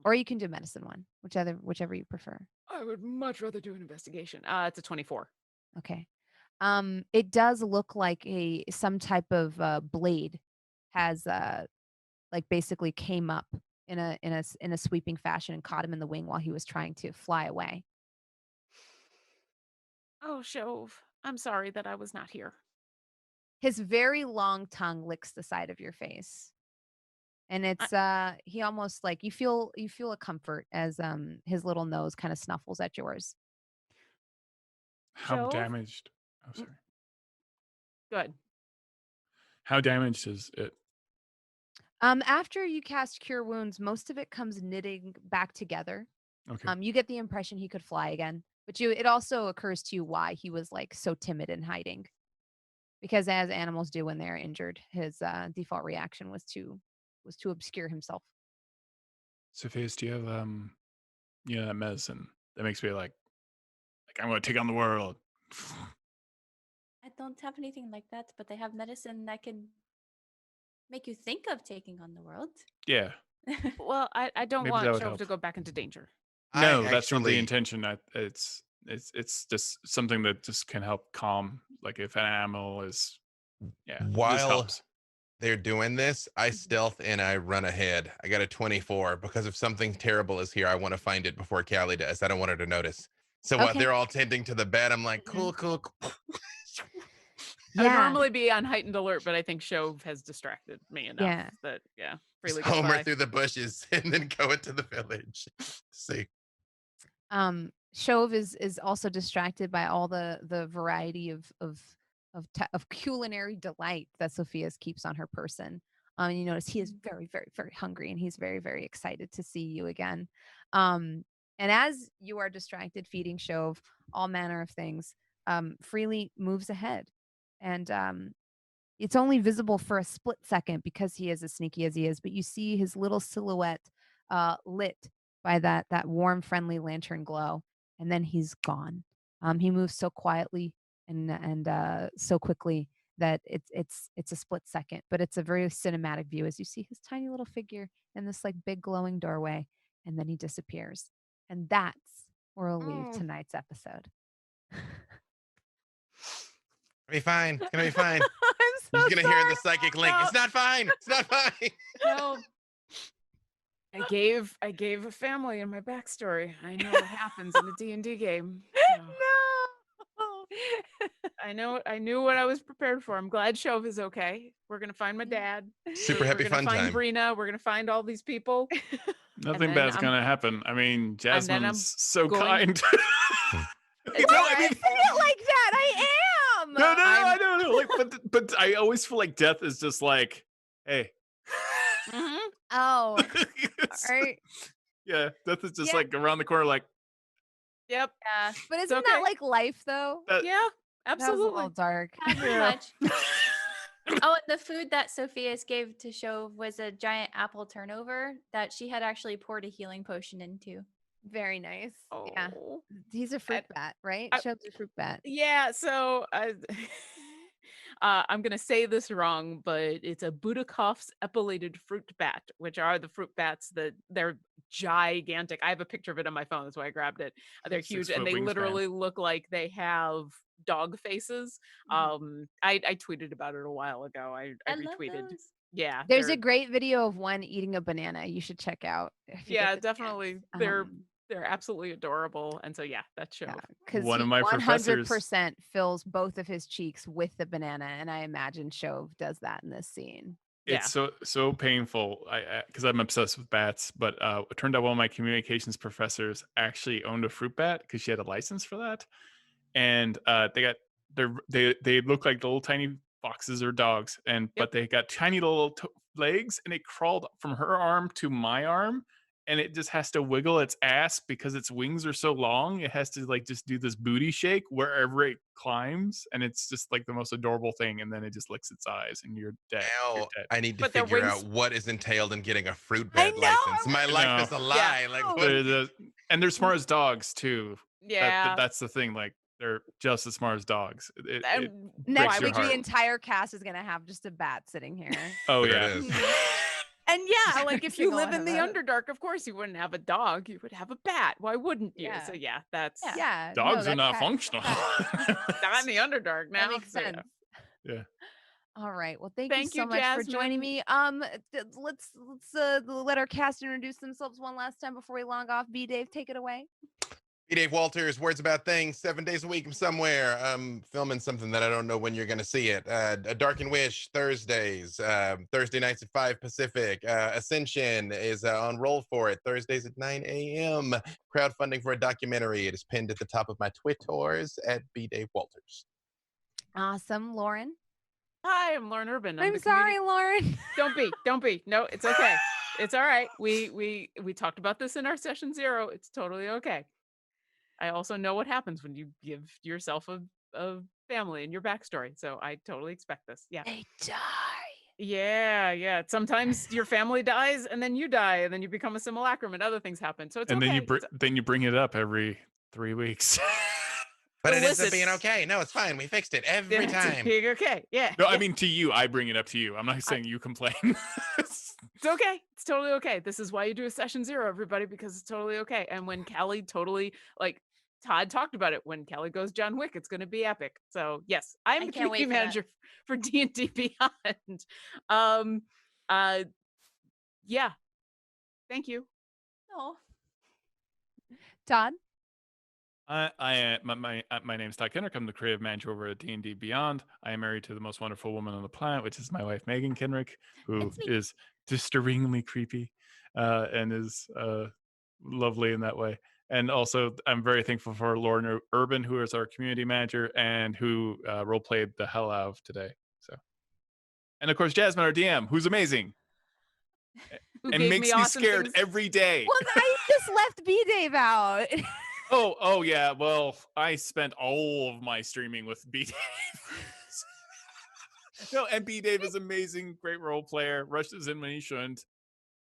or you can do a medicine one, whichever you prefer. I would much rather do an investigation. It's a 24. Okay. It does look like some type of blade has like basically came up in a sweeping fashion and caught him in the wing while he was trying to fly away. Oh, Shove. I'm sorry that I was not here. His very long tongue licks the side of your face. And it's he almost like you feel a comfort as his little nose kind of snuffles at yours. How Shove? damaged? Oh, sorry. Good. How damaged is it? After you cast Cure Wounds, most of it comes knitting back together. Okay. You get the impression he could fly again, but it also occurs to you why he was like so timid and hiding. Because as animals do when they're injured, his default reaction was to obscure himself. Sophia's, do you have that medicine that makes me like I'm gonna take on the world? I don't have anything like that, but I have medicine that can make you think of taking on the world. Yeah. Well, I don't Maybe that want would Shove help. to go back into danger. No, I that's not the actually- intention. It's just something that just can help calm. Like if an animal is, this While helps. they're doing this, I stealth and I run ahead. I got a 24 because if something terrible is here, I want to find it before Callie does. I don't want her to notice. So while Okay. they're all tending to the bed, I'm like, cool. I would normally be on heightened alert, but I think Shove has distracted me enough that freely Just go homer by. through the bushes and then go into the village. See. Shove is also distracted by all the variety of culinary delight that Sophia's keeps on her person. You notice he is very, very, very hungry, and he's very, very excited to see you again. And as you are distracted feeding Shove all manner of things, Freely moves ahead, and it's only visible for a split second because he is as sneaky as he is. But you see his little silhouette lit by that warm, friendly lantern glow, and then he's gone. He moves so quietly and so quickly that it's a split second, but it's a very cinematic view as you see his tiny little figure in this like big glowing doorway, and then he disappears. And that's where we'll leave tonight's episode. Be fine. It's gonna be fine. I'm so You're gonna hear sorry. the psychic link. It's not fine. It's not fine. No. I gave a family in my backstory. I know what happens in a D&D game. So. No. I knew what I was prepared for. I'm glad Shove is okay. We're gonna find my dad. Super We're happy gonna fun find time. Brina. We're gonna find all these people. Nothing then bad's I'm- gonna happen. I mean, Jasmine's so going- kind. Why are you saying it like that? I am. No, I don't know. Like, but I always feel like death is just like, hey. Mhm. Oh, It's- all right. Yeah, death is just Yeah. like around the corner. Like, Yep. Yeah, But isn't okay. that like life though? Yeah. That was a Absolutely. little dark. pretty Yeah. much. Oh, and the food that Sophia's gave to Shove was a giant apple turnover that she had actually poured a healing potion into. Very nice. Yeah. Oh. He's a fruit bat, right? I- Shove's a fruit bat. Yeah, so I'm gonna say this wrong, but it's a Budakov's epilated fruit bat, which are the fruit bats that they're gigantic. I have a picture of it on my phone, that's why I grabbed it. They're huge, 6 and foot they wingspan. literally look like they have dog faces. I tweeted about it a while ago. I love retweeted. those. Yeah, There's a they're- great video of one eating a banana. You should check out. If you get yeah, the definitely. chance. They're absolutely adorable, and so yeah, that's Shove. Because One he of my 100% fills both of his cheeks with the banana, and I imagine Shove does that in this scene. it's so painful. I because I'm obsessed with bats. But it turned out one of my communications professors actually owned a fruit bat because she had a license for that, and they look like little tiny foxes or dogs, but they got tiny little legs, and it crawled from her arm to my arm. And it just has to wiggle its ass because its wings are so long. It has to like just do this booty shake wherever it climbs, and it's just like the most adorable thing. And then it just licks its eyes, and you're dead. You're Now dead. I need to But their figure wings- out what is entailed in getting a fruit I bat know, license. My I life know. is a lie. Like what? And they're smart as dogs too. Yeah. That's the thing. Like they're just as smart as dogs. It And Next breaks your week, the heart. entire cast is going to have just a bat sitting here. Oh There yeah. it is. And yeah, like if you Single live one in of the us. Underdark, of course you wouldn't have a dog. You would have a bat. Why wouldn't you? Yeah. So yeah, that's Yeah. Dogs no, are not that- functional. not in the Underdark now. That makes so yeah. sense. Yeah. All right. Well, thank Thank you so you, much for joining Jasmine. me. Let's let our cast introduce themselves one last time before we log off. B Dave, take it away. Dave Walters, Words About Things, 7 days a week. I'm somewhere. I'm filming something that I don't know when you're going to see it. A Dark and Wish, Thursdays, Thursday nights at 5 Pacific. Ascension is on roll for it, Thursdays at 9 a.m. Crowdfunding for a documentary. It is pinned at the top of my Twitters at B. Dave Walters. Awesome, Lauren. Hi, I'm Lauren Urban. I'm sorry, Lauren. Don't be. No, it's okay. It's all right. We talked about this in our session 0. It's totally okay. I also know what happens when you give yourself a family and your backstory. So I totally expect this. Yeah. They die. Yeah. Sometimes your family dies and then you die and then you become a simulacrum and other things happen. So it's and okay. then you bring it up every 3 weeks. But it ends up being okay. No, it's fine. We fixed it every time. Okay. Yeah. No, I mean to you. I bring it up to you. I'm not saying you complain. It's okay. It's totally okay. This is why you do a session 0, everybody, because it's totally okay. And when Callie totally, like Todd talked about it, when Callie goes John Wick, it's going to be epic. So yes, I'm the community manager for D&D Beyond. Yeah. Thank you. No. Todd? My name's Todd Kenreck. I'm the creative manager over at D&D Beyond. I am married to the most wonderful woman on the planet, which is my wife, Meagan Kenreck, who is disturbingly creepy and is lovely in that way. And also, I'm very thankful for Lauren Urban, who is our community manager and who role-played the hell out of today. So, and of course, Jasmine, our DM, who's amazing. And makes me scared every day. Well, I just left B-Dave out. Oh yeah. Well, I spent all of my streaming with B-Dave. No, and B-Dave is amazing, great role player, rushes in when he shouldn't,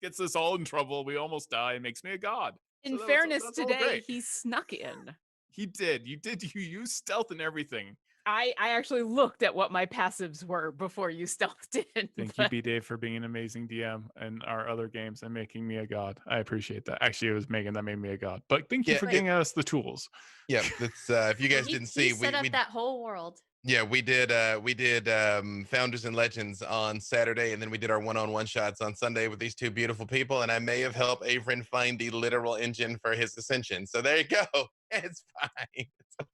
gets us all in trouble. We almost die, makes me a god. In fairness, today he snuck in. He did. You used stealth and everything. I actually looked at what my passives were before you stealthed in. Thank you, B-Dave, for being an amazing DM in our other games and making me a god. I appreciate that. Actually, it was Meagan that made me a god. But thank you for giving us the tools. Yeah, that's if you guys didn't see, we set up that whole world. Yeah, we did Founders and Legends on Saturday, and then we did our one-on-one shots on Sunday with these two beautiful people, and I may have helped Avren find the literal engine for his ascension. So there you go. It's fine.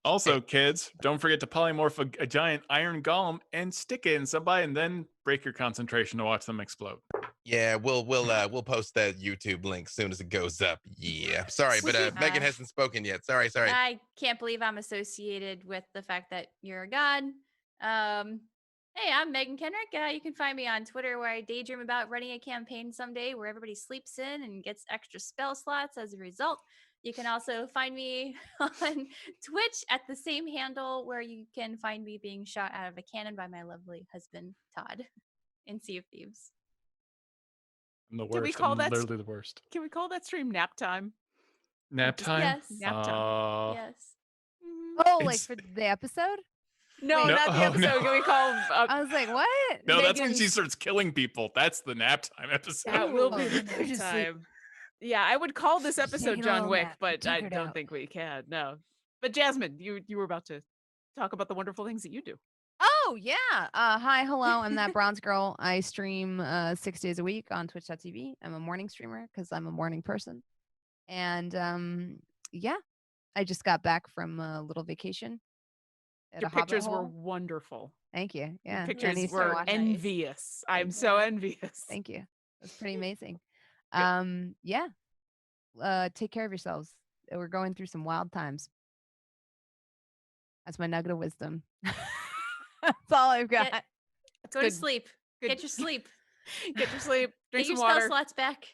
Also, kids, don't forget to polymorph a giant iron golem and stick it in somebody, and then break your concentration to watch them explode. Yeah, we'll post that YouTube link as soon as it goes up. Yeah, sorry, but Meagan hasn't spoken yet. Sorry. I can't believe I'm associated with the fact that you're a god. Hey, I'm Meagan Kenreck. You can find me on Twitter, where I daydream about running a campaign someday where everybody sleeps in and gets extra spell slots as a result. You can also find me on Twitch at the same handle, where you can find me being shot out of a cannon by my lovely husband, Todd, in Sea of Thieves. I'm the worst. I'm literally the worst. Can we call that stream nap time? Nap time? Yes. Nap time. Yes. Oh, like for the episode? No, not the episode. No. Can we call? I was like, what? No, that's when she starts killing people. That's the nap time episode. That will be the nap time. Yeah, I would call this episode John Wick, but I don't think we can. No. But Jasmine, you were about to talk about the wonderful things that you do. Oh, yeah. Hi, hello. I'm that bronze girl. I stream 6 days a week on twitch.tv. I'm a morning streamer because I'm a morning person. And yeah, I just got back from a little vacation. Your pictures were wonderful. Thank you. Yeah. Your pictures were envious. I'm so envious. Thank you. It was pretty amazing. Yeah. Take care of yourselves. We're going through some wild times. That's my nugget of wisdom. That's all I've got. Go to sleep. Get your sleep. Get your sleep. Drink some water. Get your spell slots back.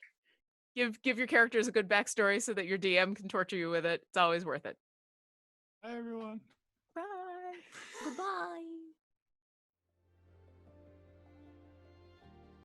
Give your characters a good backstory so that your DM can torture you with it. It's always worth it. Bye, everyone. Bye. Goodbye.